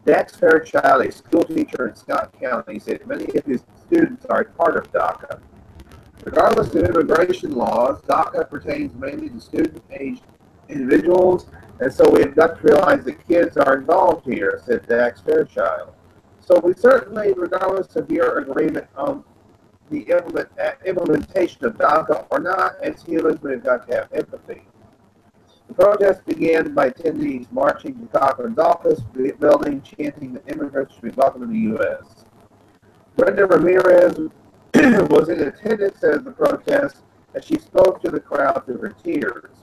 Dax Fairchild, a school teacher in Scott County, said many of his students are a part of DACA. Regardless of immigration laws, DACA pertains mainly to student-aged individuals, and so we have got to realize that kids are involved here, said Dax Fairchild. So we certainly, regardless of your agreement on the implementation of DACA or not, as humans, we've got to have empathy. The protest began by attendees marching to Cochran's office building, chanting that immigrants should be welcome in the U.S. Brenda Ramirez was in attendance at the protest as she spoke to the crowd through her tears.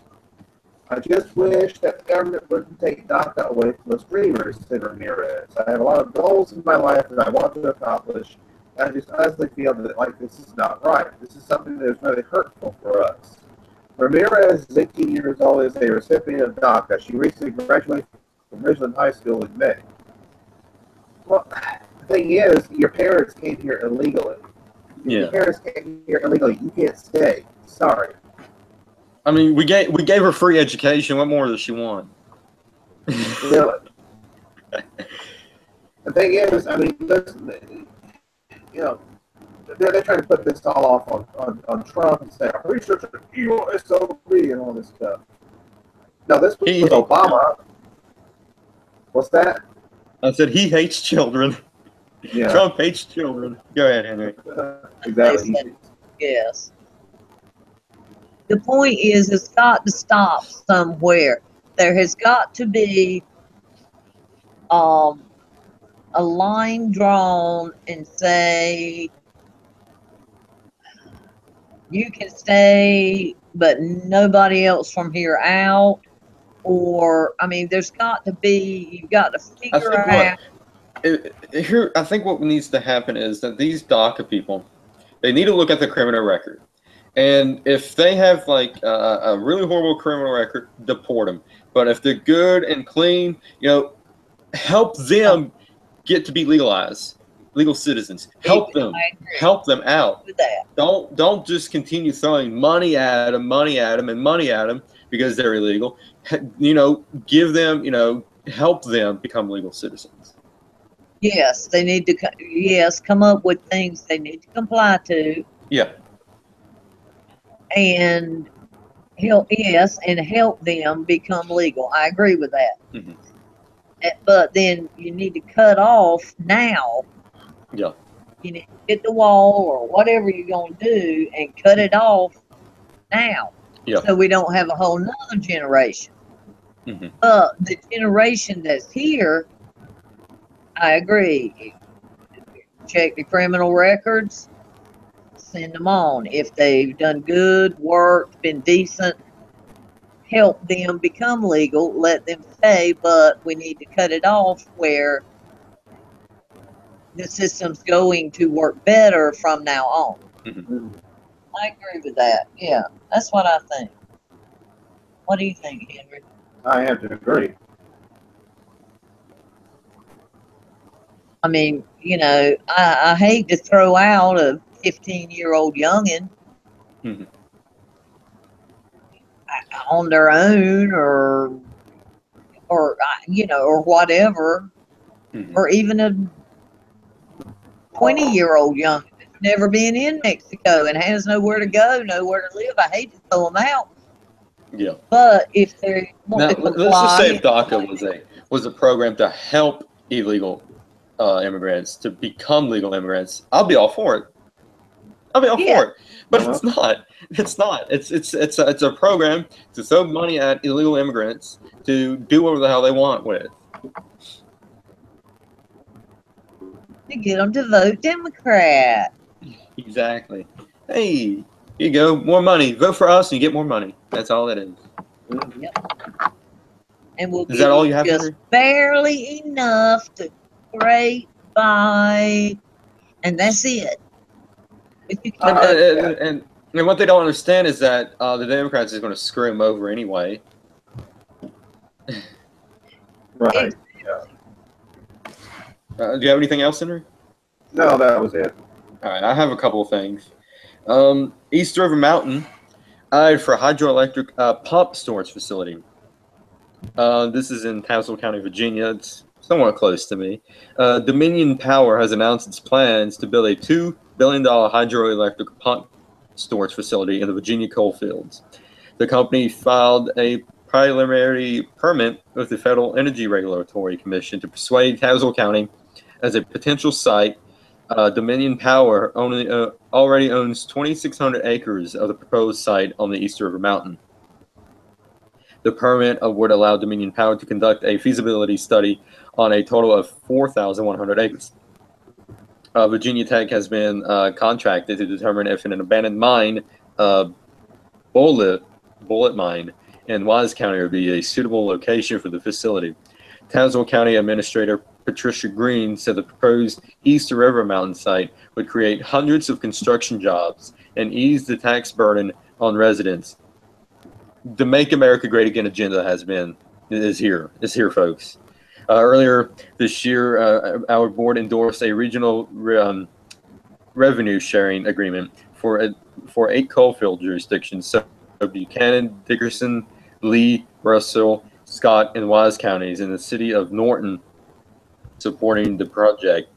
I just wish that the government wouldn't take DACA away from us dreamers, said Ramirez. I have a lot of goals in my life that I want to accomplish. I just honestly feel that like this is not right. This is something that is really hurtful for us. Ramirez is 18 years old, is a recipient of DACA. She recently graduated from Ridgeland High School in May. Well, the thing is, your parents came here illegally. Yeah. Your parents came here illegally. You can't stay. Sorry. I mean, we gave her free education. What more does she want? Really? The thing is, I mean, listen, you know, they're trying to put this all off on Trump and say, I'm research an evil SOB and all this stuff. No, this was Obama. What's that? I said he hates children. Yeah. Trump hates children. Go ahead, Henry. Exactly. Yes. The point is, it's got to stop somewhere. There has got to be a line drawn and say, you can stay, but nobody else from here out. Or, I mean, there's got to be, you've got to figure out. I think what needs to happen is that these DACA people, they need to look at the criminal record. And if they have like a really horrible criminal record, deport them. But if they're good and clean, you know, help them get to be legalized, legal citizens. Help them out. Don't just continue throwing money at them because they're illegal. You know, give them, you know, help them become legal citizens. Yes, they need to. Yes, come up with things they need to comply to. Yeah. And help them become legal. I agree with that. Mm-hmm. But then you need to cut off now. Yeah. You need to get the wall or whatever you're going to do and cut it off now. Yeah. So we don't have a whole nother generation. Mm-hmm. But the generation that's here, I agree. Check the criminal records. Send them on. If they've done good work, been decent, help them become legal, let them stay, but we need to cut it off where the system's going to work better from now on. Mm-hmm. I agree with that. Yeah, that's what I think. What do you think, Henry? I have to agree. I mean, you know, I hate to throw out a 15-year-old youngin' mm-hmm. on their own or you know, or whatever, mm-hmm. or even a 20-year-old youngin' that's never been in Mexico and has nowhere to go, nowhere to live. I hate to throw them out. Yeah. But if they want to comply, let's just say if DACA was a program to help illegal immigrants to become legal immigrants, I'll be all for it. I'll be all for it. But it's not. It's not. It's a program to throw money at illegal immigrants to do whatever the hell they want with it. To get them to vote Democrat. Exactly. Hey, here you go. More money. Vote for us and you get more money. That's all it is. Yep. And we'll is that all you have? Just barely enough to scrape by, and that's it. And what they don't understand is that the Democrats is going to screw them over anyway. Right. Yeah. Do you have anything else, Henry? No, that was it. All right, I have a couple of things. East River Mountain for a hydroelectric pump storage facility. This is in Tazewell County, Virginia. It's somewhat close to me. Dominion Power has announced its plans to build a $2 billion hydroelectric pump storage facility in the Virginia coal fields. The company filed a preliminary permit with the Federal Energy Regulatory Commission to persuade Tazewell County as a potential site. Dominion Power already owns 2,600 acres of the proposed site on the East River Mountain. The permit would allow Dominion Power to conduct a feasibility study on a total of 4,100 acres. Virginia Tech has been contracted to determine if an abandoned mine, Bullet Mine, in Wise County would be a suitable location for the facility. Tazewell County Administrator Patricia Green said the proposed East River Mountain site would create hundreds of construction jobs and ease the tax burden on residents. The Make America Great Again agenda is here, folks. Earlier this year, our board endorsed a regional revenue sharing agreement for 8 coalfield jurisdictions: so Buchanan, Dickerson, Lee, Russell, Scott, and Wise counties in the city of Norton, supporting the project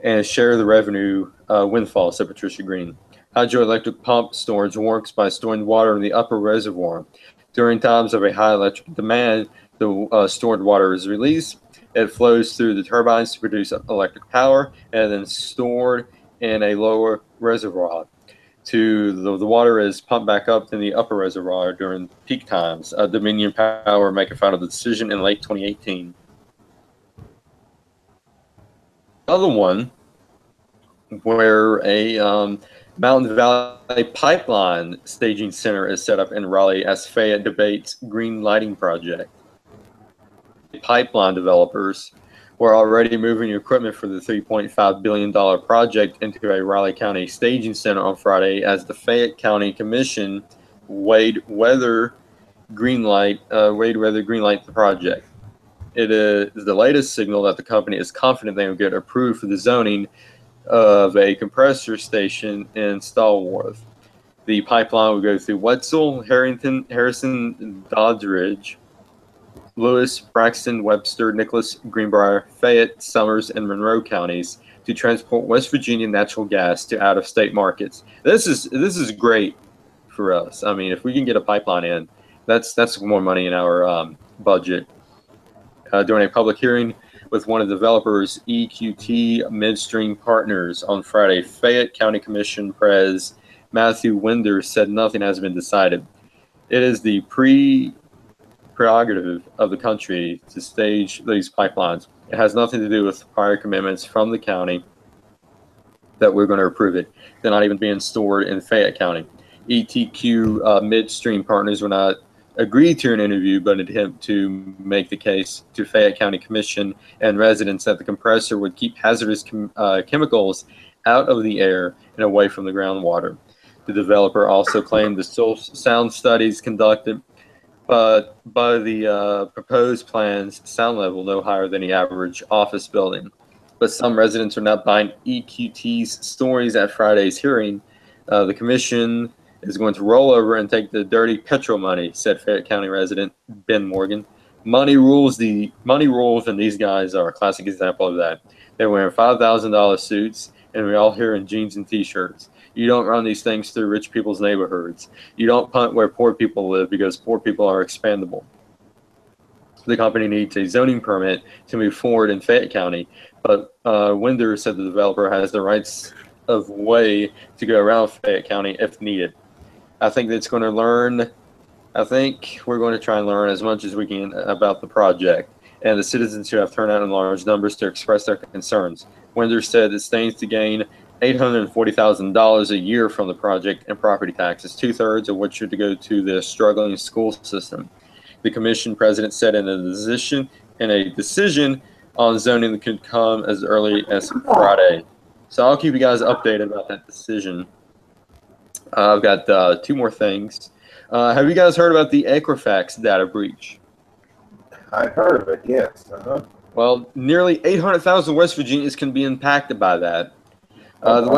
and share the revenue windfall, said Patricia Green. Hydroelectric pump storage works by storing water in the upper reservoir. During times of a high electric demand, the stored water is released. It flows through the turbines to produce electric power and then stored in a lower reservoir. The water is pumped back up in the upper reservoir during peak times. Dominion Power make a final decision in late 2018. Another one where a Mountain Valley Pipeline staging center is set up in Raleigh as Fayette debates green lighting project. Pipeline developers were already moving equipment for the $3.5 billion project into a Raleigh County staging center on Friday as the Fayette County Commission weighed whether greenlight the project. It is the latest signal that the company is confident they will get approved for the zoning of a compressor station in Stallworth. The pipeline will go through Wetzel, Harrison, Doddridge, Lewis, Braxton, Webster, Nicholas, Greenbrier, Fayette, Summers, and Monroe counties to transport West Virginia natural gas to out-of-state markets. This is great for us. I mean, if we can get a pipeline in, that's more money in our budget. During a public hearing with one of the developers, EQT MainStream Partners, on Friday, Fayette County Commission Pres Matthew Winder said nothing has been decided. It is the prerogative of the country to stage these pipelines. It has nothing to do with prior commitments from the county that we're going to approve it. They're not even being stored in Fayette County. ETQ Midstream Partners were not agreed to an interview, but an attempt to make the case to Fayette County Commission and residents that the compressor would keep hazardous chemicals out of the air and away from the groundwater. The developer also claimed the sound studies conducted, but by the proposed plans, sound level no higher than the average office building. But some residents are not buying EQT's stories at Friday's hearing. The commission is going to roll over and take the dirty petrol money, said Fayette County resident Ben Morgan. Money rules, and these guys are a classic example of that. They're wearing $5,000 suits, and we're all here in jeans and T-shirts. You don't run these things through rich people's neighborhoods. You don't punt where poor people live because poor people are expandable. The company needs a zoning permit to move forward in Fayette County, but Winder said the developer has the rights of way to go around Fayette County if needed. I think we're going to try and learn as much as we can about the project and the citizens who have turned out in large numbers to express their concerns. Winder said it stands to gain $840,000 a year from the project and property taxes, 2/3 of which should go to the struggling school system. The commission president said in a decision on zoning that could come as early as Friday. So I'll keep you guys updated about that decision. I've got 2 more things. Have you guys heard about the Equifax data breach? I've heard of it, yes. Well, nearly 800,000 West Virginians can be impacted by that. The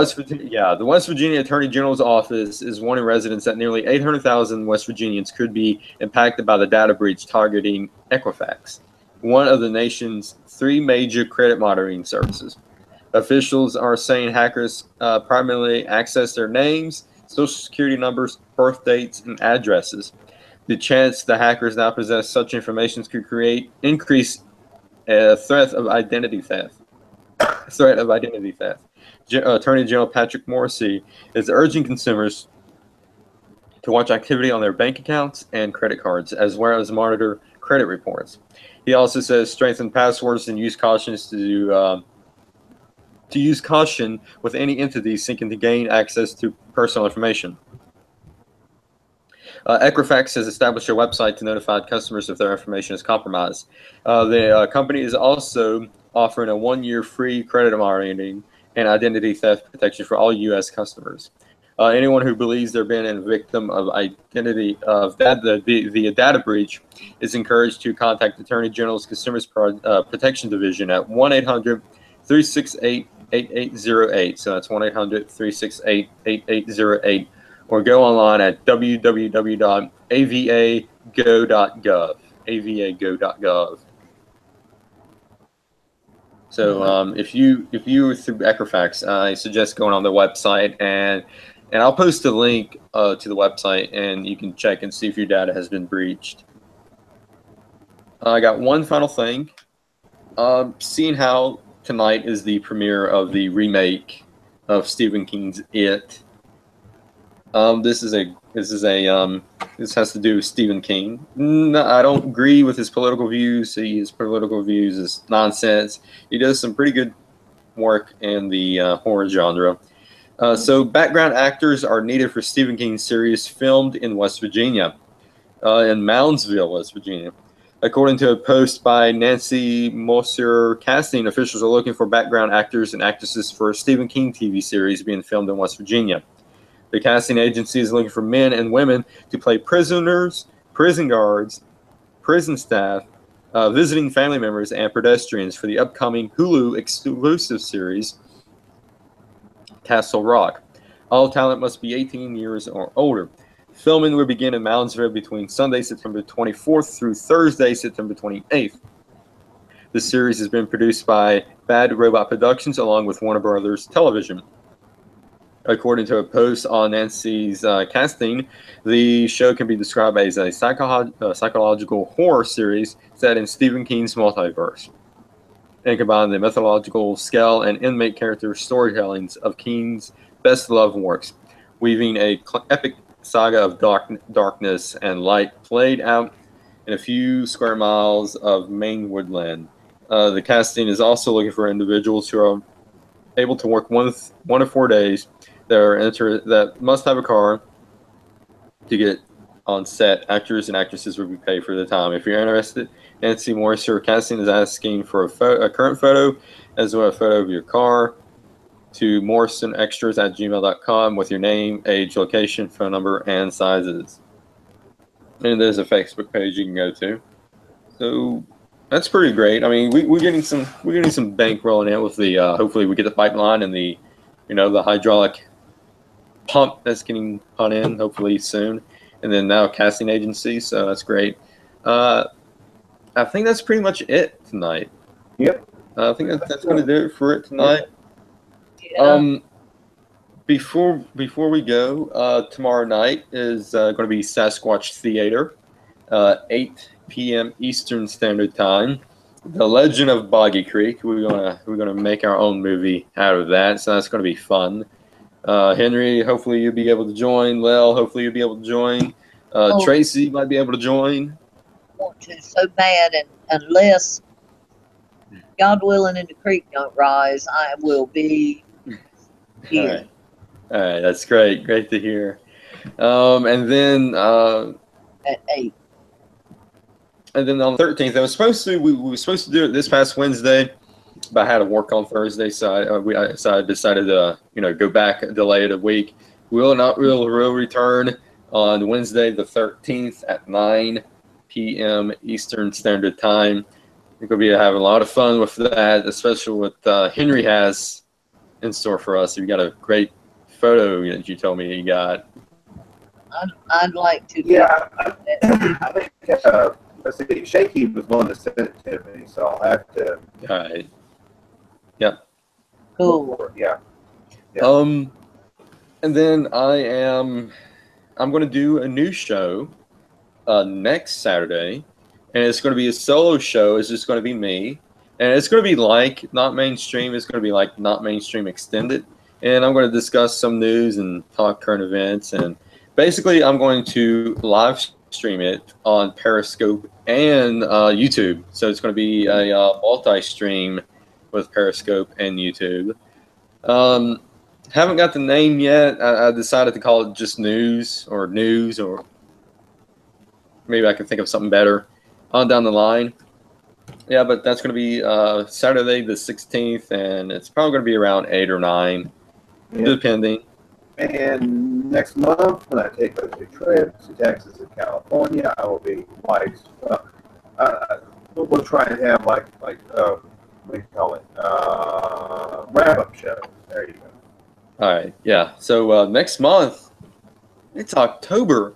West Virginia Attorney General's office is warning residents that nearly 800,000 West Virginians could be impacted by the data breach targeting Equifax. one of the nation's 3 major credit monitoring services. Officials are saying hackers primarily access their names, social security numbers, birth dates, and addresses. The chance the hackers now possess such information could increase a threat of identity theft. Attorney General Patrick Morrissey is urging consumers to watch activity on their bank accounts and credit cards, as well as monitor credit reports. He also says strengthen passwords and use caution with any entity seeking to gain access to personal information. Equifax has established a website to notify customers if their information is compromised. The company is also offering a 1-year free credit monitoring and identity theft protection for all U.S. customers. Anyone who believes they've been a victim of the data breach is encouraged to contact the Attorney General's Consumers Protection Division at 1-800-368-8808. So that's 1-800-368-8808. Or go online at www.avago.gov. avago.gov. So if you were through Equifax, I suggest going on the website, and I'll post a link to the website, and you can check and see if your data has been breached. I got one final thing. Seeing how tonight is the premiere of the remake of Stephen King's It. This has to do with Stephen King. No, I don't agree with his political views. His political views is nonsense. He does some pretty good work in the horror genre. So background actors are needed for Stephen King's series filmed in West Virginia, in Moundsville, West Virginia. According to a post by Nancy Mosser, casting officials are looking for background actors and actresses for a Stephen King TV series being filmed in West Virginia. The casting agency is looking for men and women to play prisoners, prison guards, prison staff, visiting family members, and pedestrians for the upcoming Hulu exclusive series, Castle Rock. All talent must be 18 years or older. Filming will begin in Moundsville between Sunday, September 24th through Thursday, September 28th. The series has been produced by Bad Robot Productions along with Warner Brothers Television. According to a post on Nancy's casting, the show can be described as a psychological horror series set in Stephen King's multiverse, and combine the mythological scale and inmate character storytellings of King's best-loved works, weaving a epic saga of darkness and light played out in a few square miles of Maine woodland. The casting is also looking for individuals who are able to work one to 4 days, that must have a car to get on set. Actors and actresses will be paid for the time. If you're interested, Nancy Morris, your casting is asking for a current photo as well as a photo of your car to morrisonextras@gmail.com with your name, age, location, phone number, and sizes. And there's a Facebook page you can go to. So that's pretty great. I mean, we're getting some bank rolling in with the hopefully we get the pipeline and the the hydraulic pump that's getting put in hopefully soon, and then now casting agency. So that's great. I think that's pretty much it tonight. Yep. I think that's going to do it for it tonight. Yeah. Before we go, tomorrow night is going to be Sasquatch Theater, 8 p.m. Eastern Standard Time. The Legend of Boggy Creek. We're gonna make our own movie out of that, so that's gonna be fun. Henry, hopefully you'll be able to join. Lel, hopefully you'll be able to join. Tracy might be able to join. I want to so bad, and unless God willing and the creek don't rise, I will be here. All right, that's great. Great to hear. And then At 8. And then on the 13th, we were supposed to do it this past Wednesday, but I had to work on Thursday, so I decided to go back, delay it a week. We'll return on Wednesday the 13th at 9 p.m. Eastern Standard Time. We're going to be having a lot of fun with that, especially what Henry has in store for us. You got a great photo that you told me you got. I'd like to. Yeah, I think let's see, Shaky was one that sent it to me, so I'll have to. All right. Yeah. Cool. Yeah. And then I'm going to do a new show next Saturday, and it's going to be a solo show. It's just going to be me, and it's going to be like Not Mainstream. It's going to be like Not Mainstream Extended, and I'm going to discuss some news and talk current events, and basically I'm going to live stream it on Periscope and YouTube. So it's going to be a multi-stream with Periscope and YouTube. Haven't got the name yet. I decided to call it just news, or maybe I can think of something better on down the line. Yeah, but that's going to be Saturday the 16th, and it's probably going to be around 8 or 9, depending. And next month, when I take those two trips to Texas and California, I will be twice. We'll try and have like what do you call it? Wrap-up show. There you go. All right, yeah. So next month, it's October,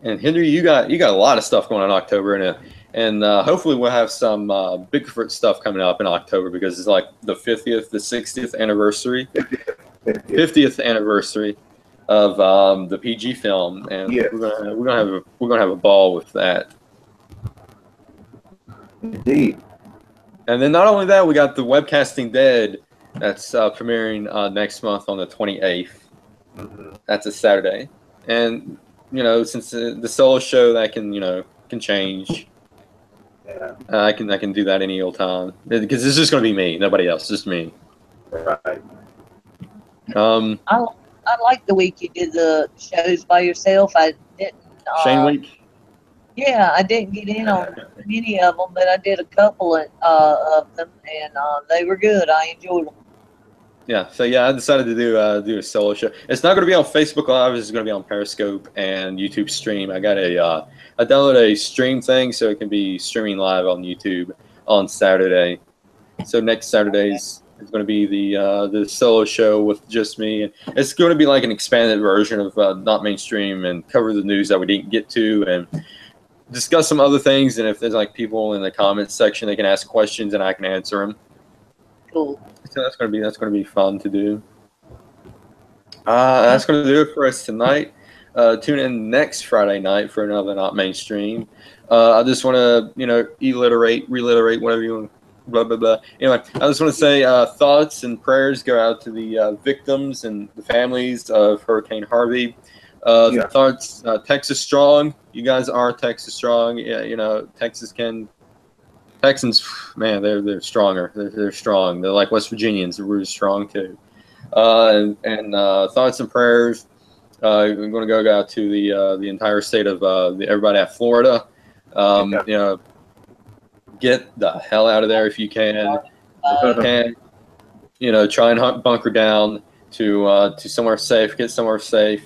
and Henry, you got a lot of stuff going on in October, and hopefully we'll have some Bigfoot stuff coming up in October, because it's like the 50th, the 60th anniversary. 50th anniversary of the PG film, and we're gonna have a ball with that. Indeed. And then not only that, we got the Webcasting Dead that's premiering next month on the 28th. That's a Saturday, and since the solo show, that can change. Yeah. I can do that any old time, because it's just gonna be me, nobody else, just me. Right. I like the week you did the shows by yourself. I didn't. Shane Week. Yeah, I didn't get in on many of them, but I did a couple of them, and they were good. I enjoyed them. Yeah, so yeah, I decided to do a solo show. It's not going to be on Facebook Live. It's going to be on Periscope and YouTube Stream. I got I downloaded a stream thing, so it can be streaming live on YouTube on Saturday. So next Saturday's is going to be the solo show with just me, and it's going to be like an expanded version of Not Mainstream, and cover the news that we didn't get to, and discuss some other things. And if there's like people in the comments section, they can ask questions and I can answer them. Cool. So that's going to be fun to do. That's going to do it for us tonight. Tune in next Friday night for another Not Mainstream. I just want to reliterate, whatever you want. Blah blah blah. Anyway, I just want to say thoughts and prayers go out to the victims and the families of Hurricane Harvey. Thoughts, Texas strong. You guys are Texas strong. Yeah, Texans, man, they're stronger. They're strong. They're like West Virginians. They're really strong too. And thoughts and prayers. I'm going to go out to the entire state of everybody at Florida. Get the hell out of there if you can. If you can, try and bunker down to somewhere safe. Get somewhere safe.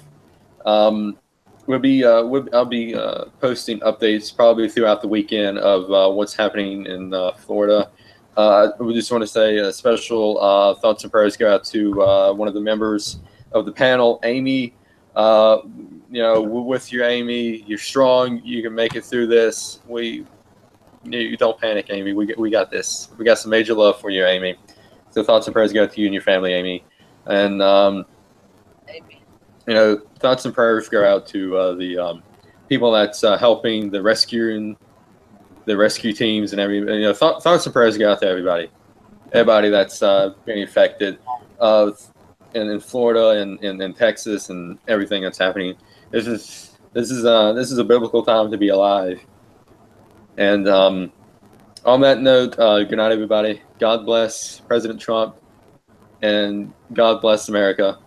I'll be posting updates probably throughout the weekend of what's happening in Florida. We just want to say a special thoughts and prayers go out to one of the members of the panel, Amy. We're with you, Amy. You're strong. You can make it through this. You don't panic, Amy. We got this. We got some major love for you, Amy. So thoughts and prayers go out to you and your family, Amy. And thoughts and prayers go out to the people that's helping the rescue teams and everybody. Thoughts and prayers go out to everybody that's being affected, in Florida and in Texas and everything that's happening. This is a biblical time to be alive. And on that note, good night, everybody. God bless President Trump, and God bless America.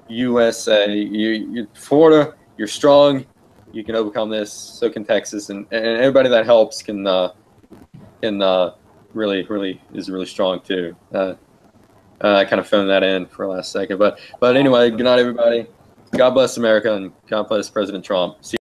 USA, Florida, you're strong. You can overcome this. So can Texas, and everybody that helps can really is really strong too. I kind of phoned that in for a last second, but anyway, good night, everybody. God bless America, and God bless President Trump. See